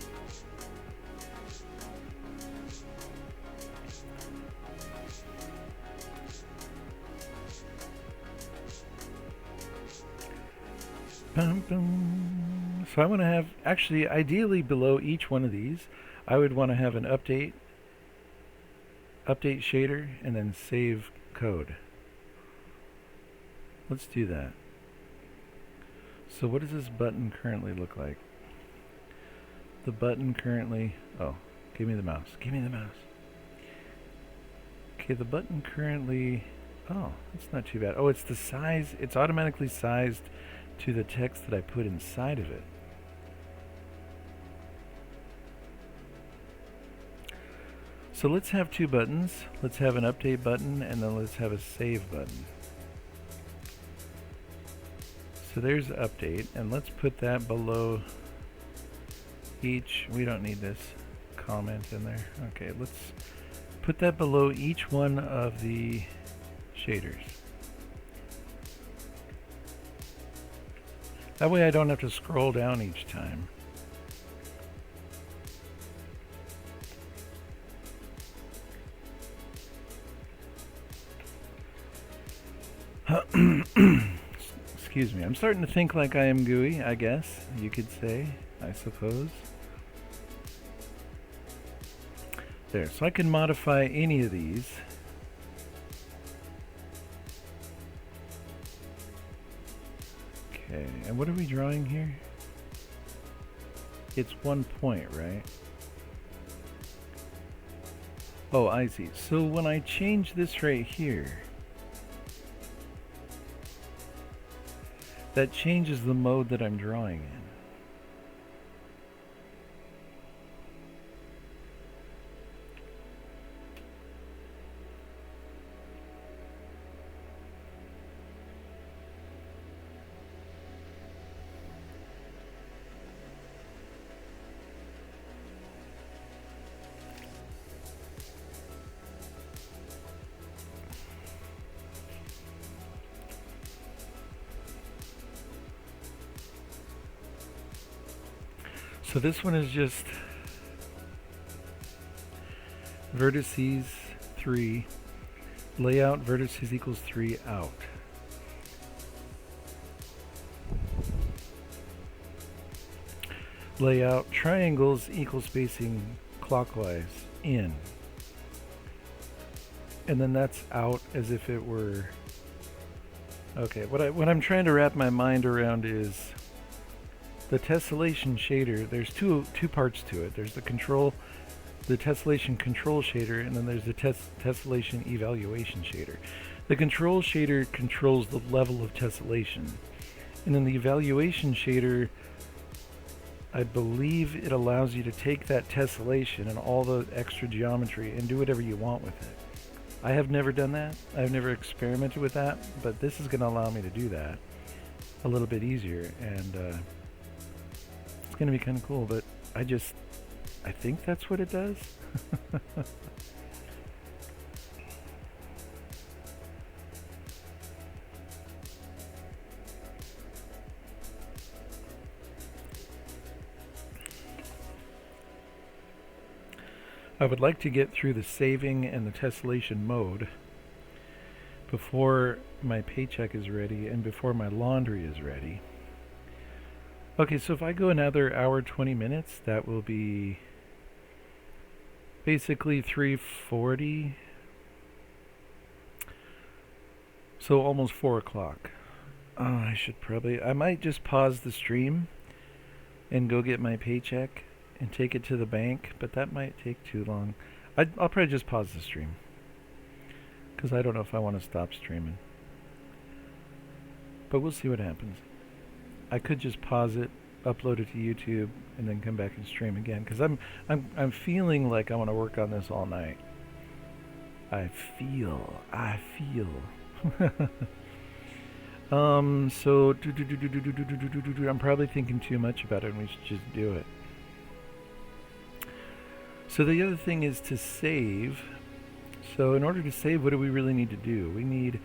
So I want to have, actually, ideally below each one of these, I would want to have an update shader, and then save code. Let's do that. So what does this button currently look like? The button currently, oh, give me the mouse. Okay, the button currently, oh, that's not too bad. Oh, it's the size, it's automatically sized to the text that I put inside of it. So let's have two buttons. Let's have an update button, and then let's have a save button. So there's update, and let's put that below each. We don't need this comment in there. Okay, let's put that below each one of the shaders. That way I don't have to scroll down each time. Excuse me. I'm starting to think like I am GUI, I guess you could say, I suppose. There, so I can modify any of these. Okay, and what are we drawing here? It's 1 point, right? Oh, I see. So when I change this right here, that changes the mode that I'm drawing in. So this one is just vertices 3, layout vertices equals 3 out. Layout triangles equal spacing clockwise in. And then that's out as if it were. Okay, what I'm trying to wrap my mind around is the tessellation shader. There's two parts to it. There's the tessellation control shader, and then there's the tessellation evaluation shader. The control shader controls the level of tessellation, and then the evaluation shader, I believe it allows you to take that tessellation and all the extra geometry and do whatever you want with it. I have never done that. I've never experimented with that, but this is going to allow me to do that a little bit easier, and it's going to be kind of cool, but I think that's what it does. I would like to get through the saving and the tessellation mode before my paycheck is ready and before my laundry is ready. Okay, so if I go another hour 20 minutes, that will be basically 3:40. So almost 4 o'clock. Oh, I might just pause the stream and go get my paycheck and take it to the bank, but that might take too long. I'll probably just pause the stream, because I don't know if I want to stop streaming. But we'll see what happens. I could just pause it, upload it to YouTube, and then come back and stream again, because I'm feeling like I want to work on this all night. I feel. So I'm probably thinking too much about it, and we should just do it. So the other thing is to save. So in order to save, what do we really need to do? We need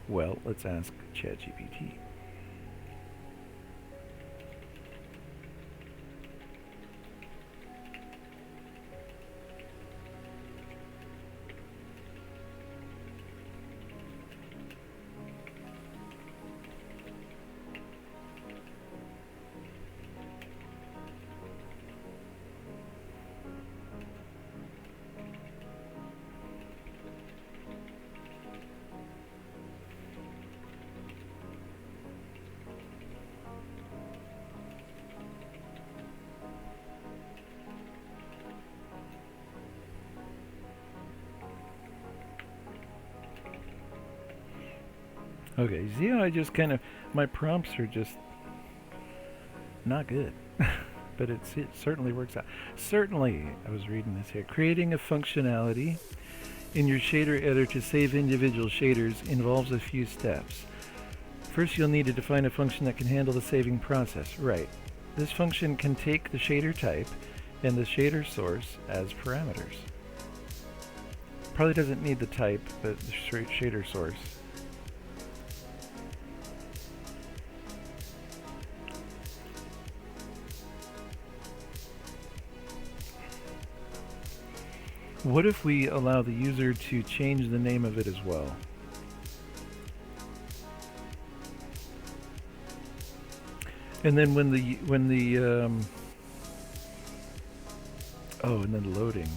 well, let's ask ChatGPT. Okay, see how I just kind of, my prompts are just not good. But it certainly works out. Certainly, I was reading this here. Creating a functionality in your shader editor to save individual shaders involves a few steps. First, you'll need to define a function that can handle the saving process. Right. This function can take the shader type and the shader source as parameters. Probably doesn't need the type, but the shader source. What if we allow the user to change the name of it as well? And then when the oh, and then loading.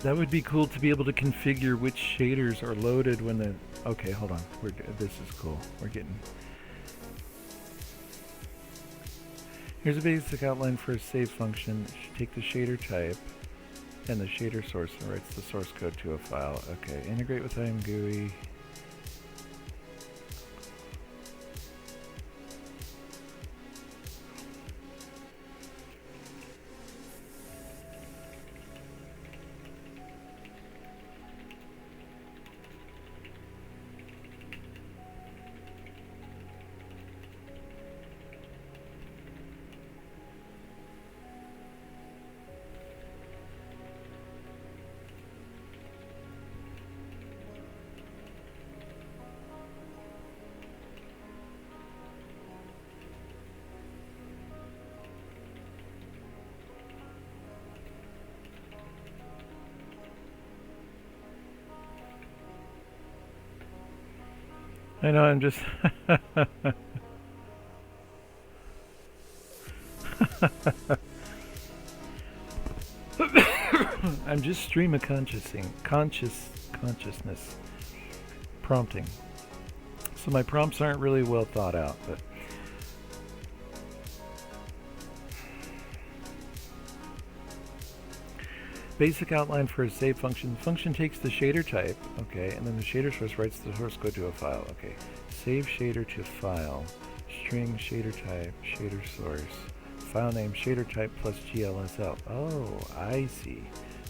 That would be cool to be able to configure which shaders are loaded when the... Okay, hold on. This is cool. We're getting... Here's a basic outline for a save function. Take the shader type and the shader source and writes the source code to a file. Okay, integrate with IMGUI. I know, I'm just... I'm just stream of consciousness prompting. So my prompts aren't really well thought out, but... Basic outline for a save function. The function takes the shader type, okay, and then the shader source writes the source code to a file, okay. Save shader to file, string shader type, shader source, file name shader type plus GLSL. Oh, I see.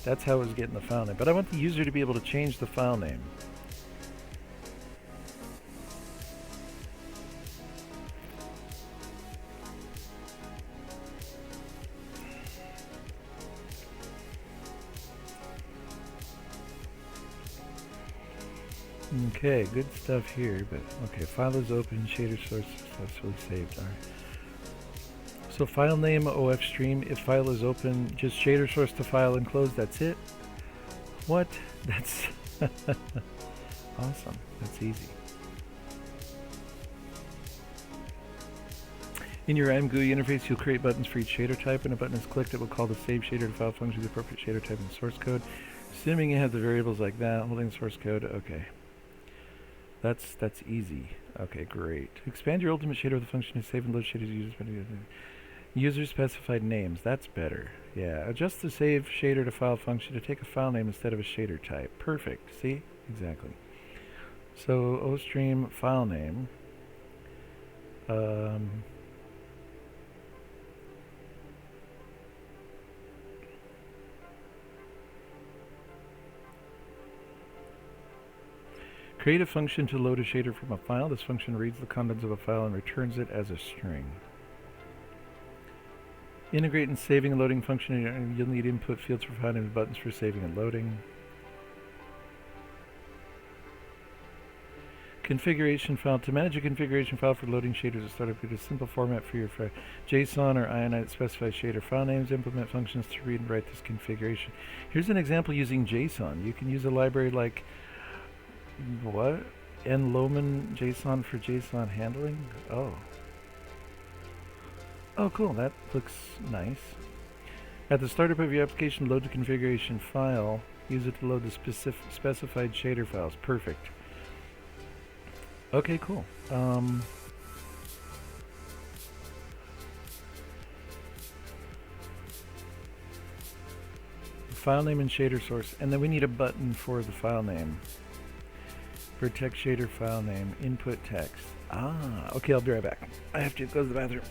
That's how it's getting the file name. But I want the user to be able to change the file name. Okay, good stuff here, but okay, file is open, shader source successfully saved. All right. So file name OF stream, if file is open, just shader source to file and close, that's it? What? That's awesome, that's easy. In your IMGUI interface, you'll create buttons for each shader type. When a button is clicked, it will call the save shader to file function with the appropriate shader type and source code. Assuming you have the variables like that, holding the source code, okay. That's easy. Okay, great. Expand your ultimate shader with the function to save and load shaders user specified names. That's better. Yeah. Adjust the save shader to file function to take a file name instead of a shader type. Perfect. See? Exactly. So OStream file name. Create a function to load a shader from a file. This function reads the contents of a file and returns it as a string. Integrate and saving and loading function. You'll need input fields for file names, buttons for saving and loading. Configuration file. To manage a configuration file for loading shaders at startup, create a simple format for your JSON or INI that specifies shader file names. Implement functions to read and write this configuration. Here's an example using JSON. You can use a library like what? nloman JSON for JSON handling? Oh. Oh, cool. That looks nice. At the startup of your application, load the configuration file. Use it to load the specified shader files. Perfect. Okay, cool. file name and shader source, and then we need a button for the file name. Vertex shader file name, input text. Ah, okay, I'll be right back. I have to go to the bathroom.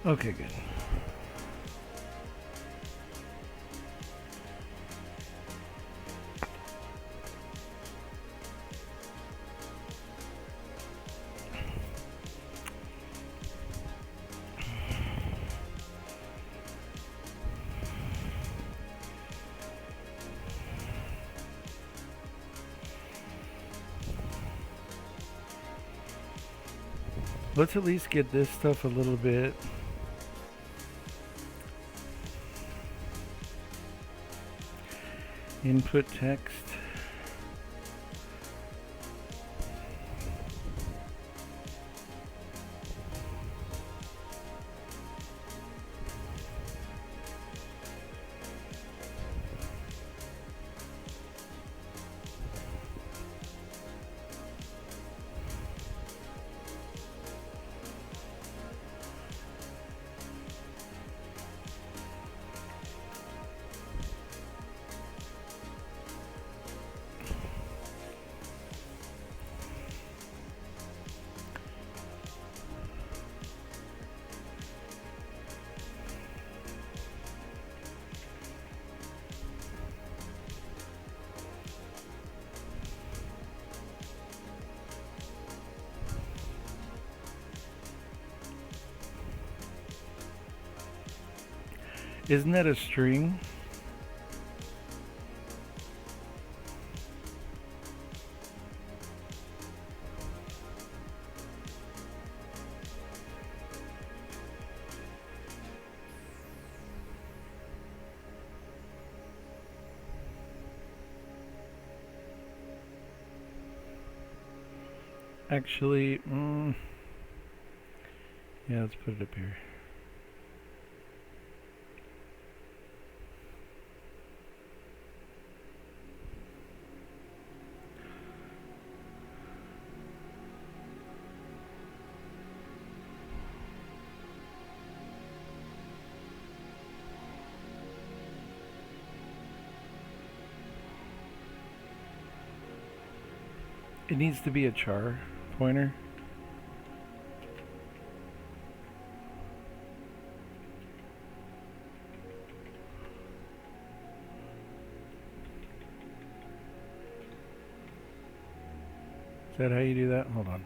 Okay, good. Let's at least get this stuff a little bit. Input text. Isn't that a string? Actually, yeah, let's put it up here. It needs to be a char pointer. Is that how you do that? Hold on.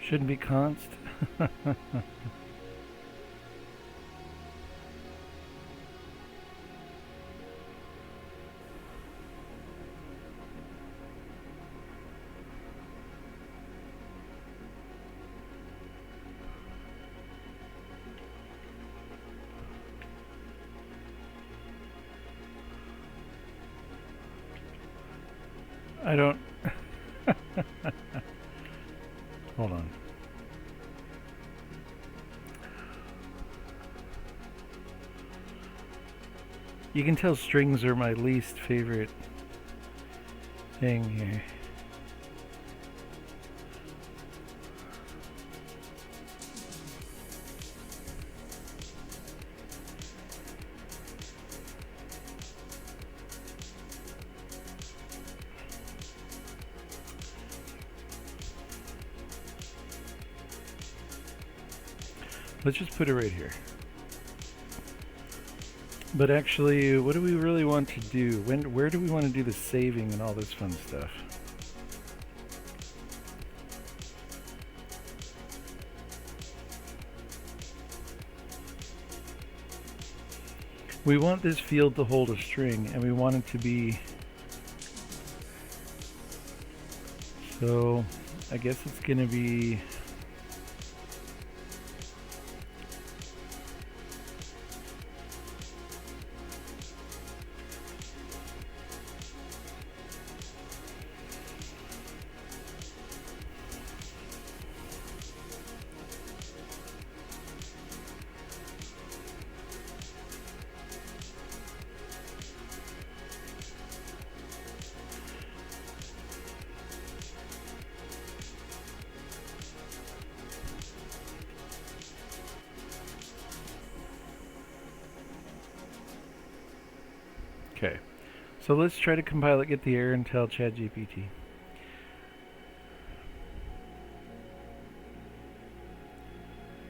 Shouldn't be const. I don't. Hold on. You can tell strings are my least favorite thing here. Let's just put it right here. But actually, what do we really want to do? Where do we want to do the saving and all this fun stuff? We want this field to hold a string, and we want it to be... So, I guess it's going to be... Okay. So let's try to compile it, get the error, and tell ChatGPT.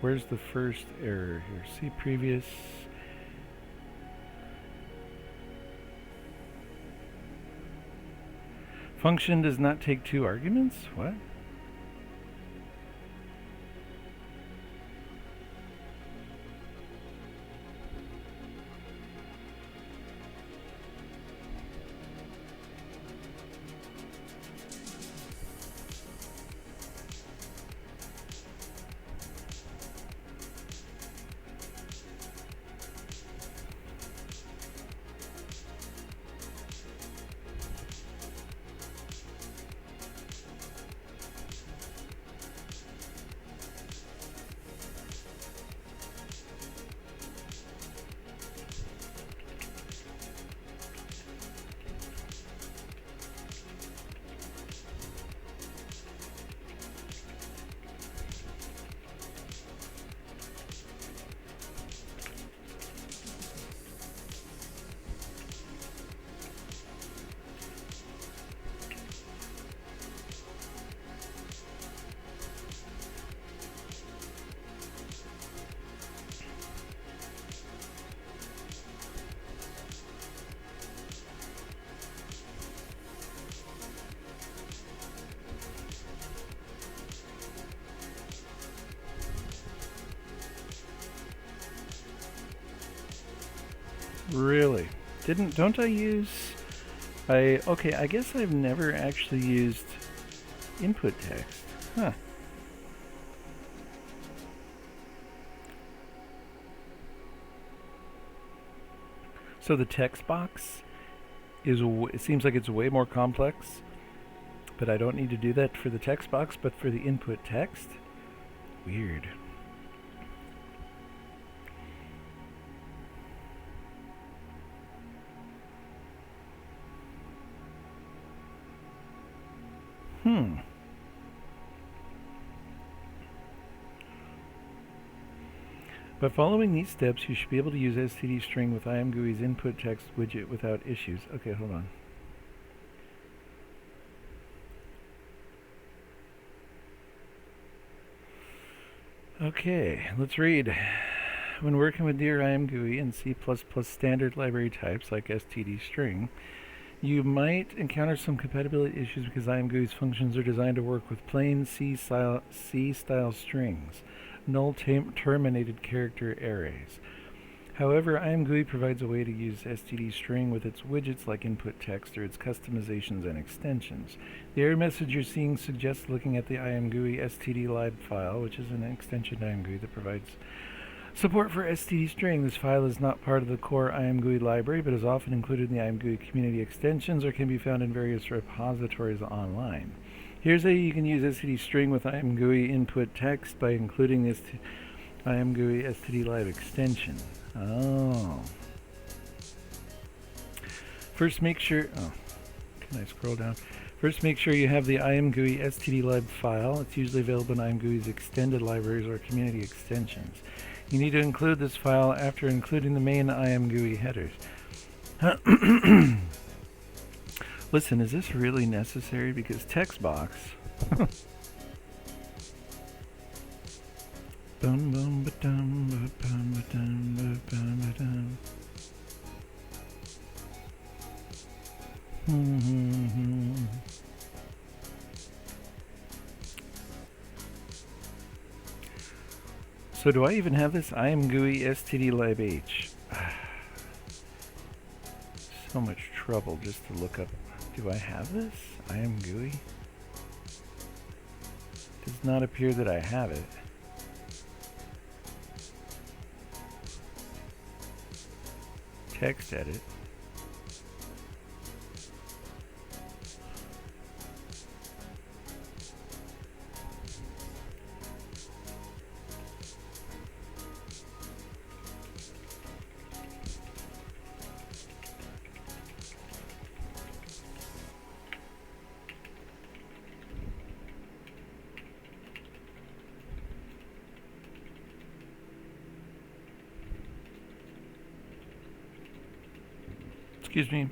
Where's the first error here? See previous. Function does not take 2 arguments? What? Really? Don't I use... okay, I guess I've never actually used input text. Huh. So the text box is, it seems like it's way more complex, but I don't need to do that for the text box, but for the input text? Weird. By following these steps, you should be able to use STD string with IMGUI's input text widget without issues. Okay, hold on. Okay, let's read. When working with Dear IMGUI and C++ standard library types like STD string, you might encounter some compatibility issues because IMGUI's functions are designed to work with plain C-style strings, null terminated character arrays. However, IMGUI provides a way to use STD string with its widgets like input text or its customizations and extensions. The error message you're seeing suggests looking at the IMGUI stdlib file, which is an extension to IMGUI that provides support for STD string. This file is not part of the core IMGUI library, but is often included in the IMGUI community extensions or can be found in various repositories online. Here's how you can use STD string with IMGUI input text by including this IMGUI stdlib extension. Oh. First make sure, can I scroll down? First make sure you have the IMGUI stdlib file. It's usually available in IMGUI's extended libraries or community extensions. You need to include this file after including the main IMGUI headers. Listen, is this really necessary? Because text box. So do I even have this IMGUI stdlib h? So much trouble just to look up. Do I have this? IMGUI? Does not appear that I have it. Text edit. Excuse me.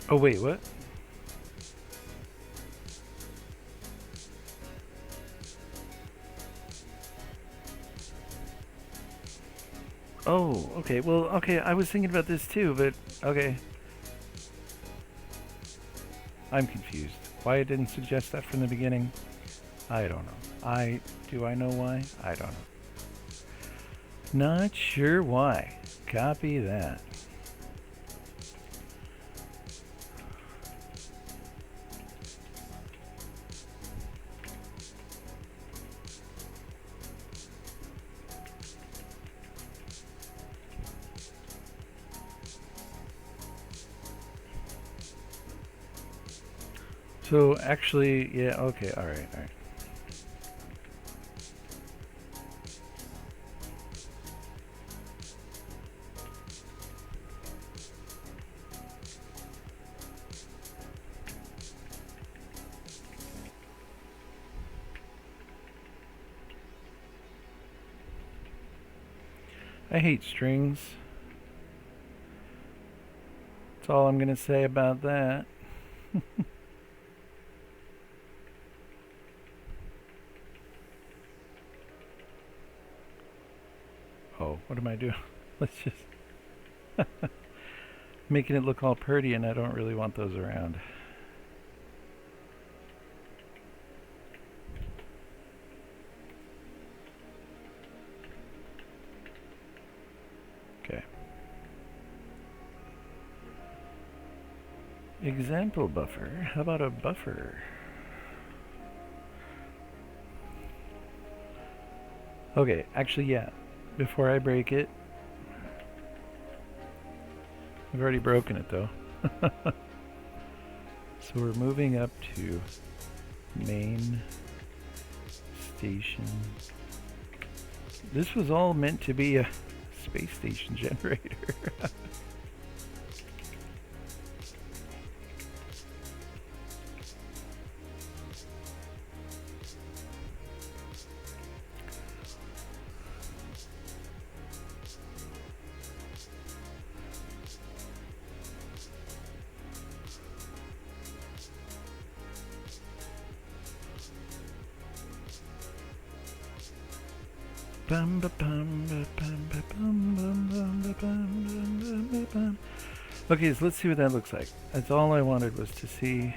Oh wait, what? Oh, okay. Well, okay, I was thinking about this too, but okay. I'm confused. Why it didn't suggest that from the beginning? I don't know. Do I know why? I don't know. Not sure why. Copy that. So actually, yeah, okay, all right. I hate strings. That's all I'm gonna say about that. Oh, what am I doing? Let's just making it look all pretty, and I don't really want those around. Okay. Example buffer. How about a buffer? Okay, actually, yeah. Before I break it, I've already broken it though. So we're moving up to main station. This was all meant to be a space station generator. Okay, so let's see what that looks like. That's all I wanted was to see.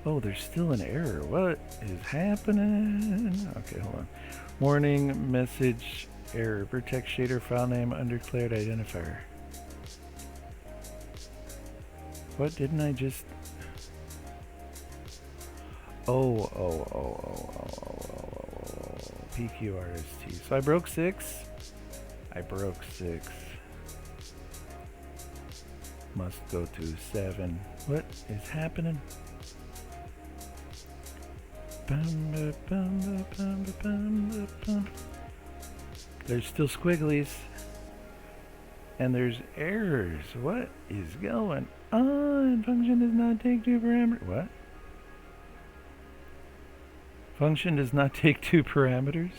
Oh, there's still an error. What is happening? Okay, hold on. Warning, message, error. Vertex shader file name undeclared identifier. What didn't I just... Oh. PQRST. So I broke 6. Must go to 7. What is happening? There's still squigglies. And there's errors. What is going on? Function does not take 2 parameters. What? Function does not take 2 parameters?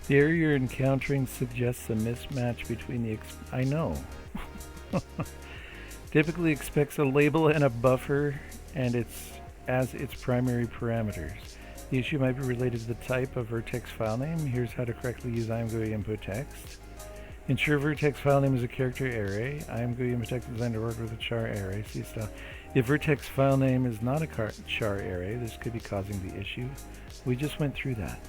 The error you're encountering suggests a mismatch between the I know. Typically expects a label and a buffer and as its primary parameters. The issue might be related to the type of vertex file name. Here's how to correctly use IMGUI input text. Ensure vertex file name is a character array. IMGUI input text is designed to work with a char array. See style. If vertex file name is not a char array, this could be causing the issue. We just went through that.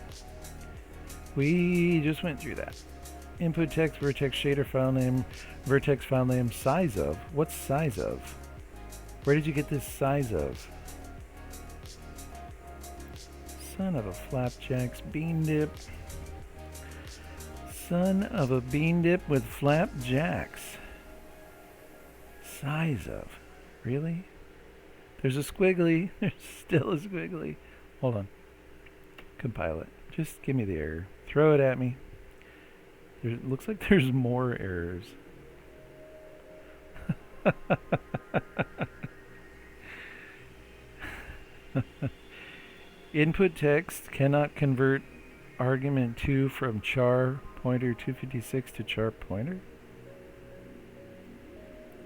Input text, vertex shader file name, vertex file name, size of. What's size of? Where did you get this size of? Son of a flapjacks bean dip. Son of a bean dip with flapjacks. Size of. Really? There's a squiggly. There's still a squiggly. Hold on. Compile it. Just give me the error. Throw it at me. It looks like there's more errors. Input text cannot convert argument 2 from char pointer 256 to char pointer.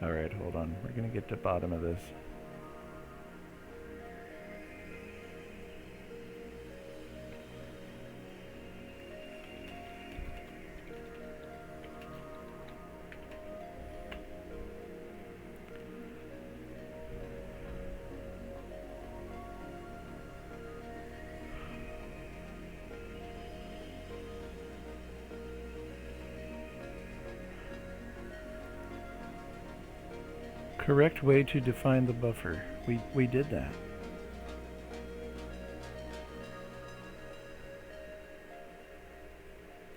Alright, hold on. We're going to get to the bottom of this. Correct way to define the buffer. We did that.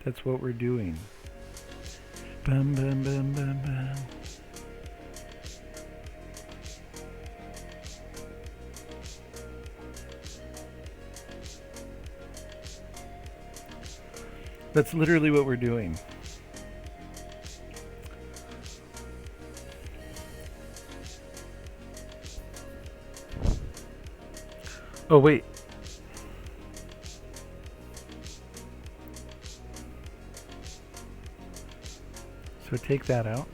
That's what we're doing. Bum bum bum bum bum. That's literally what we're doing. Oh, wait. So take that out.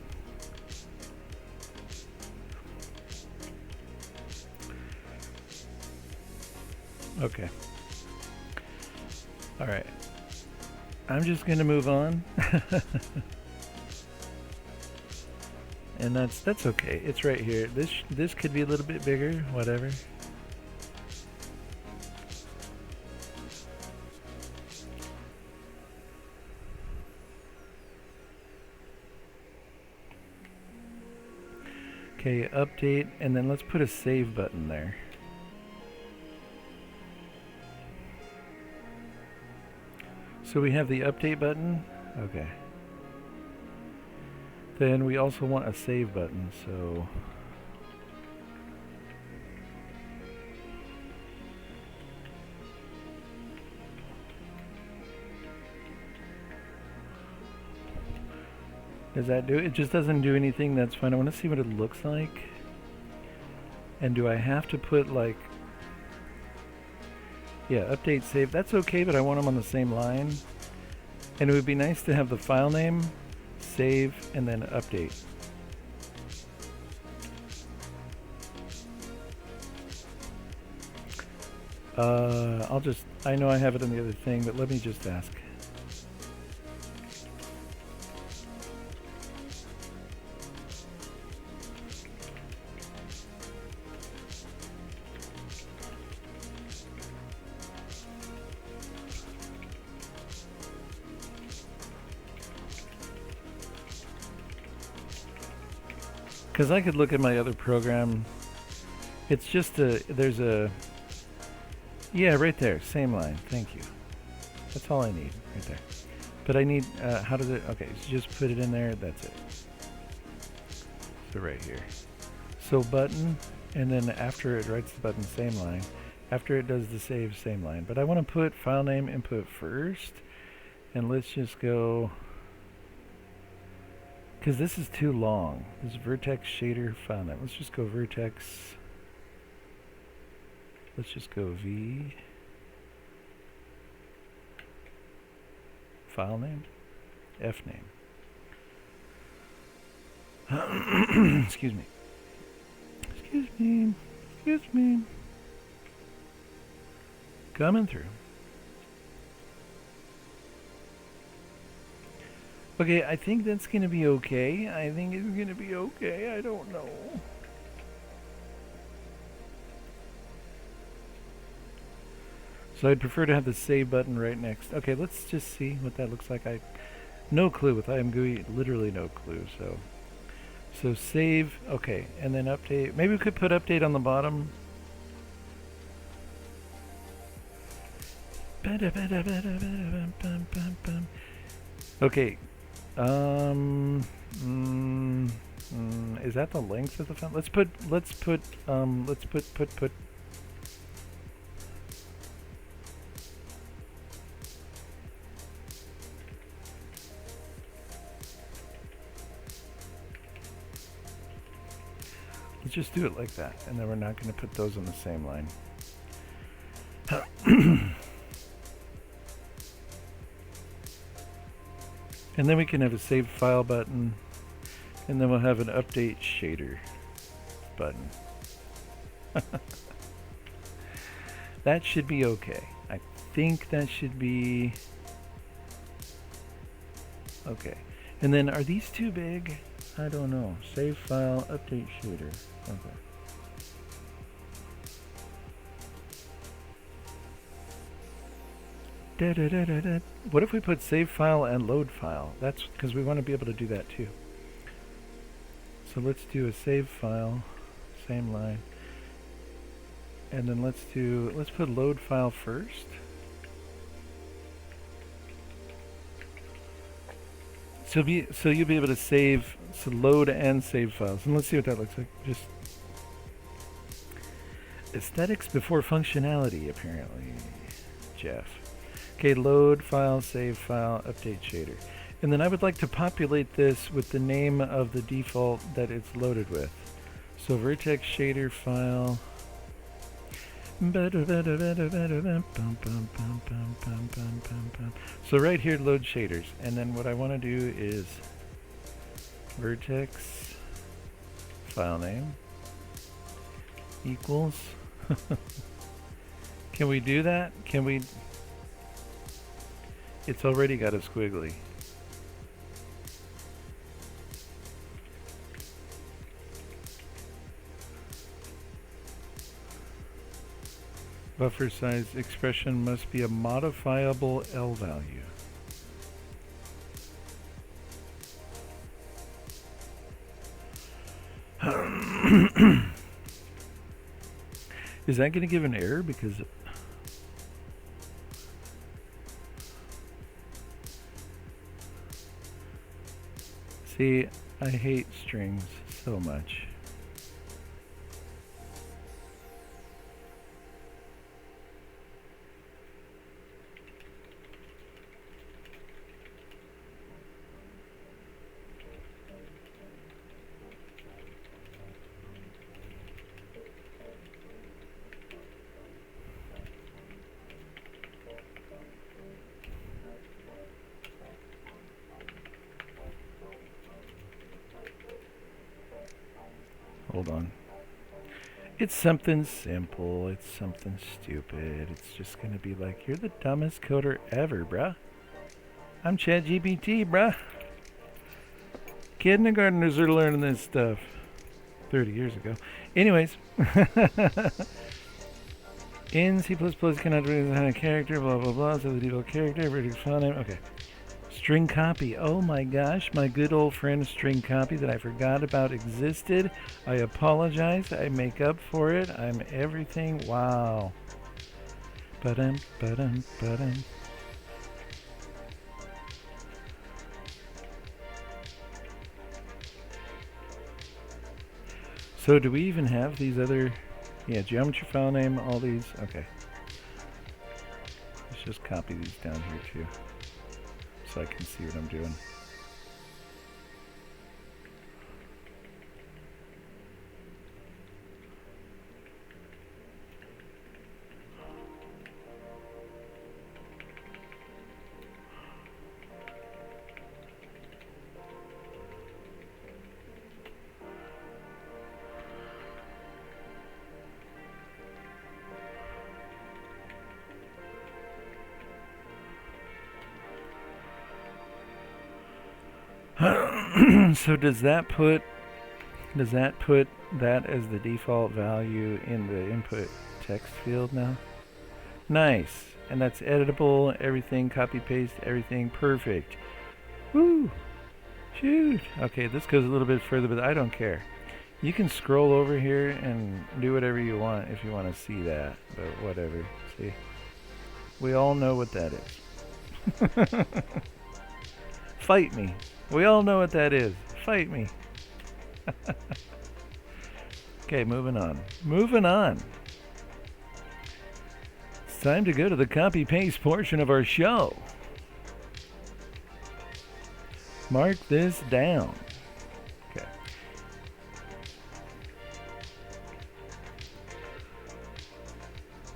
Okay. All right. I'm just going to move on. And that's okay. It's right here. This could be a little bit bigger, whatever. Okay, update, and then let's put a save button there. So we have the update button. Okay. Then we also want a save button, so does that do it? It just doesn't do anything. That's fine. I want to see what it looks like. And do I have to put like, yeah, update, save. That's okay, but I want them on the same line. And it would be nice to have the file name, save, and then update. I know I have it on the other thing, but let me just ask. Because I could look at my other program. It's just there's a, yeah, right there, same line. Thank you. That's all I need, right there. But I need, how does it, okay, so just put it in there, that's it. So right here. So button, and then after it writes the button, same line. After it does the save, same line. But I want to put file name input first. And let's just go, because this is too long. This is vertex shader file name. Let's just go vertex. Let's just go V. file name? F name. Excuse me. Excuse me. Excuse me. Coming through. Okay, I think that's going to be okay. I think it's going to be okay. I don't know. So I'd prefer to have the save button right next. Okay, let's just see what that looks like. No clue with IMGUI, literally no clue. So save, okay, and then update. Maybe we could put update on the bottom. Okay. Is that the length of the font? Let's put let's just do it like that, and then we're not going to put those on the same line. And then we can have a save file button, and then we'll have an update shader button. That should be okay. I think that should be okay. And then are these too big? I don't know. Save file, update shader. Okay. What if we put save file and load file? That's because we want to be able to do that too. So let's do a save file, same line. And then let's put load file first. So you'll be able to load and save files. And let's see what that looks like. Just aesthetics before functionality, apparently, Jeff. Okay, load file, save file, update shader. And then I would like to populate this with the name of the default that it's loaded with. So vertex shader file. So right here, load shaders. And then what I want to do is vertex file name equals. Can we do that? Can we? It's already got a squiggly. Buffer size expression must be a modifiable L value. Is that going to give an error? Because see, I hate strings so much. Hold on. It's something simple. It's something stupid. It's just going to be like, you're the dumbest coder ever, bruh. I'm ChatGPT, bruh. Kindergartners are learning this stuff 30 years ago. Anyways. In C++, cannot redesign a character, blah, blah, blah. So the default character, vertex file name. Okay. String copy. Oh my gosh, my good old friend string copy that I forgot about existed. I apologize. I make up for it. I'm everything. Wow. Ba-dum, ba-dum, ba-dum. So do we even have these other... Yeah, geometry file name, all these. Okay. Let's just copy these down here too, so I can see what I'm doing. So does that put that as the default value in the input text field now? Nice. And that's editable, everything, copy paste, everything, perfect. Woo! Shoot! Okay, this goes a little bit further, but I don't care. You can scroll over here and do whatever you want if you want to see that, but whatever. See? We all know what that is. Fight me. We all know what that is. Fight me. Okay, moving on. Moving on. It's time to go to the copy paste portion of our show. Mark this down. Okay.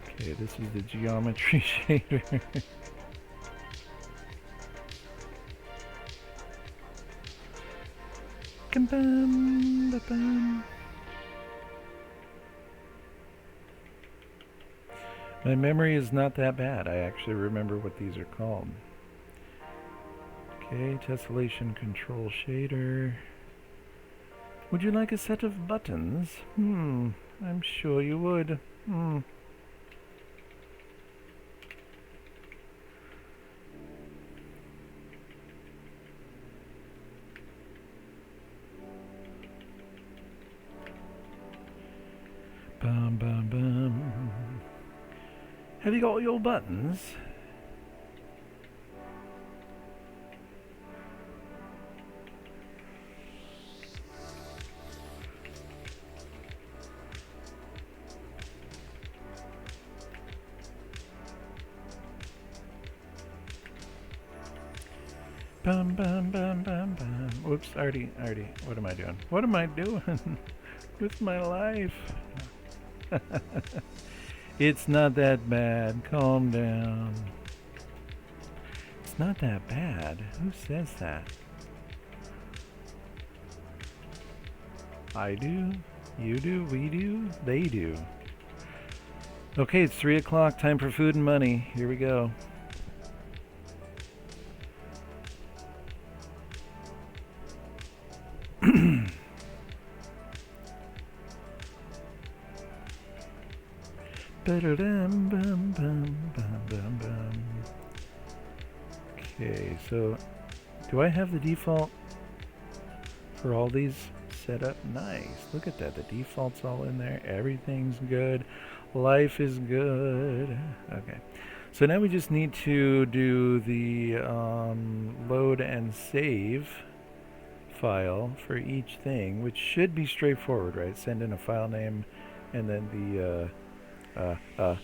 Okay, this is the geometry shader. Ka-bum, my memory is not that bad. I actually remember what these are called. Okay, tessellation control shader. Would you like a set of buttons? I'm sure you would. Bum, bum, bum. Have you got your buttons? Bum, bum, bum, bum, bum. Whoops, already. What am I doing? What am I doing with my life? It's not that bad. Calm down. It's not that bad. Who says that? I do. You do. We do. They do. Okay, it's 3 o'clock. Time for food and money. Here we go. Okay, so do I have the default for all these set up? Nice. Look at that. The default's all in there. Everything's good. Life is good. Okay. So now we just need to do the load and save file for each thing, which should be straightforward, right? Send in a file name and then the the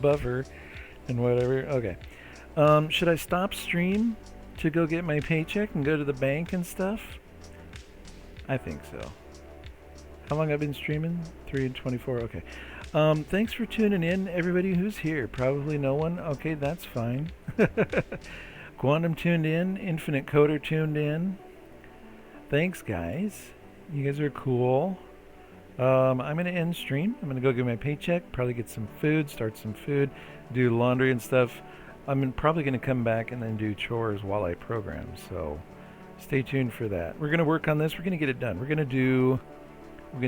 buffer and whatever. Okay. Should I stop stream to go get my paycheck and go to the bank and stuff? I think so. How long I've been streaming? 3 and 24. Okay. Thanks for tuning in, everybody who's here. Probably no one. Okay, that's fine. Quantum tuned in. Infinite Coder tuned in. Thanks, guys. You guys are cool. I'm going to end stream. I'm going to go get my paycheck, probably get some food, start some food, do laundry and stuff. I'm probably going to come back and then do chores while I program, so stay tuned for that. We're going to work on this. We're going to get it done. We're going to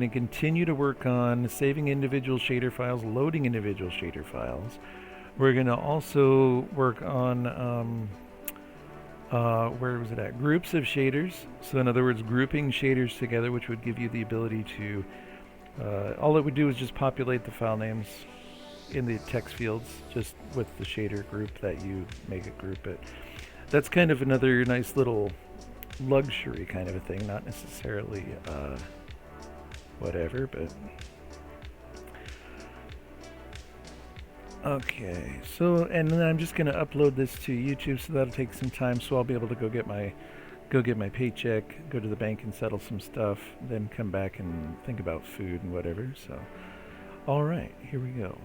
continue to work on saving individual shader files, loading individual shader files. We're going to also work on where was it at? Groups of shaders. So in other words, grouping shaders together, which would give you the ability to all it would do is just populate the file names in the text fields just with the shader group that you make it group it. That's kind of another nice little luxury kind of a thing, not necessarily whatever, but okay. So, and then I'm just going to upload this to YouTube, so that'll take some time, so I'll be able to go get my paycheck, go to the bank and settle some stuff, then come back and think about food and whatever. So, all right, here we go.